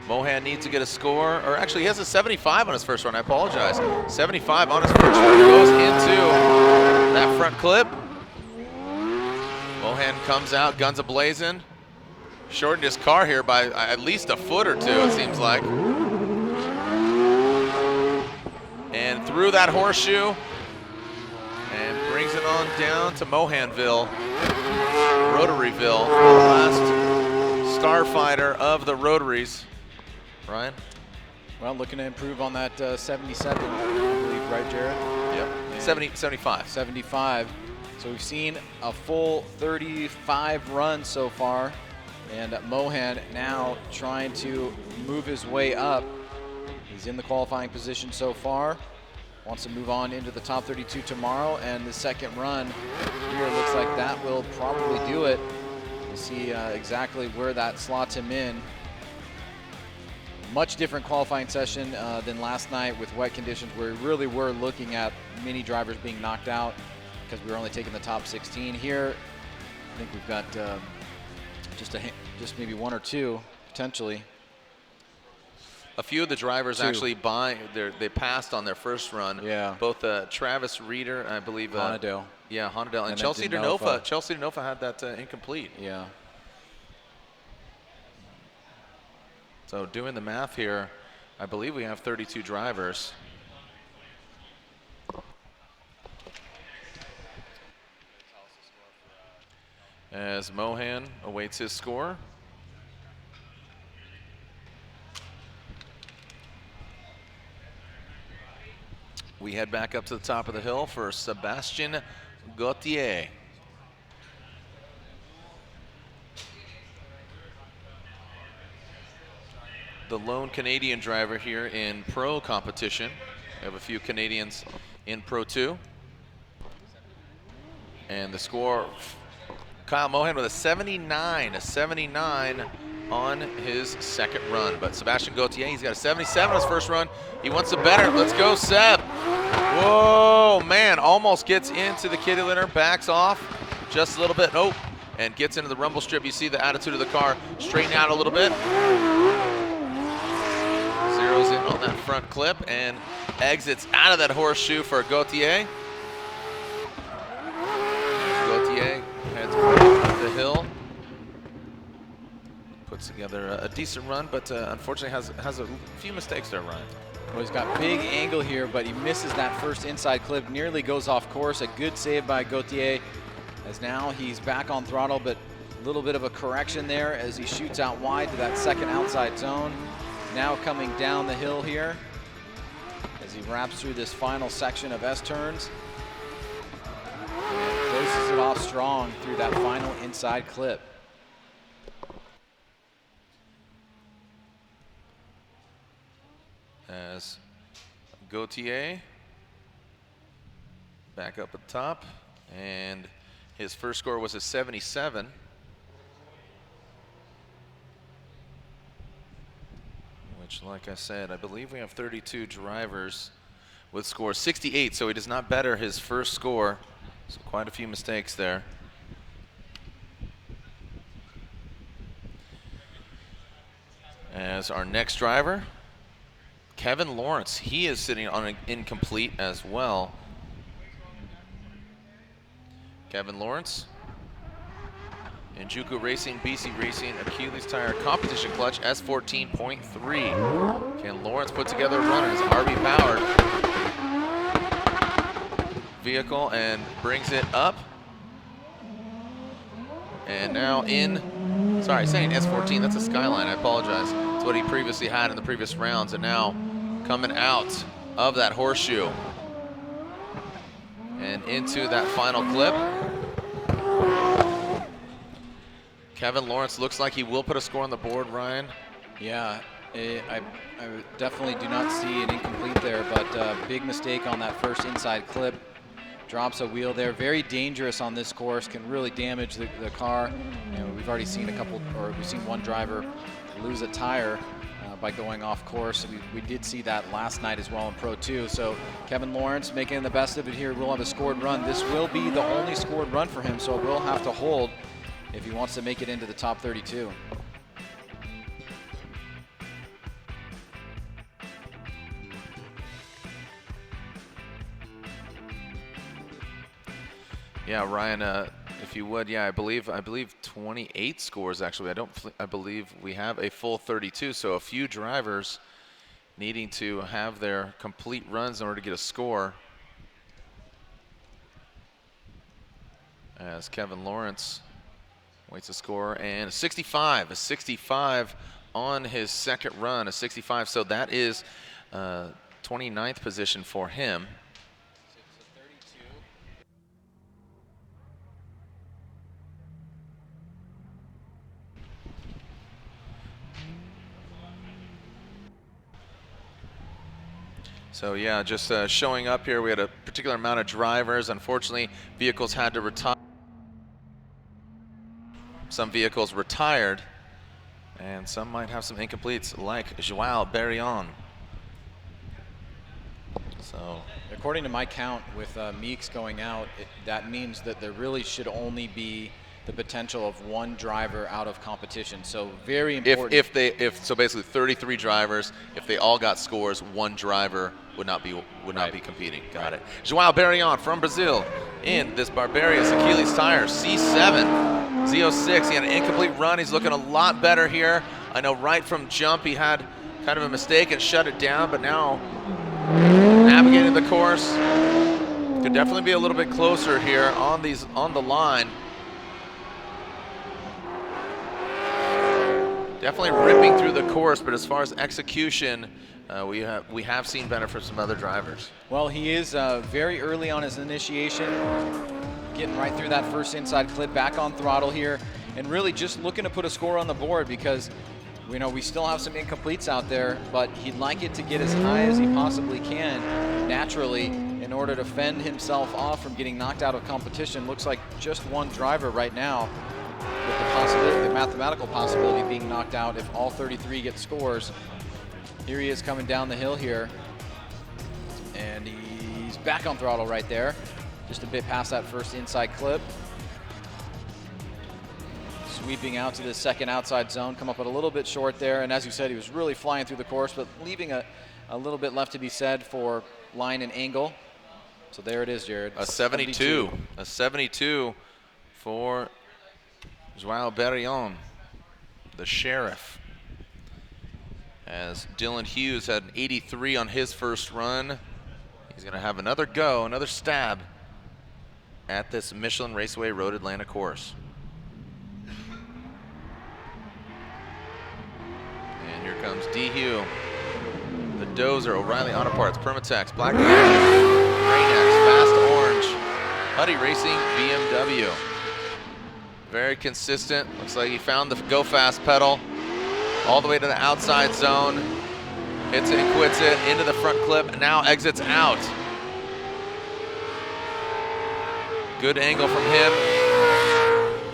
Mohan needs to get a score, or actually he has a 75 on his first run, I apologize. 75 on his first run, goes into that front clip. Mohan comes out, guns a-blazing. Shortened his car here by at least a foot or two, it seems like. And through that horseshoe, and brings it on down to Mohanville, Rotaryville, the last starfighter of the Rotaries. Ryan? Well, looking to improve on that 77, I believe, right, Jared? Yep, 75. 75. So we've seen a full 35 runs so far, and Mohan now trying to move his way up. He's in the qualifying position so far. Wants to move on into the top 32 tomorrow, and the second run here looks like that will probably do it. We'll see exactly where that slots him in. Much different qualifying session than last night with wet conditions, where we really were looking at many drivers being knocked out because we were only taking the top 16. Here, I think we've got just maybe one or two potentially. A few of the drivers actually they passed on their first run. Yeah. Both Travis Reeder, I believe. Honadale. Yeah, Honadale, and Chelsea Denofa. Chelsea Denofa had that incomplete. Yeah. So doing the math here, I believe we have 32 drivers. As Mohan awaits his score. We head back up to the top of the hill for Sebastien Gauthier. The lone Canadian driver here in pro competition. We have a few Canadians in Pro 2. And the score, Kyle Mohan with a 79 on his second run. But Sebastien Gauthier, he's got a 77 on his first run. He wants to better. Let's go, Seb. Whoa, man, almost gets into the kitty litter, backs off just a little bit. Oh, and gets into the rumble strip. You see the attitude of the car straighten out a little bit. Zeroes in on that front clip and exits out of that horseshoe for Gauthier. Gauthier heads up the hill. Puts together a decent run, but unfortunately has a few mistakes there, Ryan. Well, he's got big angle here, but he misses that first inside clip, nearly goes off course. A good save by Gauthier, as now he's back on throttle, but a little bit of a correction there as he shoots out wide to that second outside zone. Now coming down the hill here as he wraps through this final section of S-turns. And closes it off strong through that final inside clip. As Gauthier back up at the top, and his first score was a 77. Which, like I said, I believe we have 32 drivers with scores 68, so he does not better his first score. So quite a few mistakes there. As our next driver, Kevin Lawrence, he is sitting on an incomplete as well. Kevin Lawrence, Injuku Racing, BC Racing, Achilles Tire Competition Clutch, S14.3. Can Lawrence put together a run in his RB powered vehicle and brings it up? And now in, sorry, saying S14, that's a Skyline, I apologize. It's what he previously had in the previous rounds, and now coming out of that horseshoe and into that final clip. Kevin Lawrence looks like he will put a score on the board, Ryan. Yeah, I definitely do not see an incomplete there, but big mistake on that first inside clip. Drops a wheel there. Very dangerous on this course, can really damage the car. You know, we've already seen we've seen one driver lose a tire by going off course. We did see that last night as well in Pro 2. So Kevin Lawrence making the best of it here. Will have a scored run. This will be the only scored run for him, so it will have to hold if he wants to make it into the top 32. Yeah, Ryan, if you would, yeah, I believe 28 scores actually. I believe we have a full 32, so a few drivers needing to have their complete runs in order to get a score. As Kevin Lawrence waits a score, and a 65 on his second run, a 65, so that is 29th position for him. So yeah, just showing up here, we had a particular amount of drivers. Unfortunately, vehicles had to retire. Some vehicles retired, and some might have some incompletes, like Juwan Albon. So, according to my count, with Meeks going out, that means that there really should only be the potential of one driver out of competition. So very important. So basically 33 drivers, if they all got scores, one driver would not be competing. Got it. João Albon from Brazil in this Barbarious Achilles Tire C7 Z06. He had an incomplete run. He's looking a lot better here. I know right from jump he had kind of a mistake and shut it down, but now navigating the course could definitely be a little bit closer here on the line. Definitely ripping through the course, but as far as execution, we have seen better for some other drivers. Well, he is very early on his initiation, getting right through that first inside clip, back on throttle here, and really just looking to put a score on the board because we still have some incompletes out there, but he'd like it to get as high as he possibly can naturally in order to fend himself off from getting knocked out of competition. Looks like just one driver right now, with the mathematical possibility of being knocked out if all 33 get scores. Here he is coming down the hill here, and he's back on throttle right there, just a bit past that first inside clip. Sweeping out to the second outside zone, come up a little bit short there, and as you said, he was really flying through the course, but leaving a little bit left to be said for line and angle. So there it is, Jared. A 72 for João Albon, the Sheriff. As Dillon Hughes had an 83 on his first run. He's going to have another go, another stab at this Michelin Raceway Road Atlanta course. And here comes D. Hugh. The Dozer, O'Reilly Auto Parts, Permatex, Black Magic, Rain-X, Fast Orange, Huddy Racing, BMW. Very consistent. Looks like he found the go fast pedal all the way to the outside zone. Hits it and quits it into the front clip, and now exits out. Good angle from him.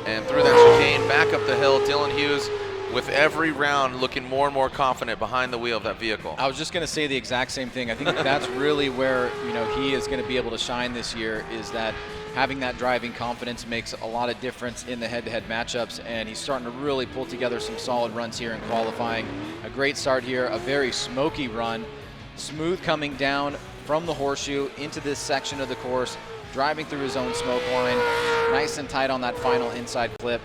And through that chicane, back up the hill, Dillon Hughes with every round looking more and more confident behind the wheel of that vehicle. I was just going to say the exact same thing. I think that's really where, you know, he is going to be able to shine this year, is that having that driving confidence makes a lot of difference in the head-to-head matchups, and he's starting to really pull together some solid runs here in qualifying. A great start here, a very smoky run, smooth coming down from the horseshoe into this section of the course, driving through his own smoke line, nice and tight on that final inside clip.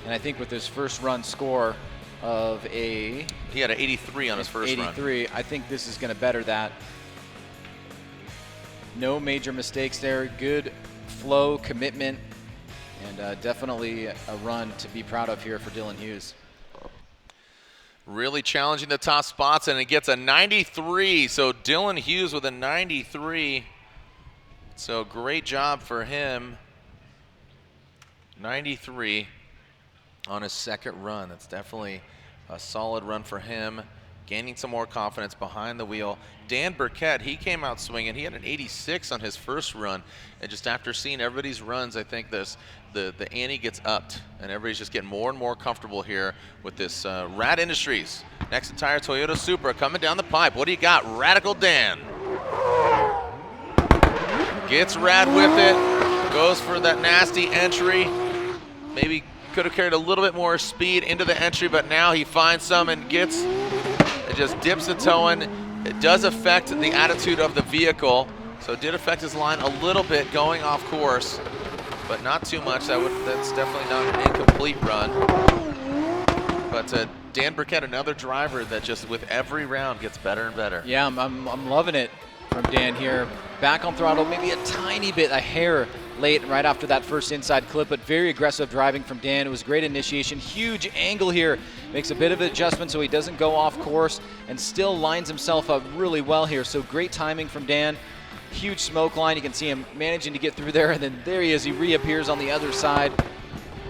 And I think with his first run score of he had an 83 on his first run. 83, I think this is going to better that. No major mistakes there, good flow, commitment, and definitely a run to be proud of here for Dillon Hughes. Really challenging the top spots, and it gets a 93. So Dillon Hughes with a 93. So great job for him. 93 on his second run. That's definitely a solid run for him. Gaining some more confidence behind the wheel. Dan Burkett, he came out swinging. He had an 86 on his first run. And just after seeing everybody's runs, I think the ante gets upped. And everybody's just getting more and more comfortable here with this Rad Industries. Next entire Toyota Supra coming down the pipe. What do you got? Radical Dan. Gets rad with it. Goes for that nasty entry. Maybe could have carried a little bit more speed into the entry, but now he finds some and gets, it just dips the toe in. It does affect the attitude of the vehicle, so it did affect his line a little bit going off course, but not too much. That's definitely not an incomplete run. But Dan Burkett, another driver that just with every round gets better and better. Yeah, I'm loving it from Dan here. Back on throttle, maybe a tiny bit, a hair late right after that first inside clip, but very aggressive driving from Dan. It was great initiation, huge angle here. Makes a bit of an adjustment so he doesn't go off course and still lines himself up really well here. So great timing from Dan. Huge smoke line. You can see him managing to get through there, and then there he is. He reappears on the other side.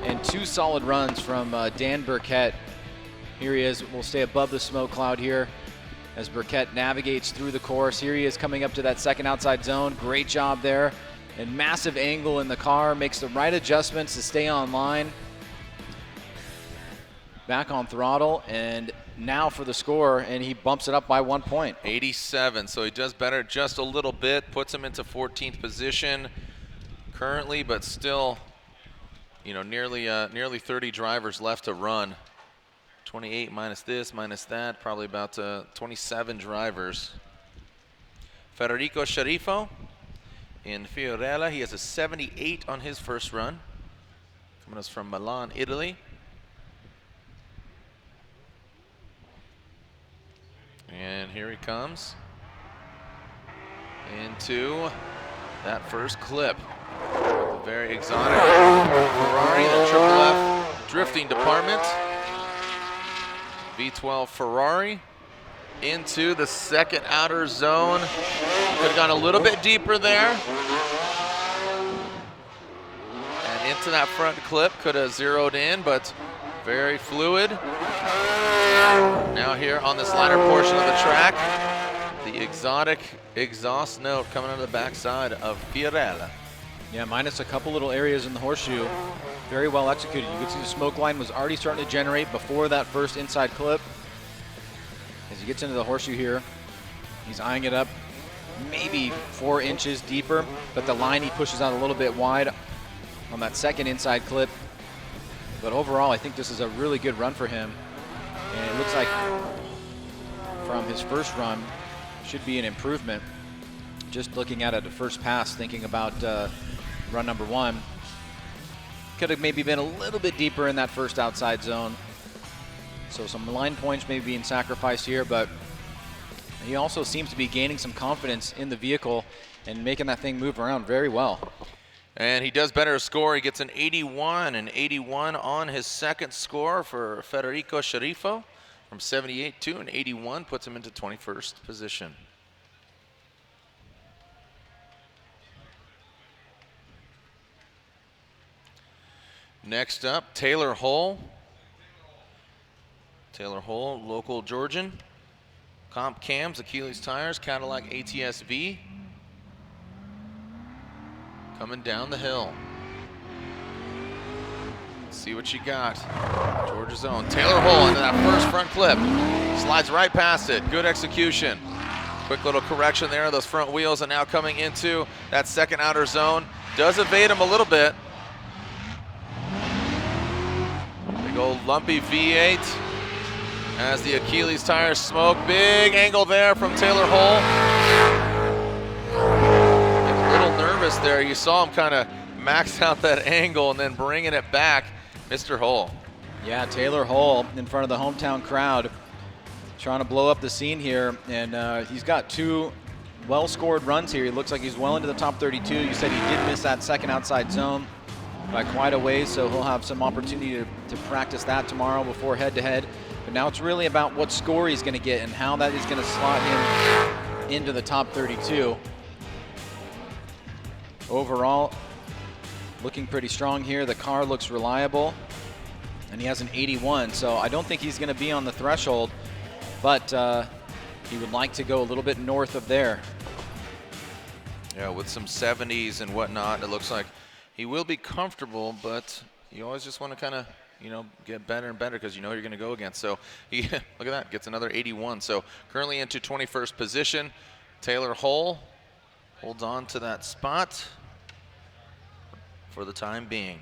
And two solid runs from Dan Burkett. Here he is. We'll stay above the smoke cloud here as Burkett navigates through the course. Here he is coming up to that second outside zone. Great job there. And massive angle in the car, makes the right adjustments to stay on line. Back on throttle, and now for the score, and he bumps it up by 1 point. 87, so he does better just a little bit, puts him into 14th position currently, but still, you know, nearly 30 drivers left to run. 28 minus this, minus that, probably about 27 drivers. Federico Sharifo in Fiorella, he has a 78 on his first run. Coming us from Milan, Italy. And here he comes into that first clip. The very exotic Ferrari, the Triple F drifting department. V12 Ferrari into the second outer zone. Could have gone a little bit deeper there. And into that front clip, could have zeroed in, but very fluid. Now here on this latter portion of the track, the exotic exhaust note coming out of the backside of Fiorella. Yeah, minus a couple little areas in the horseshoe. Very well executed. You can see the smoke line was already starting to generate before that first inside clip. As he gets into the horseshoe here, he's eyeing it up maybe 4 inches deeper, but the line he pushes out a little bit wide on that second inside clip. But overall, I think this is a really good run for him. And it looks like from his first run, should be an improvement. Just looking at it at first pass, thinking about run number 1. Could have maybe been a little bit deeper in that first outside zone. So some line points maybe being sacrificed here, but he also seems to be gaining some confidence in the vehicle and making that thing move around very well. And he does better score. He gets an 81, and 81 on his second score for Federico Sharifo. From 78 to an 81 puts him into 21st position. Next up, Taylor Hull. Taylor Hull, local Georgian. Comp cams, Achilles tires, Cadillac ATS-V. Coming down the hill. Let's see what you got. Georgia's own. Taylor Hull into that first front clip. Slides right past it. Good execution. Quick little correction there. Those front wheels are now coming into that second outer zone. Does evade him a little bit. Big old lumpy V8 as the Achilles tires smoke. Big angle there from Taylor Hull. A little nervous there. You saw him kind of max out that angle and then bringing it back. Mr. Hull. Yeah, Taylor Hull in front of the hometown crowd trying to blow up the scene here, and he's got two well-scored runs here. He looks like he's well into the top 32. You said he did miss that second outside zone by quite a ways, so he'll have some opportunity to practice that tomorrow before head-to-head. But now it's really about what score he's going to get and how that is going to slot him into the top 32. Overall, looking pretty strong here. The car looks reliable, and he has an 81, so I don't think he's going to be on the threshold, but he would like to go a little bit north of there. Yeah, with some 70s and whatnot, it looks like he will be comfortable, but you always just want to kind of, you know, get better and better because you know you're going to go against. So he, look at that, gets another 81. So currently into 21st position. Taylor Hull holds on to that spot for the time being.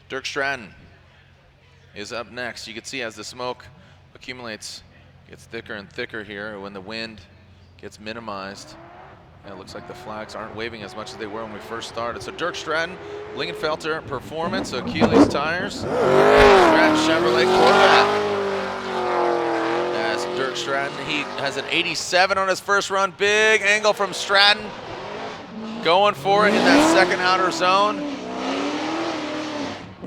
Dirk Stratton is up next. You can see as the smoke accumulates, gets thicker and thicker here when the wind gets minimized. And it looks like the flags aren't waving as much as they were when we first started. So Dirk Stratton, Lingenfelter Performance, Achilles tires, Stratton Chevrolet Corvette. As Dirk Stratton, he has an 87 on his first run. Big angle from Stratton. Going for it in that second outer zone.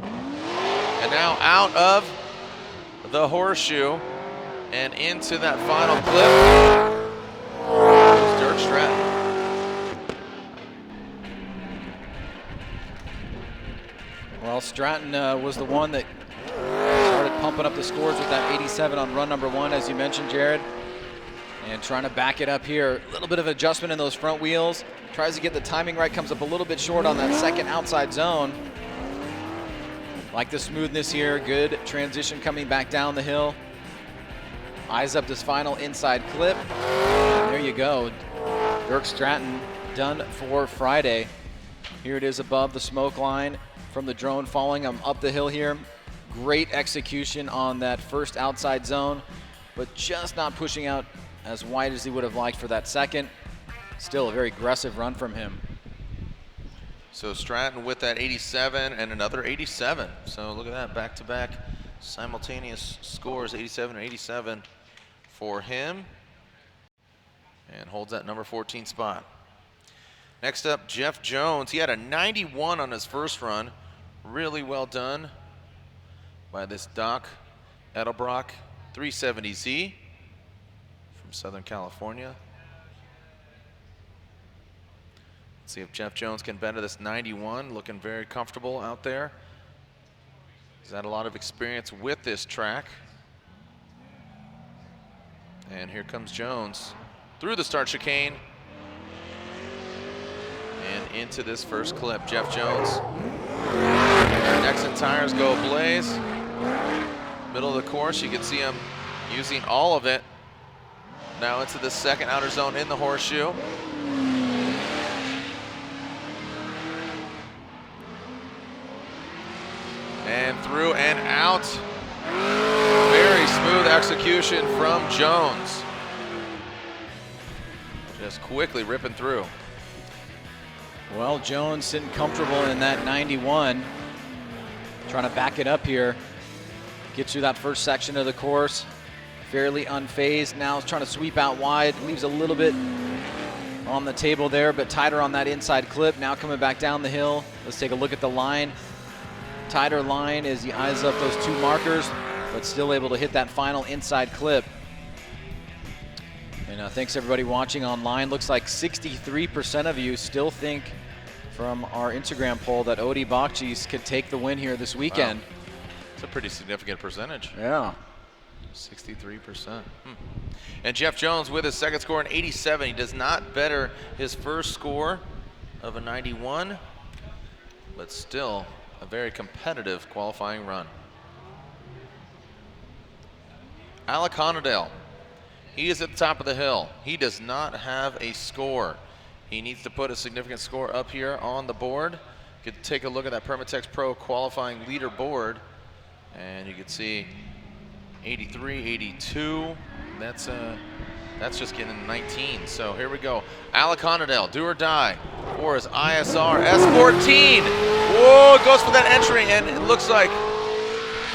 And now out of the horseshoe and into that final clip goes Dirk Stratton. Well, Stratton was the one that started pumping up the scores with that 87 on run number 1, as you mentioned, Jared. And trying to back it up here. A little bit of adjustment in those front wheels. Tries to get the timing right, comes up a little bit short on that second outside zone. Like the smoothness here, good transition coming back down the hill. Eyes up this final inside clip. And there you go. Dirk Stratton done for Friday. Here it is above the smoke line from the drone falling. I'm up the hill here. Great execution on that first outside zone, but just not pushing out as wide as he would have liked for that second. Still a very aggressive run from him. So Stratton with that 87 and another 87. So look at that, back-to-back simultaneous scores, 87 and 87 for him. And holds that number 14 spot. Next up, Jeff Jones. He had a 91 on his first run. Really well done by this Doc Edelbrock 370Z from Southern California. Let's see if Jeff Jones can better this 91. Looking very comfortable out there. He's had a lot of experience with this track. And here comes Jones through the start chicane and into this first clip. Jeff Jones. Nexon tires go ablaze. Middle of the course, you can see him using all of it. Now into the second outer zone in the horseshoe. And through and out. Very smooth execution from Jones. Just quickly ripping through. Well, Jones sitting comfortable in that 91. Trying to back it up here. Gets through that first section of the course, fairly unfazed. Now is trying to sweep out wide, leaves a little bit on the table there, but tighter on that inside clip. Now coming back down the hill. Let's take a look at the line. Tighter line as he eyes up those 2 markers, but still able to hit that final inside clip. And thanks everybody watching online. Looks like 63% of you still think from our Instagram poll that Odi Bakchis could take the win here this weekend. Wow. It's a pretty significant percentage. Yeah. 63%. And Jeff Jones with his second score in 87. He does not better his first score of a 91, but still a very competitive qualifying run. Alec Honadale, he is at the top of the hill. He does not have a score. He needs to put a significant score up here on the board. You could take a look at that Permatex Pro qualifying leaderboard, and you can see 83, 82. That's just getting 19. So here we go. Alec Honadale, do or die for his ISR S14. Whoa, goes for that entry, and it looks like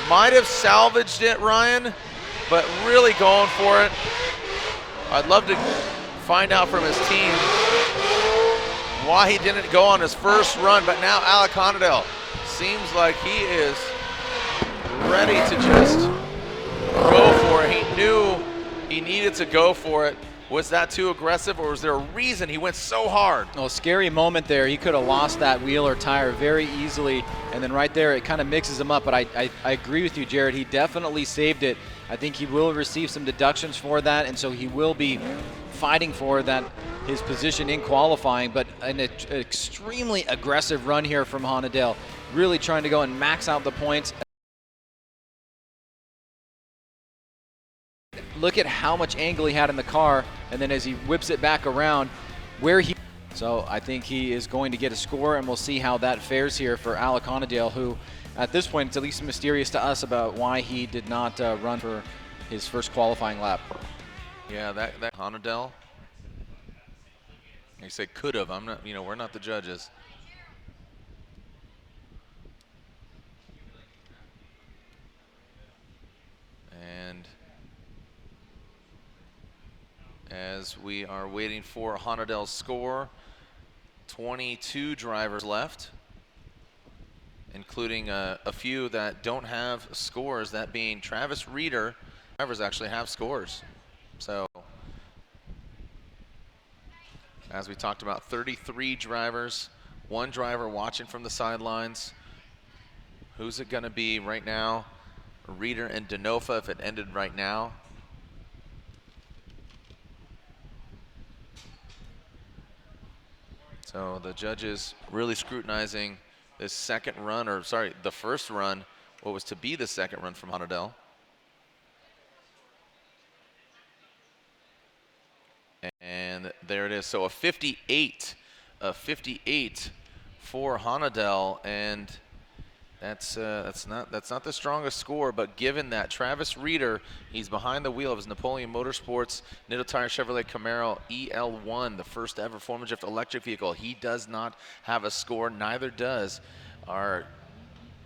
might have salvaged it, Ryan, but really going for it. I'd love to find out from his team why he didn't go on his first run, but now Alec Honadale seems like he is ready to just go for it. He knew he needed to go for it. Was that too aggressive, or was there a reason he went so hard? Oh, scary moment there. He could have lost that wheel or tire very easily, and then right there it kind of mixes him up. But I agree with you, Jared. He definitely saved it. I think he will receive some deductions for that, and so he will be fighting for that, his position in qualifying. But an extremely aggressive run here from Honadale, really trying to go and max out the points. Look at how much angle he had in the car, and then as he whips it back around, so I think he is going to get a score, and we'll see how that fares here for Alec Honadale, who at this point it's at least mysterious to us about why he did not run for his first qualifying lap. Yeah, that Honadale, he said could have. I'm not, we're not the judges. And as we are waiting for Honadale's score, 22 drivers left, including a few that don't have scores, that being Travis Reeder. Drivers actually have scores. So, as we talked about, 33 drivers, 1 driver watching from the sidelines. Who's it going to be right now? Reeder and Denofa if it ended right now. So the judges really scrutinizing this second run, or sorry, the first run, what was to be the second run from Honadale. And there it is. So a 58 for Honadale, and that's not the strongest score. But given that Travis Reeder, he's behind the wheel of his Napoleon Motorsports Nitto Tire Chevrolet Camaro EL1, the first ever Formula Drift electric vehicle. He does not have a score. Neither does our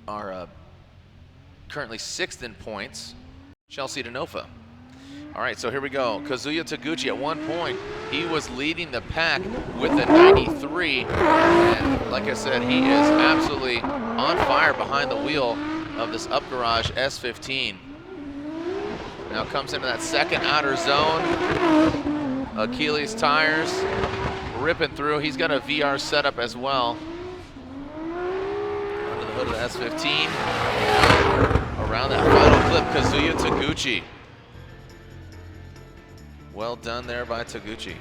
currently 6th in points, Chelsea Denofa. All right, so here we go. Kazuya Taguchi, at one point, he was leading the pack with a 93. And like I said, he is absolutely on fire behind the wheel of this Up Garage S15. Now comes into that second outer zone. Achilles tires ripping through. He's got a VR setup as well. Under the hood of the S15. Around that final clip, Kazuya Taguchi. Well done there by Taguchi.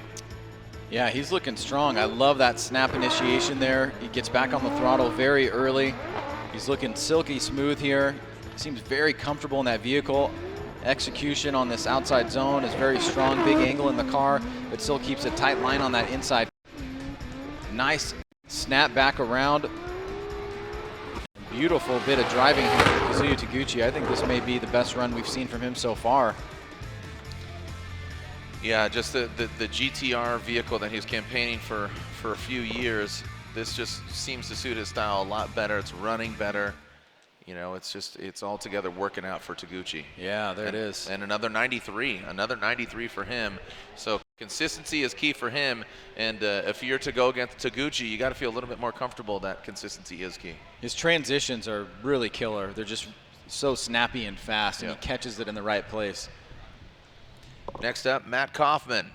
Yeah, he's looking strong. I love that snap initiation there. He gets back on the throttle very early. He's looking silky smooth here. Seems very comfortable in that vehicle. Execution on this outside zone is very strong. Big angle in the car, but still keeps a tight line on that inside. Nice snap back around. Beautiful bit of driving here for Kazuya Taguchi. I think this may be the best run we've seen from him so far. Yeah, just the GTR vehicle that he was campaigning for a few years. This just seems to suit his style a lot better. It's running better. you know, it's all together working out for Taguchi. Yeah, there it is. And another 93 for him. So consistency is key for him. And if you're to go against Taguchi, you got to feel a little bit more comfortable that consistency is key. His transitions are really killer. They're just so snappy and fast, and Yeah. he catches it in the right place. Next up, Matt Kaufman.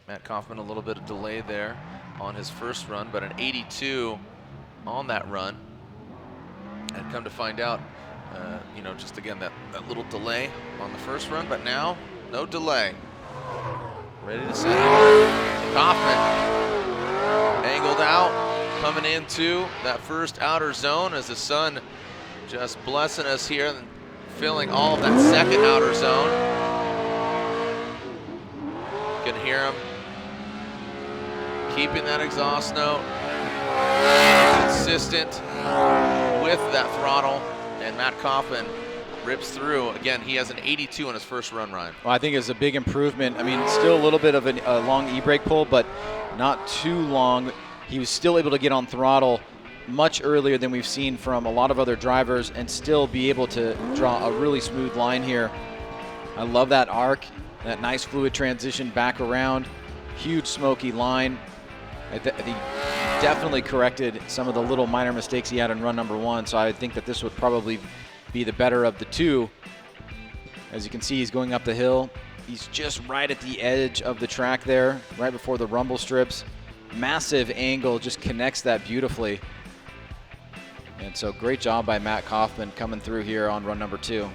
Matt Kaufman, a little bit of delay there on his first run, but an 82 on that run. And come to find out, you know, just again, that little delay on the first run, but now, no delay. Ready to set it. Kaufman, angled out, coming into that first outer zone as the sun just blessing us here and filling all of that second outer zone. You can hear him keeping that exhaust note, consistent with that throttle, and Matt Kaufman rips through. Again, he has an 82 on his first run, Ryan. Well, I think it's a big improvement. I mean, still a little bit of a long e-brake pull, but not too long. He was still able to get on throttle much earlier than we've seen from a lot of other drivers and still be able to draw a really smooth line here. I love that arc, that nice fluid transition back around, huge smoky line. He definitely corrected some of the little minor mistakes he had in run number 1, so I think that this would probably be the better of the two. As you can see, he's going up the hill. He's just right at the edge of the track there, right before the rumble strips. Massive angle, just connects that beautifully. And so great job by Matt Kaufman coming through here on run number 2.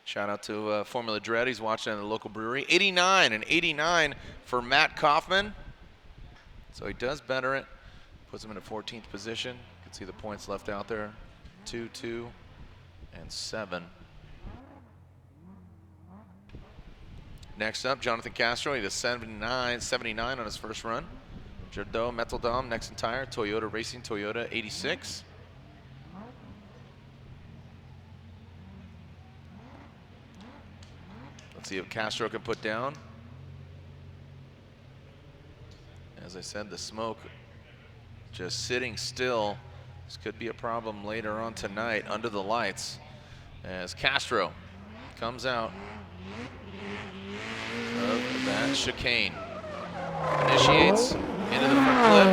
Shout out to Formula Dread. He's watching at the local brewery. 89 and 89 for Matt Kaufman. So he does better it. Puts him in a 14th position. You can see the points left out there. 2, 2, and 7. Next up, Jonathan Castro. He does 79 on his first run. Jardot Meteldom, next in tire. Toyota Racing, Toyota 86. Let's see if Castro can put down. As I said, the smoke just sitting still. This could be a problem later on tonight under the lights as Castro comes out of that chicane. Initiates into the front clip.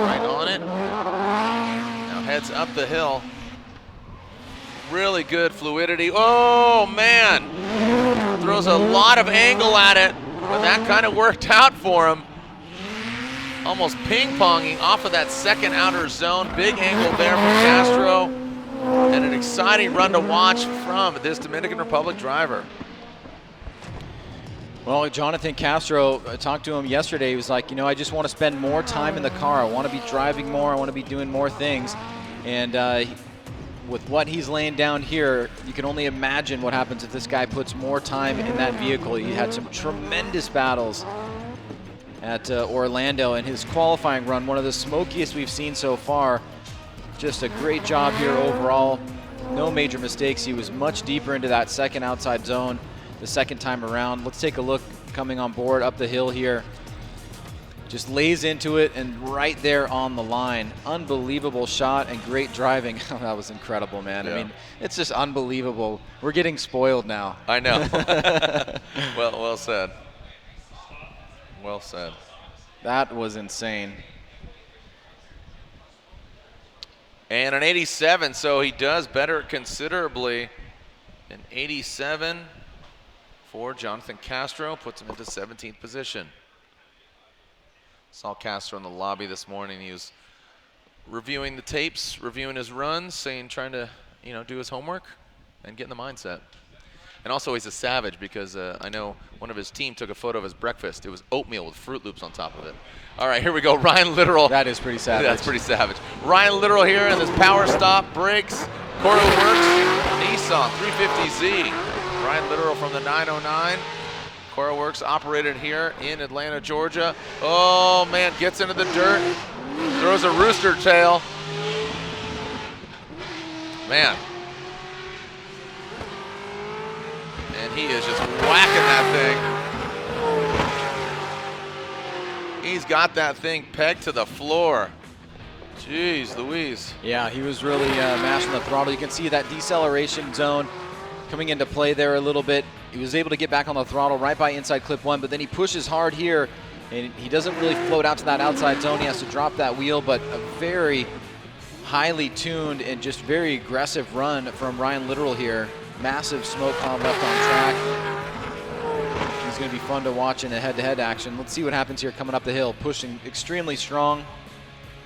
Right on it. Now heads up the hill. Really good fluidity. Oh, man. Throws a lot of angle at it, but that kind of worked out for him. Almost ping-ponging off of that second outer zone. Big angle there from Castro. And an exciting run to watch from this Dominican Republic driver. Well, Jonathan Castro, I talked to him yesterday. He was like, you know, I just want to spend more time in the car. I want to be driving more. I want to be doing more things. And with what he's laying down here, you can only imagine what happens if this guy puts more time in that vehicle. He had some tremendous battles at Orlando, and his qualifying run, one of the smokiest we've seen so far. Just a great job here overall. No major mistakes. He was much deeper into that second outside zone the second time around. Let's take a look coming on board up the hill here. Just lays into it and right there on the line. Unbelievable shot and great driving. That was incredible, man. Yeah. I mean, it's just unbelievable. We're getting spoiled now. I know. Well said. Well said. That was insane. And an 87, so he does better considerably. An 87 for Jonathan Castro, puts him into 17th position. Saw Castro in the lobby this morning. He was reviewing the tapes, reviewing his runs, trying to, you know, do his homework and get in the mindset. And also he's a savage because I know one of his team took a photo of his breakfast. It was oatmeal with Fruit Loops on top of it. All right, here we go. Ryan Littoral. That is pretty savage. That's pretty savage. Ryan Littoral here in this power stop, brakes, Coro Works, Nissan 350Z. Ryan Littoral from the 909. Coro Works operated here in Atlanta, Georgia. Oh, man, gets into the dirt. Throws a rooster tail. Man. And he is just whacking that thing. He's got that thing pegged to the floor. Jeez Louise. Yeah, he was really mashing the throttle. You can see that deceleration zone coming into play there a little bit. He was able to get back on the throttle right by inside clip 1, but then he pushes hard here, and he doesn't really float out to that outside zone. He has to drop that wheel, but a very highly tuned and just very aggressive run from Ryan Literal here. Massive smoke column left on track. He's going to be fun to watch in a head-to-head action. Let's see what happens here coming up the hill. Pushing extremely strong,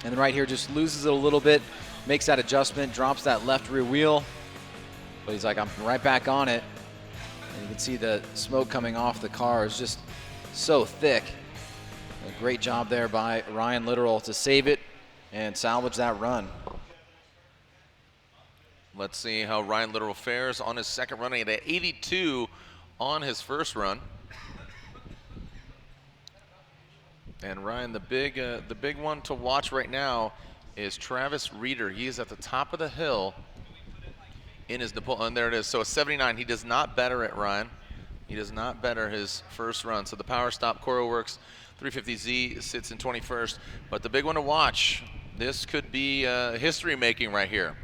and then right here just loses it a little bit, makes that adjustment, drops that left rear wheel, but he's like, I'm right back on it. And you can see the smoke coming off the car is just so thick. A great job there by Ryan Literal to save it and salvage that run. Let's see how Ryan Literal fares on his second run. He had an 82 on his first run. And Ryan, the big one to watch right now is Travis Reeder. He is at the top of the hill in his Napoleon. And there it is. So a 79. He does not better it, Ryan. He does not better his first run. So the power stop, CoroWorks 350Z sits in 21st. But the big one to watch, this could be history making right here.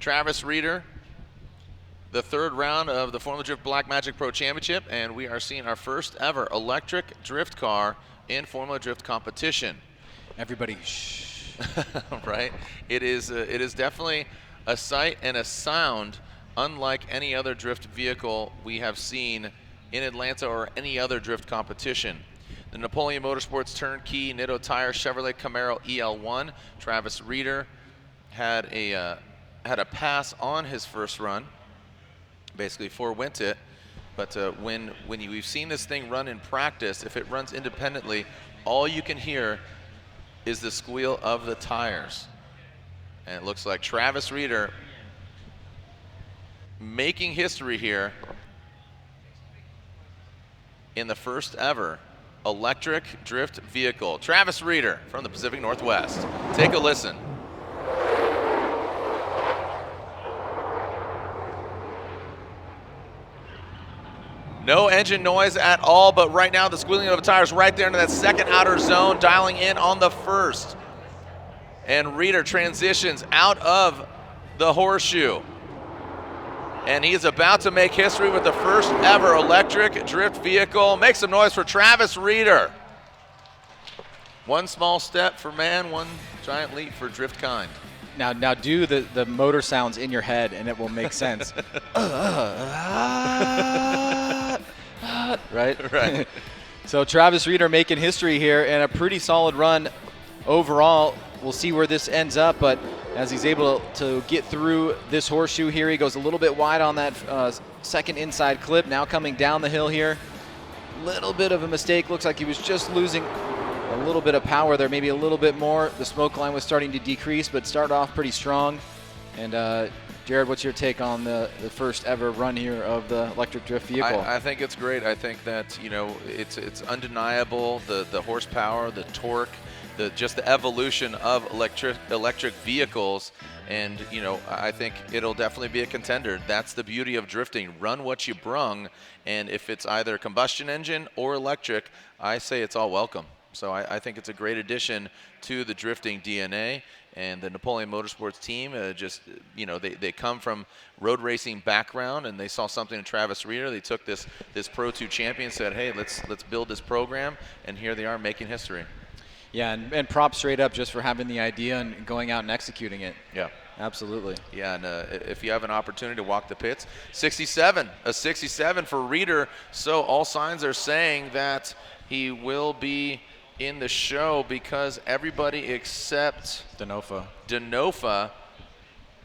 Travis Reeder, the third round of the Formula Drift Black Magic Pro Championship, and we are seeing our first ever electric drift car in Formula Drift competition. Everybody, shh. Right? It is definitely a sight and a sound unlike any other drift vehicle we have seen in Atlanta or any other drift competition. The Napoleon Motorsports Turnkey Nitto Tire Chevrolet Camaro EL1. Travis Reeder had a pass on his first run, basically forewent it. But we've seen this thing run in practice, if it runs independently, all you can hear is the squeal of the tires. And it looks like Travis Reeder making history here in the first ever electric drift vehicle. Travis Reeder from the Pacific Northwest. Take a listen. No engine noise at all, but right now the squealing of the tires right there into that second outer zone, dialing in on the first. And Reeder transitions out of the horseshoe. And he is about to make history with the first ever electric drift vehicle. Make some noise for Travis Reeder. One small step for man, one giant leap for drift kind. Now do the motor sounds in your head and it will make sense. Right? Right. So Travis Reeder making history here and a pretty solid run overall. We'll see where this ends up, but as he's able to get through this horseshoe here, he goes a little bit wide on that second inside clip. Now coming down the hill here. Little bit of a mistake. Looks like he was just losing a little bit of power there, maybe a little bit more. The smoke line was starting to decrease, but started off pretty strong. And Jared, what's your take on the first ever run here of the electric drift vehicle? I think it's great. I think that, it's undeniable, the horsepower, the torque, just the evolution of electric vehicles. And, I think it'll definitely be a contender. That's the beauty of drifting. Run what you brung. And if it's either combustion engine or electric, I say it's all welcome. So I think it's a great addition to the drifting DNA. And the Napoleon Motorsports team they come from road racing background, and they saw something in Travis Reeder. They took this Pro 2 champion and said, hey, let's build this program, and here they are making history. Yeah, and props straight up just for having the idea and going out and executing it. Yeah. Absolutely. Yeah, and if you have an opportunity to walk the pits, a 67 for Reeder. So all signs are saying that he will be in the show because everybody except Denofa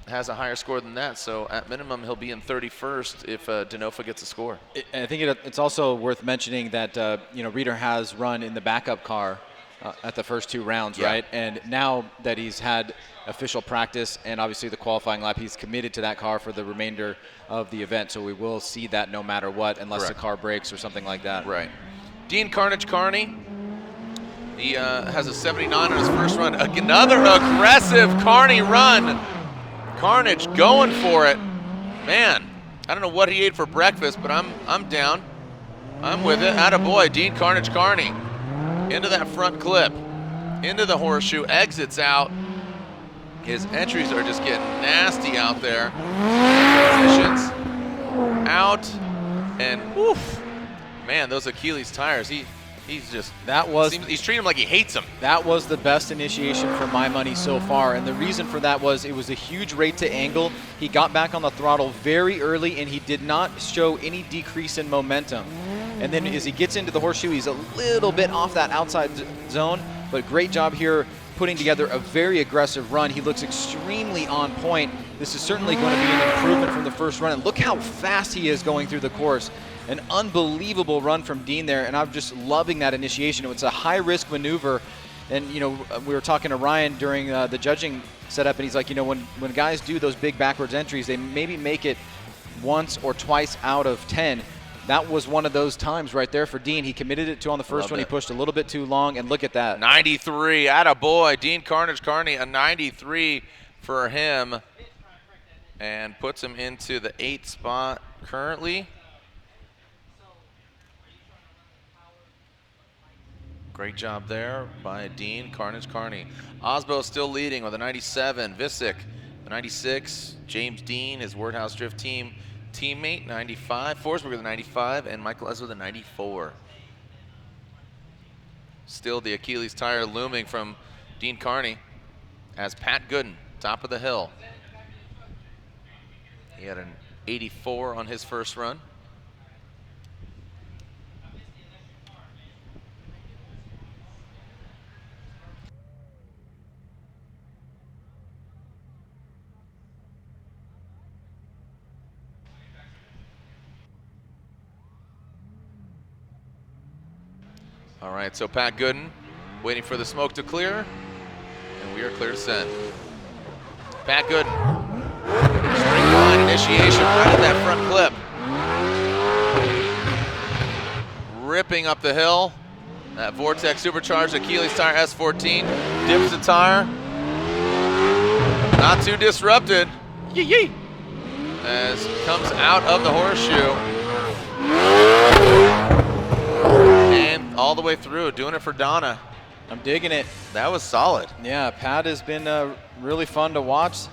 has a higher score than that. So at minimum, he'll be in 31st if Denofa gets a score. I think it's also worth mentioning that Reeder has run in the backup car at the first two rounds, right? And now that he's had official practice and obviously the qualifying lap, he's committed to that car for the remainder of the event. So we will see that no matter what, unless the car breaks or something like that. Right. Dean Kearney. He has a 79 on his first run. Another aggressive Kearney run. Carnage going for it. Man, I don't know what he ate for breakfast, but I'm down. I'm with it. Attaboy, Dean Kearney. Into that front clip. Into the horseshoe, exits out. His entries are just getting nasty out there. Transitions out, and woof. Man, those Achilles tires, he's just, he's treating him like he hates him. That was the best initiation for my money so far, and the reason for that was it was a huge rate to angle. He got back on the throttle very early, and he did not show any decrease in momentum. And then as he gets into the horseshoe, he's a little bit off that outside zone, but great job here putting together a very aggressive run. He looks extremely on point. This is certainly going to be an improvement from the first run, and look how fast he is going through the course. An unbelievable run from Dean there, and I'm just loving that initiation. It's a high-risk maneuver, and you know, we were talking to Ryan during the judging setup, and he's like, you know, when guys do those big backwards entries, they maybe make it once or twice out of 10. That was one of those times right there for Dean. He committed it to on the first one. He pushed a little bit too long, and look at that. 93, attaboy. Dean Kearney, a 93 for him, and puts him into the 8th spot currently. Great job there by Dean Kearney. Osbo still leading with a 97. Visick, the 96. James Dean, his Wordhouse Drift team teammate, 95. Forsberg with a 95, and Michael Ez with a 94. Still the Achilles tire looming from Dean Kearney as Pat Gooden, top of the hill. He had an 84 on his first run. All right, so Pat Gooden waiting for the smoke to clear, and we are clear to send. Pat Gooden, straight line initiation right at that front clip. Ripping up the hill. That Vortex supercharged Achilles tire S14, dips the tire. Not too disrupted. Yee-yee. As comes out of the horseshoe. And all the way through, doing it for Donna. I'm digging it. That was solid. Yeah, Pat has been really fun to watch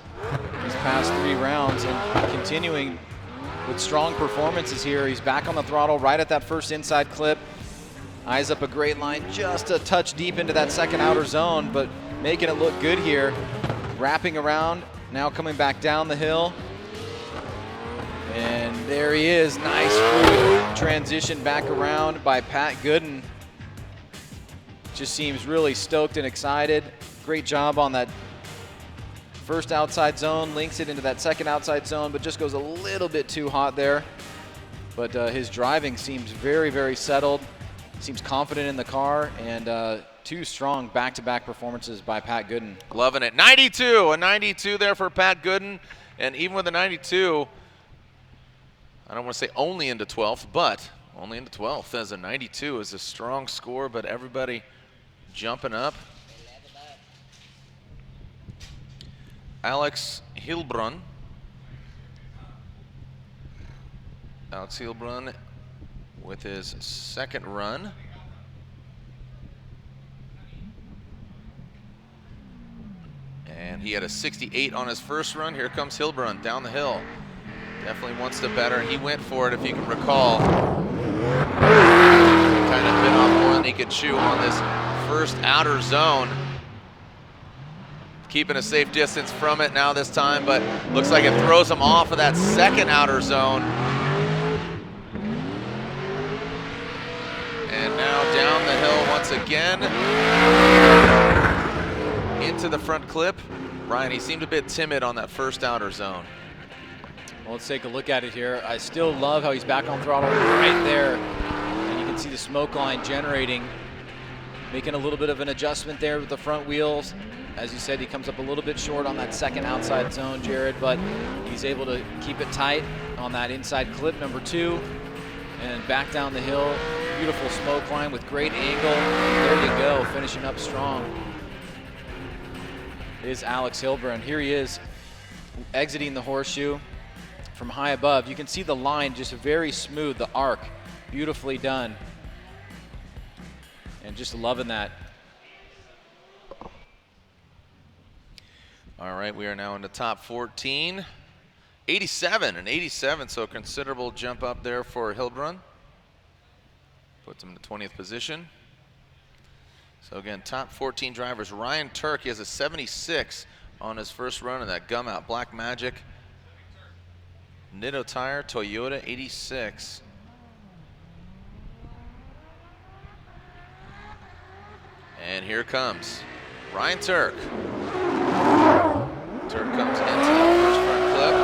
these past 3 rounds, and continuing with strong performances here. He's back on the throttle right at that first inside clip. Eyes up a great line, just a touch deep into that second outer zone, but making it look good here. Wrapping around, now coming back down the hill. And there he is, nice smooth transition back around by Pat Gooden. Just seems really stoked and excited. Great job on that first outside zone, links it into that second outside zone, but just goes a little bit too hot there. But his driving seems very, very settled. Seems confident in the car, and 2 strong back-to-back performances by Pat Gooden. Loving it. 92, a 92 there for Pat Gooden. And even with a 92, I don't want to say only into 12th, but only into 12th, as a 92 is a strong score, but everybody jumping up. Alex Hilbrun. Alex Hilbrun with his second run. And he had a 68 on his first run. Here comes Hilbrun down the hill. Definitely wants to better. He went for it, if you can recall. Kind of bit off more than he could chew on this first outer zone. Keeping a safe distance from it now this time, but looks like it throws him off of that second outer zone. And now down the hill once again. Into the front clip. Ryan, he seemed a bit timid on that first outer zone. Well, let's take a look at it here. I still love how he's back on throttle right there. And you can see the smoke line generating. Making a little bit of an adjustment there with the front wheels. As you said, he comes up a little bit short on that second outside zone, Jared, but he's able to keep it tight on that inside clip, number 2. And back down the hill, beautiful smoke line with great angle. There you go, finishing up strong. Is Alex Hilbrun. Here he is, exiting the horseshoe from high above. You can see the line just very smooth, the arc, beautifully done. And just loving that. All right, we are now in the top 14. 87 and 87, so a considerable jump up there for Hilbrun. Puts him in the 20th position. So again, top 14 drivers. Ryan Turk, he has a 76 on his first run in that gum out Black Magic. Nitto tire, Toyota 86. And here comes Ryan Turk. Turk comes into that first front clip.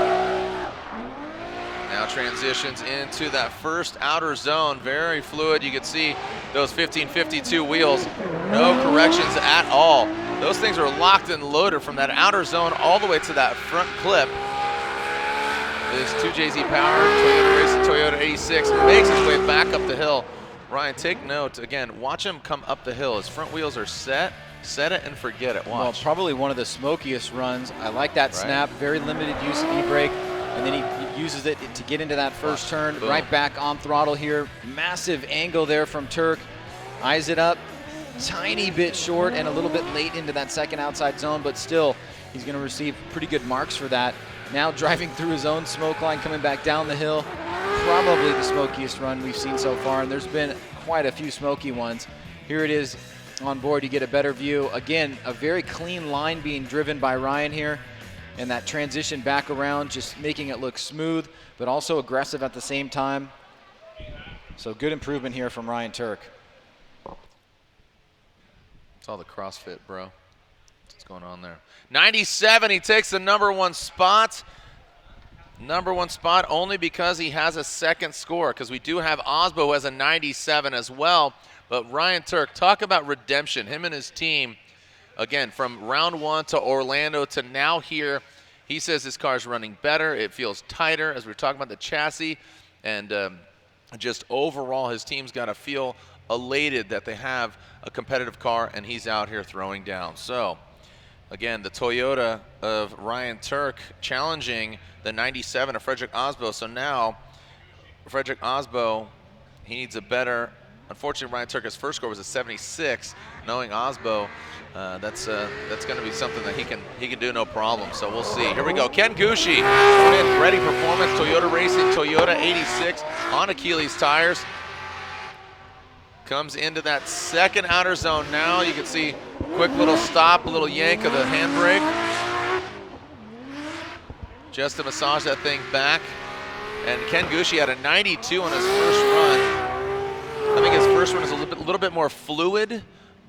Now transitions into that first outer zone. Very fluid. You can see those 1552 wheels. No corrections at all. Those things are locked and loaded from that outer zone all the way to that front clip. This 2JZ Power Toyota Racing Toyota 86 makes his way back up the hill. Ryan, take note. Again, watch him come up the hill. His front wheels are set. Set it and forget it. Watch. Well, probably one of the smokiest runs. I like that snap. Very limited use of e-brake. And then he uses it to get into that first turn. Boom. Right back on throttle here. Massive angle there from Turk. Eyes it up. Tiny bit short and a little bit late into that second outside zone, but still he's going to receive pretty good marks for that. Now driving through his own smoke line, coming back down the hill. Probably the smokiest run we've seen so far, and there's been quite a few smoky ones. Here it is on board. You get a better view. Again, a very clean line being driven by Ryan here, and that transition back around just making it look smooth, but also aggressive at the same time. So good improvement here from Ryan Turk. It's all the CrossFit, bro. What's going on there? 97, he takes the #1 spot. #1 spot only because he has a second score, because we do have Osbo who has a 97 as well. But Ryan Turk, talk about redemption. Him and his team, again, from round 1 to Orlando to now here, he says his car's running better. It feels tighter, as we were talking about the chassis. And just overall, his team's got to feel elated that they have a competitive car, and he's out here throwing down. So, again, the Toyota of Ryan Turk challenging the 97 of Frederick Osbo. So now, Frederick Osbo, he needs a better. Unfortunately, Ryan Turk's first score was a 76. Knowing Osbo, that's going to be something that he can do no problem. So we'll see. Here we go. Ken Gucci, ready performance. Toyota Racing, Toyota 86 on Achilles tires. Comes into that second outer zone now. You can see quick little stop, a little yank of the handbrake. Just to massage that thing back. And Ken Gucci had a 92 on his first run. I think his first run is a little bit more fluid,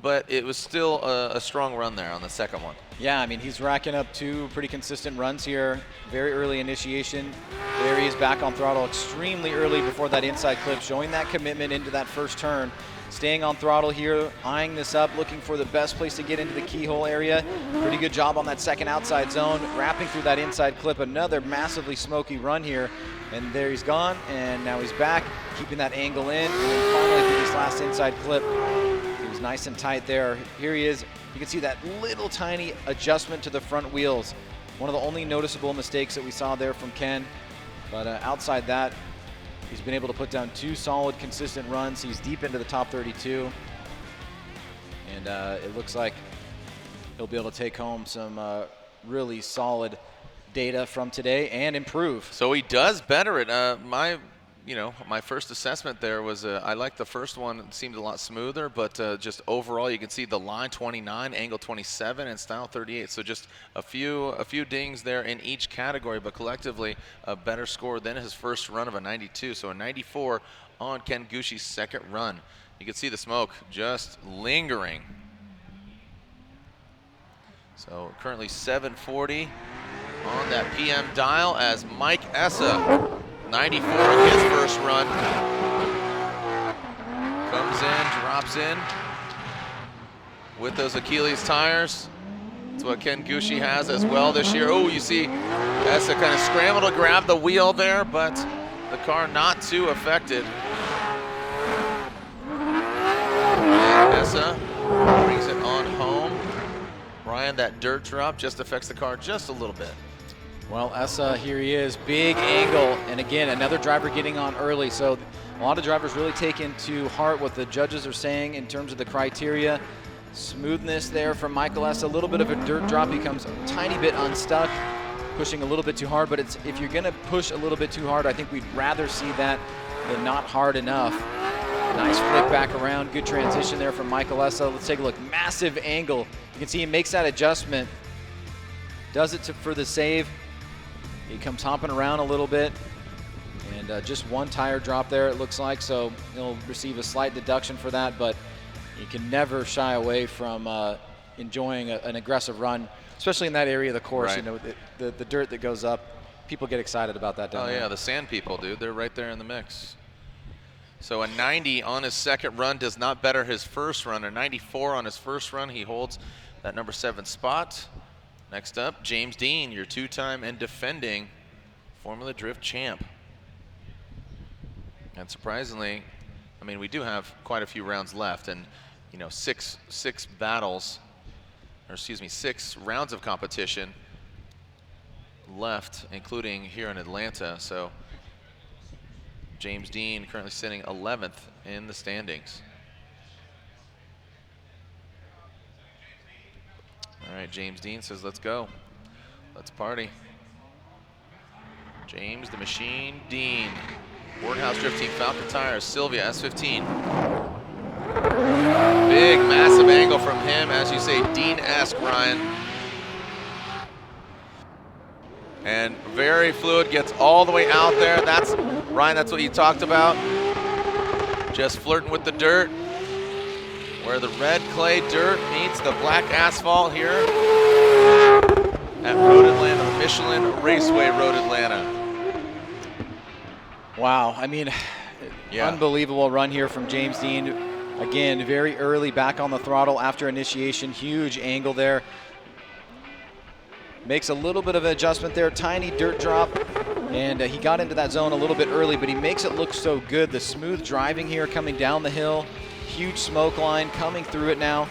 but it was still a strong run there on the second one. Yeah, I mean, he's racking up 2 pretty consistent runs here. Very early initiation. There he is back on throttle extremely early before that inside clip, showing that commitment into that first turn. Staying on throttle here, eyeing this up, looking for the best place to get into the keyhole area. Pretty good job on that second outside zone, wrapping through that inside clip. Another massively smoky run here. And there he's gone, and now he's back, keeping that angle in. And then finally through this last inside clip, he was nice and tight there. Here he is. You can see that little tiny adjustment to the front wheels. One of the only noticeable mistakes that we saw there from Ken. But outside that, he's been able to put down 2 solid, consistent runs. He's deep into the top 32. And it looks like he'll be able to take home some really solid data from today and improve. So he does better at my first assessment there was I liked the first one. It seemed a lot smoother, but just overall you can see the line 29, angle 27, and style 38. So just a few dings there in each category, but collectively a better score than his first run of a 92. So a 94 on Ken Gucci's second run. You can see the smoke just lingering. So currently 740 on that PM dial as Mike Essa, 94 in his first run. Comes in, drops in with those Achilles tires. That's what Ken Gucci has as well this year. Oh, you see Essa kind of scramble to grab the wheel there, but the car not too affected. And Essa brings it on home. Ryan, that dirt drop just affects the car just a little bit. Well, Essa, here he is, big angle, and again, another driver getting on early. So a lot of drivers really take into heart what the judges are saying in terms of the criteria. Smoothness there from Michael S. A little bit of a dirt drop. He comes a tiny bit unstuck, pushing a little bit too hard. But if you're going to push a little bit too hard, I think we'd rather see that than not hard enough. Nice flick back around. Good transition there from Michael S. Let's take a look. Massive angle. You can see he makes that adjustment. Does it for the save. He comes hopping around a little bit. And just one tire drop there, it looks like. So he'll receive a slight deduction for that. But you can never shy away from enjoying an aggressive run, especially in that area of the course. Right. You know, the dirt that goes up, people get excited about that down there. Oh yeah, the sand people, dude. They're right there in the mix. So a 90 on his second run does not better his first run. A 94 on his first run. He holds that number 7 spot. Next up, James Dean, your 2-time and defending Formula Drift champ. And surprisingly, I mean, we do have quite a few rounds left, and you know, six battles, or excuse me, 6 rounds of competition left, including here in Atlanta. So James Dean currently sitting 11th in the standings. All right, James Dean says, let's go. Let's party. James the Machine Dean. Wardhouse Drift Team, Falcon Tires, Sylvia S15. Big, massive angle from him, as you say, Dean-esque, Ryan. And very fluid, gets all the way out there. That's, Ryan, that's what you talked about. Just flirting with the dirt. Where the red clay dirt meets the black asphalt here at Road Atlanta, Michelin Raceway Road Atlanta. Wow, I mean, Yeah. Unbelievable run here from James Dean. Again, very early back on the throttle after initiation, huge angle there. Makes a little bit of an adjustment there, tiny dirt drop, and he got into that zone a little bit early, but he makes it look so good. The smooth driving here coming down the hill, huge smoke line coming through it now.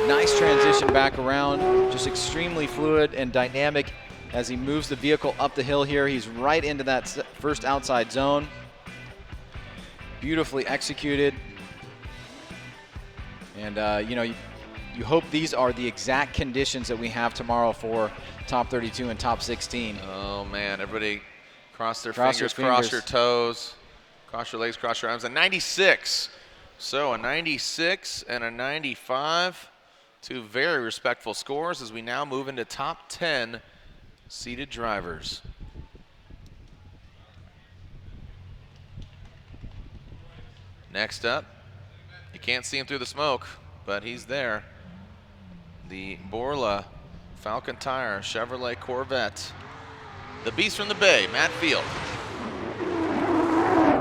Nice transition back around, just extremely fluid and dynamic as he moves the vehicle up the hill here. He's right into that first outside zone. Beautifully executed. And you know, you hope these are the exact conditions that we have tomorrow for top 32 and top 16. Oh man, everybody cross their Cross fingers, your cross fingers. your toes, cross your legs, cross your arms. A 96. So a 96 and a 95. 2 very respectful scores as we now move into top 10 seated drivers. Next up, you can't see him through the smoke, but he's there. The Borla Falcon Tire Chevrolet Corvette. The Beast from the Bay, Matt Field.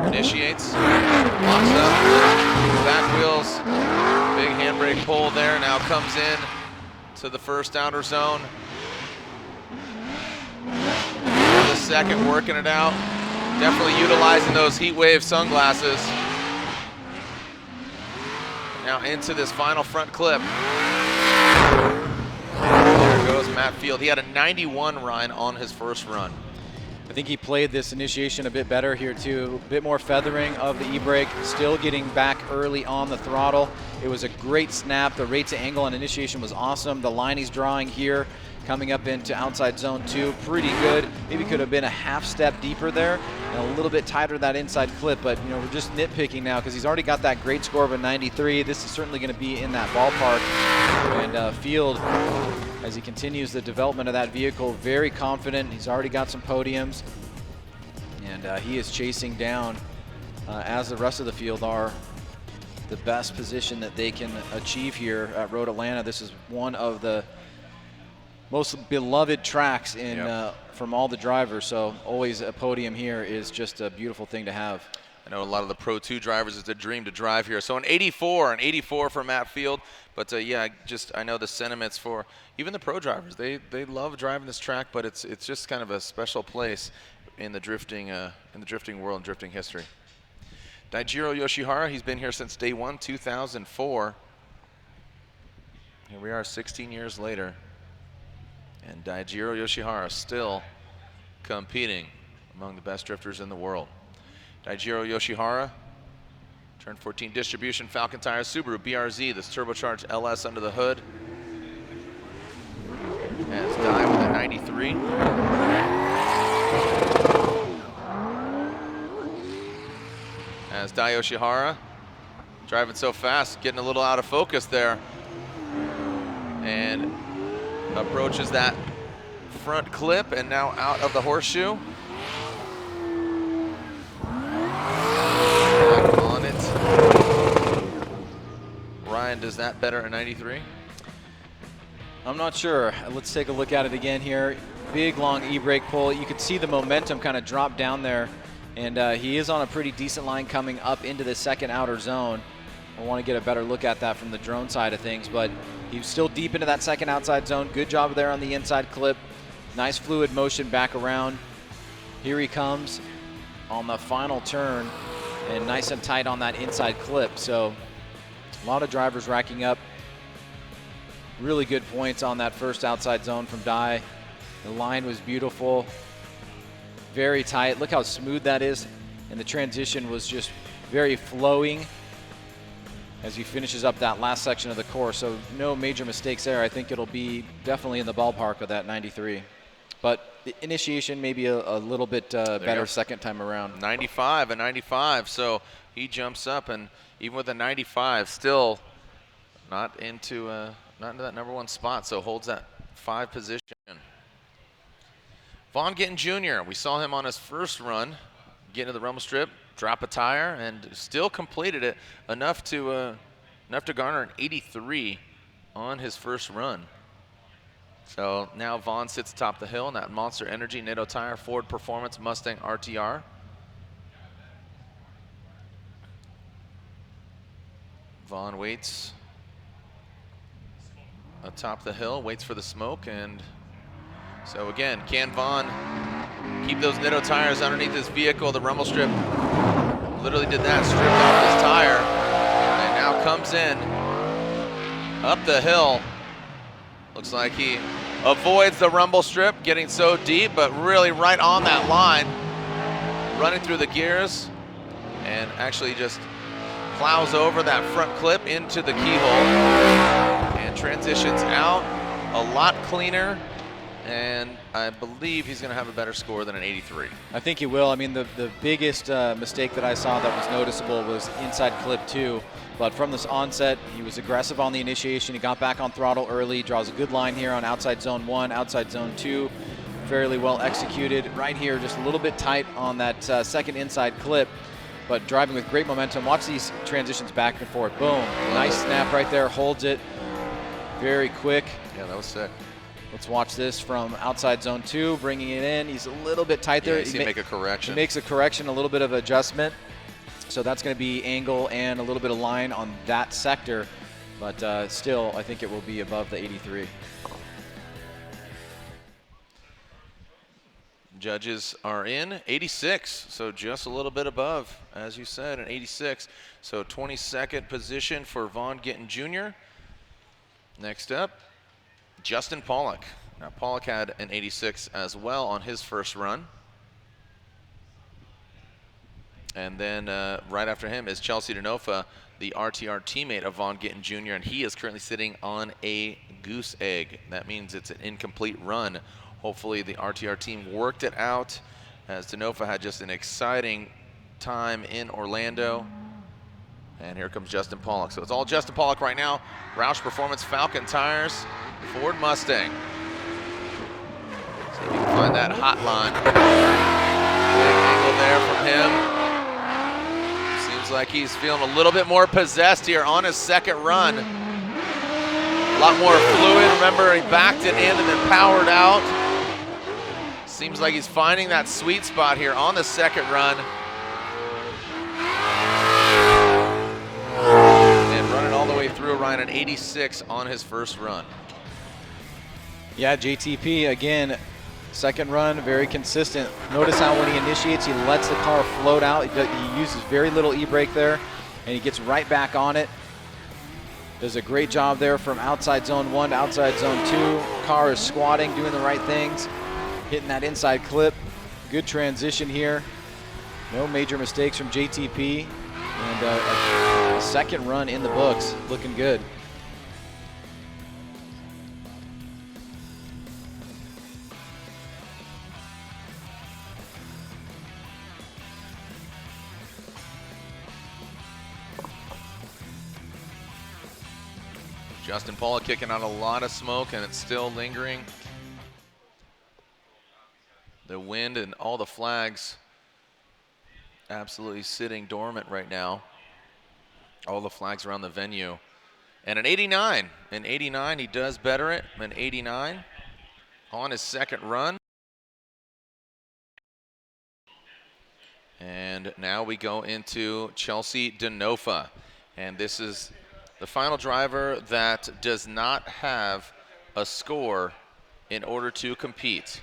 Initiates, locks up, back wheels, big handbrake pull there, now comes in to the first outer zone. The second working it out, definitely utilizing those heat wave sunglasses. Now into this final front clip. There goes Matt Field. He had a 91, Ryan, on his first run. I think he played this initiation a bit better here too. A bit more feathering of the e-brake, still getting back early on the throttle. It was a great snap. The rate to angle on initiation was awesome. The line he's drawing here, coming up into outside zone 2, pretty good. Maybe could have been a half step deeper there and a little bit tighter that inside clip, but you know, we're just nitpicking now because he's already got that great score of a 93. This is certainly going to be in that ballpark. And Field, as he continues the development of that vehicle, very confident. He's already got some podiums, and he is chasing down, as the rest of the field are, the best position that they can achieve here at Road Atlanta. This is one of the most beloved tracks in from all the drivers, so always a podium here is just a beautiful thing to have. I know a lot of the Pro 2 drivers, it's a dream to drive here. So an 84 for Matt Field. But yeah, I know the sentiments for even the pro drivers. They love driving this track, but it's just kind of a special place in the drifting world and drifting history. Daijiro Yoshihara, he's been here since day 1, 2004. Here we are 16 years later. And Daijiro Yoshihara still competing among the best drifters in the world. Daijiro Yoshihara Turn 14 distribution, Falcon tires, Subaru BRZ, this turbocharged LS under the hood. As Dai with a 93. As Dai Yoshihara driving so fast, getting a little out of focus there. And approaches that front clip and now out of the horseshoe. Back on it. Ryan, does that better a 93? I'm not sure. Let's take a look at it again here. Big long e-brake pull. You can see the momentum kind of drop down there, and he is on a pretty decent line coming up into the second outer zone. I want to get a better look at that from the drone side of things, but he's still deep into that second outside zone. Good job there on the inside clip. Nice fluid motion back around. Here he comes on the final turn, and nice and tight on that inside clip. So a lot of drivers racking up really good points on that first outside zone from Dai. The line was beautiful, very tight. Look how smooth that is, and the transition was just very flowing as he finishes up that last section of the course. So no major mistakes there. I think it'll be definitely in the ballpark of that 93. But the initiation maybe a little bit better second time around. 95, a 95. So he jumps up, and even with a 95, still not into that #1 spot. So holds that 5 position. Vaughn Gittin Jr., we saw him on his first run, get into the rumble strip, drop a tire, and still completed it enough to garner an 83 on his first run. So now Vaughn sits atop the hill in that Monster Energy Nitto tire, Ford Performance Mustang RTR. Vaughn waits atop the hill, waits for the smoke, and so again, can Vaughn keep those Nitto tires underneath his vehicle? The rumble strip literally did that, stripped off his tire, and now comes in up the hill. Looks like he avoids the rumble strip, getting so deep, but really right on that line, running through the gears, and actually just plows over that front clip into the keyhole, and transitions out a lot cleaner. And I believe he's going to have a better score than an 83. I think he will. I mean, the biggest mistake that I saw that was noticeable was inside clip 2. But from this onset, he was aggressive on the initiation. He got back on throttle early, draws a good line here on outside zone 1, outside zone 2. Fairly well executed. Right here, just a little bit tight on that second inside clip, but driving with great momentum. Watch these transitions back and forth. Boom. Nice snap right there. Holds it. Very quick. Yeah, that was sick. Let's watch this from outside zone 2, bringing it in. He's a little bit tight there. Yeah, he make a correction. He makes a correction, a little bit of adjustment. So that's going to be angle and a little bit of line on that sector. But still, I think it will be above the 83. Judges are in 86, so just a little bit above, as you said, an 86. So 22nd position for Vaughn Gittin Jr. Next up, Justin Pollock. Now Pollock had an 86 as well on his first run. And then right after him is Chelsea Denofa, the RTR teammate of Vaughn Gittin Jr., and he is currently sitting on a goose egg. That means it's an incomplete run. Hopefully the RTR team worked it out, as Denofa had just an exciting time in Orlando. And here comes Justin Pollock. So it's all Justin Pollock right now. Roush Performance Falcon tires, Ford Mustang. See if you can find that hot line. Big angle there from him. Seems like he's feeling a little bit more possessed here on his second run. A lot more fluid. Remember, he backed it in and then powered out. Seems like he's finding that sweet spot here on the second run. And running all the way through, Ryan, an 86 on his first run. Yeah, JTP, again, second run, very consistent. Notice how when he initiates, he lets the car float out. He uses very little e-brake there, and he gets right back on it. Does a great job there from outside zone 1 to outside zone 2. Car is squatting, doing the right things, hitting that inside clip. Good transition here. No major mistakes from JTP. And a second run in the books, looking good. Justin Paula kicking out a lot of smoke, and it's still lingering. The wind and all the flags absolutely sitting dormant right now. All the flags around the venue. And an 89. An 89, he does better it. An 89 on his second run. And now we go into Chelsea Denofa. And this is the final driver that does not have a score in order to compete.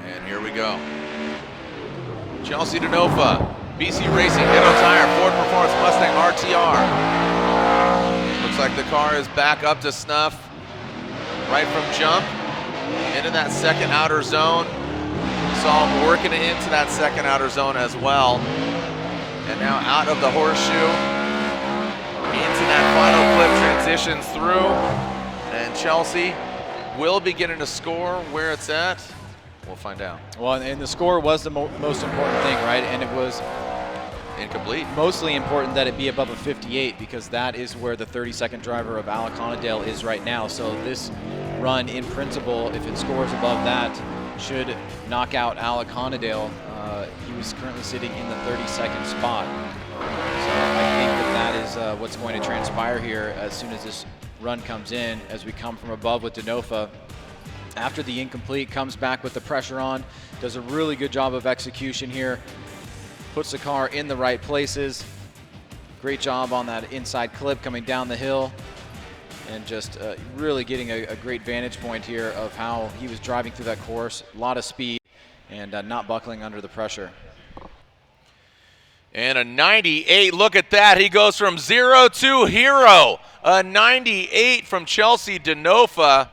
And here we go. Chelsea Denofa, BC Racing, Hidden Tire, Ford Performance Mustang RTR. Looks like the car is back up to snuff right from jump into that second outer zone. Saw him working it into that second outer zone as well. And now out of the horseshoe, into that final clip, transitions through. And Chelsea will be getting a score. Where it's at, we'll find out. Well, and the score was the most important thing, right? And it was incomplete. Mostly important that it be above a 58, because that is where the 32nd driver of Alaconadale is right now. So this run, in principle, if it scores above that, should knock out Alaconadale. He was currently sitting in the 32nd spot. So I think that is what's going to transpire here as soon as this run comes in, as we come from above with Denofa. After the incomplete, comes back with the pressure on, does a really good job of execution here, puts the car in the right places. Great job on that inside clip coming down the hill, and just really getting a great vantage point here of how he was driving through that course. A lot of speed and not buckling under the pressure. And a 98, look at that. He goes from 0 to hero. A 98 from Chelsea Denofa.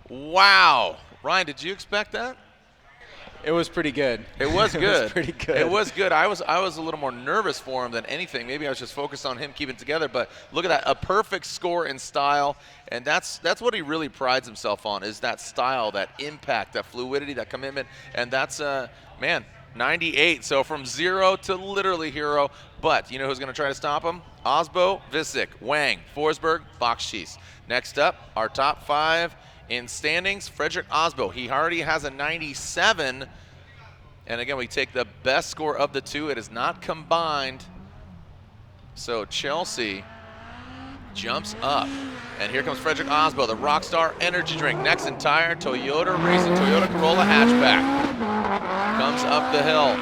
Wow. Ryan, did you expect that? It was pretty good. It was good. It was pretty good. It was good. I was a little more nervous for him than anything. Maybe I was just focused on him keeping it together, but look at that, a perfect score in style, and that's what he really prides himself on, is that style, that impact, that fluidity, that commitment, and that's, man, 98. So from 0 to literally hero, but you know who's going to try to stop him? Osbo, Visick, Wang, Forsberg, Bakshis. Next up, our top 5 in standings, Frederick Osbo. He already has a 97. And again, we take the best score of the two. It is not combined. So Chelsea jumps up. And here comes Frederick Osbo, the Rockstar Energy Drink. Next entire Toyota Racing, Toyota Corolla hatchback. Comes up the hill.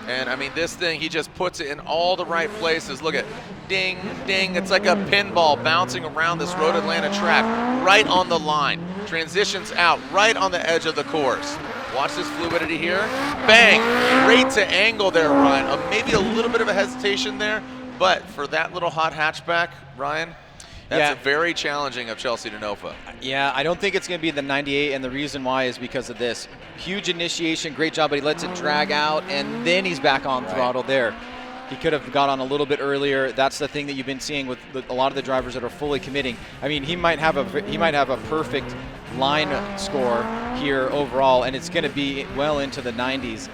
And I mean, this thing, he just puts it in all the right places. Look at, ding, ding. It's like a pinball bouncing around this Road Atlanta track, right on the line. Transitions out, right on the edge of the course. Watch this fluidity here. Bang, great to angle there, Ryan. Maybe a little bit of a hesitation there, but for that little hot hatchback, Ryan, that's very challenging of Chelsea Denofa. Yeah, I don't think it's going to be the 98, and the reason why is because of this. Huge initiation, great job, but he lets it drag out, and then he's back on throttle there. He could have got on a little bit earlier. That's the thing that you've been seeing with a lot of the drivers that are fully committing. I mean, he might have a perfect line score here overall, and it's going to be well into the 90s.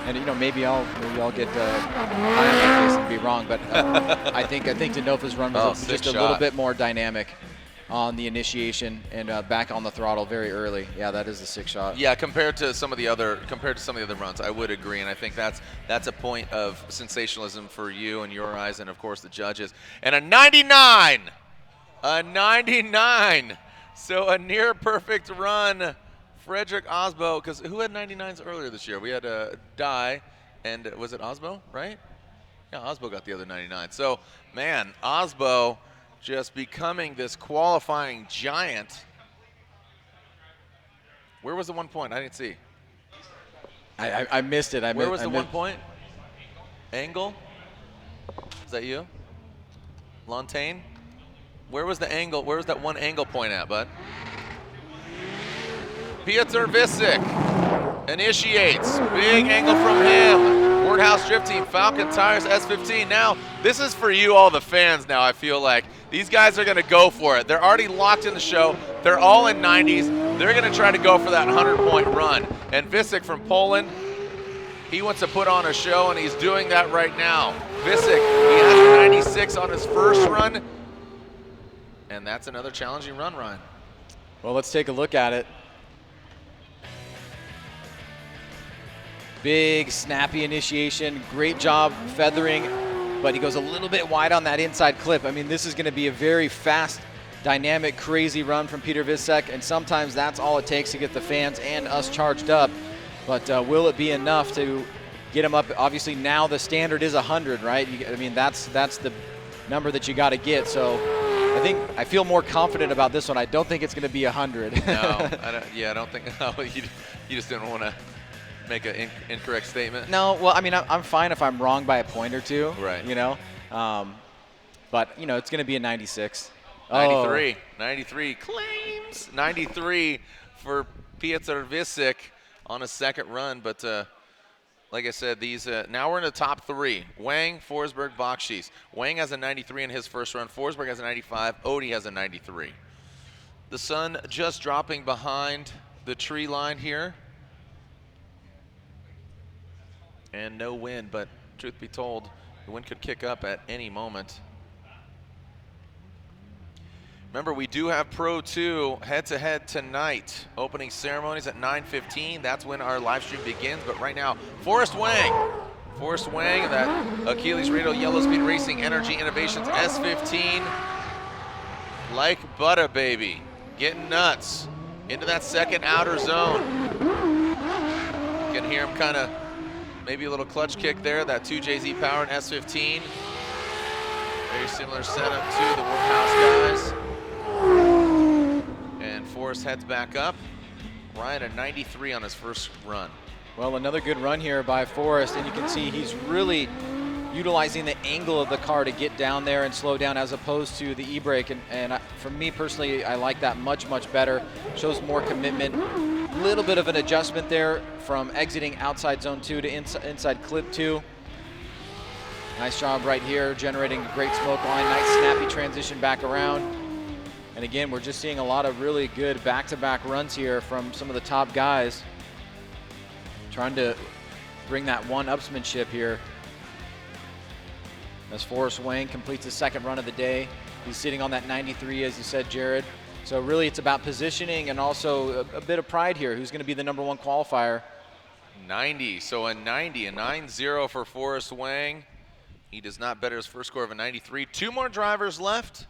And you know, maybe I'll get high on my face and be wrong, but I think Denofa's run was just a little bit more dynamic on the initiation and back on the throttle very early. Yeah, that is the 6 shot. Yeah, compared to some of the other runs, I would agree, and I think that's a point of sensationalism for you and your eyes, and of course the judges. And a 99, a 99. So a near perfect run. Frederick Osbo, because who had 99s earlier this year? We had Dye, and was it Osbo, right? Yeah, Osbo got the other 99. So, man, Osbo just becoming this qualifying giant. Where was the 1 point? I didn't see. I missed it. Where was the 1 point? Angle? Is that you? Lontaine? Where was the angle? Where was that one angle point at, bud? Piotr Visick initiates. Big angle from him. Wardhouse Drift Team, Falcon Tires, S15. Now, this is for you, all the fans now, I feel like. These guys are going to go for it. They're already locked in the show. They're all in 90s. They're going to try to go for that 100-point run. And Visick from Poland, he wants to put on a show, and he's doing that right now. Visick, he has a 96 on his first run. And that's another challenging run, Ryan. Well, let's take a look at it. Big, snappy initiation. Great job feathering, but he goes a little bit wide on that inside clip. I mean, this is going to be a very fast, dynamic, crazy run from Peter Visick, and sometimes that's all it takes to get the fans and us charged up. But will it be enough to get him up? Obviously, now the standard is 100, right? I mean, that's the number that you got to get. So I feel more confident about this one. I don't think it's going to be 100. No, I don't think. Oh, you just didn't want to make an incorrect statement. No, well, I mean, I'm fine if I'm wrong by a point or two. Right. You know, but you know, it's going to be a 96. 93. Oh. 93 claims. 93 for Piotr Visick on a second run, but like I said, these now we're in the top three. Wang, Forsberg, Bakshis. Wang has a 93 in his first run. Forsberg has a 95. Odie has a 93. The sun just dropping behind the tree line here. And no wind, but truth be told, the wind could kick up at any moment. Remember, we do have Pro 2 head-to-head tonight. Opening ceremonies at 9:15. That's when our live stream begins. But right now, Forrest Wang. Forrest Wang, that Achilles Radio Yellow Speed Racing Energy Innovations S15. Like butter, baby. Getting nuts. Into that second outer zone. You can hear him kind of, maybe a little clutch kick there. That 2JZ Power and S15. Very similar setup to the Wardhouse guys. And Forrest heads back up. Ryan a 93 on his first run. Well, another good run here by Forrest, and you can see he's really utilizing the angle of the car to get down there and slow down as opposed to the e-brake. And for me personally, I like that much, much better. Shows more commitment. Little bit of an adjustment there from exiting outside zone 2 to inside clip 2. Nice job right here, generating a great smoke line. Nice snappy transition back around. And again, we're just seeing a lot of really good back-to-back runs here from some of the top guys. Trying to bring that one-upsmanship here. As Forrest Wang completes his second run of the day. He's sitting on that 93, as you said, Jared. So really it's about positioning and also a bit of pride here. Who's going to be the #1 qualifier? 90, so a 90, a 9-0 for Forrest Wang. He does not better his first score of a 93. Two more drivers left.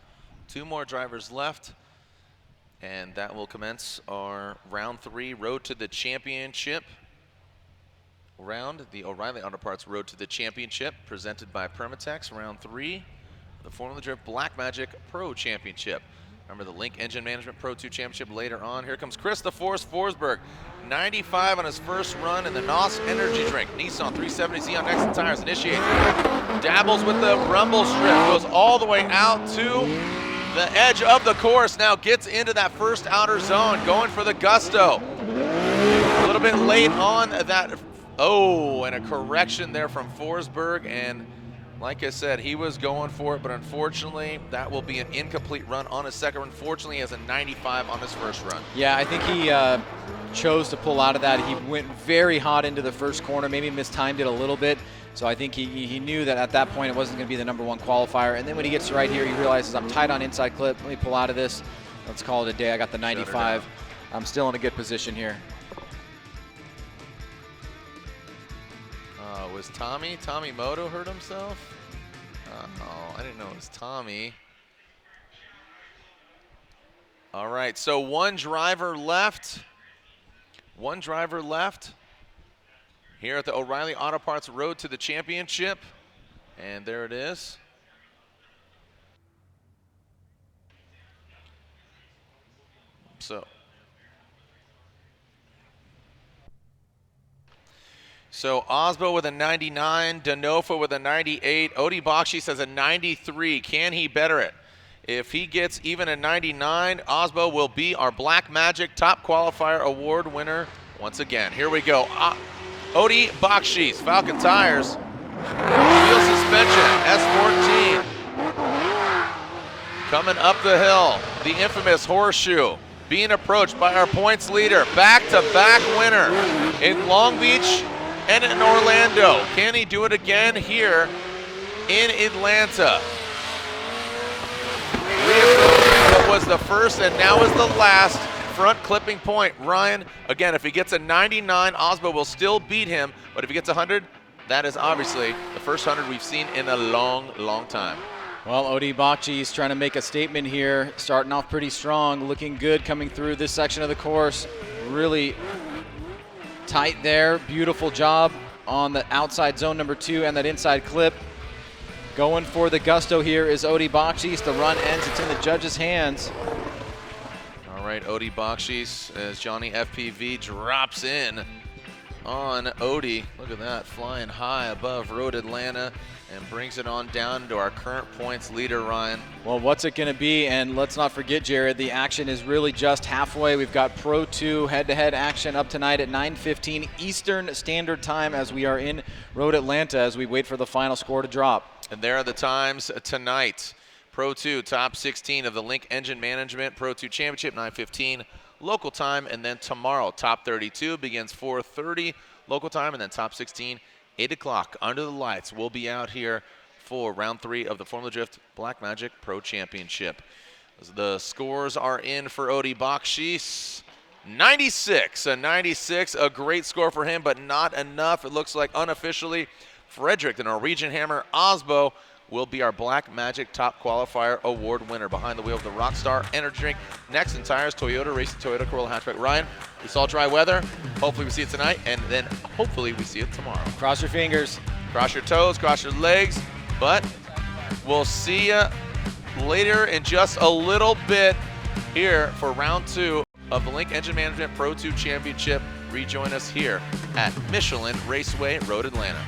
And that will commence our round 3 road to the championship round. The O'Reilly Auto Parts Road to the Championship presented by Permatex. Round 3, the Formula Drift Black Magic Pro Championship. Remember the Link Engine Management Pro 2 Championship later on. Here comes Chris the Force Forsberg. 95 on his first run in the NOS Energy Drink. Nissan 370Z on Nexon Tires initiates. Dabbles with the rumble strip. Goes all the way out to the edge of the course. Now gets into that first outer zone. Going for the gusto. A little bit late on that. Oh, and a correction there from Forsberg. And like I said, he was going for it, but unfortunately, that will be an incomplete run on his second run. Fortunately, he has a 95 on his first run. Yeah, I think he chose to pull out of that. He went very hot into the first corner, maybe mistimed it a little bit. So I think he knew that at that point it wasn't going to be the #1 qualifier. And then when he gets right here, he realizes I'm tight on inside clip. Let me pull out of this. Let's call it a day. I got the 95. I'm still in a good position here. Was Tommy Moto hurt himself? Oh, I didn't know it was Tommy. All right, so one driver left. Here at the O'Reilly Auto Parts Road to the Championship. And there it is. So Osbo with a 99, Denofa with a 98, Odi Bakshi says a 93. Can he better it? If he gets even a 99, Osbo will be our Black Magic Top Qualifier Award winner once again. Here we go. Odi Bakshis, Falcon Tires, wheel suspension, S14. Coming up the hill, the infamous horseshoe, being approached by our points leader, back-to-back winner in Long Beach and in Orlando. Can he do it again here in Atlanta? What was the first and now is the last front clipping point. Ryan, again, if he gets a 99, Osbo will still beat him, but if he gets 100, that is obviously the first 100 we've seen in a long, long time. Well, Odi Bakchi is trying to make a statement here, starting off pretty strong, looking good coming through this section of the course. Really tight there, beautiful job on the outside zone number 2 and that inside clip. Going for the gusto here is Odi Bakshis. The run ends, it's in the judge's hands. All right, Odi Bakshis as Johnny FPV drops in on Odi. Look at that, flying high above Road Atlanta and brings it on down to our current points leader, Ryan. Well, what's it going to be? And let's not forget, Jared, the action is really just halfway. We've got Pro 2 head-to-head action up tonight at 9:15 Eastern Standard Time as we are in Road Atlanta as we wait for the final score to drop. And there are the times tonight. Pro 2, top 16 of the Link Engine Management Pro 2 Championship, 9:15 local time. And then tomorrow, top 32 begins 4:30 local time. And then top 16, 8 o'clock under the lights. We'll be out here for round 3 of the Formula Drift Black Magic Pro Championship. The scores are in for Odi Bakshis. 96, a great score for him, but not enough. It looks like unofficially, Frederick, the Norwegian Hammer Osbo, will be our Black Magic Top Qualifier Award winner. Behind the wheel of the Rockstar Energy Drink. Next in tires, Toyota Racing Toyota Corolla Hatchback. Ryan, we saw dry weather. Hopefully we see it tonight, and then hopefully we see it tomorrow. Cross your fingers. Cross your toes, cross your legs, but we'll see you later in just a little bit here for round 2 of the Link Engine Management Pro 2 Championship. Rejoin us here at Michelin Raceway, Road Atlanta.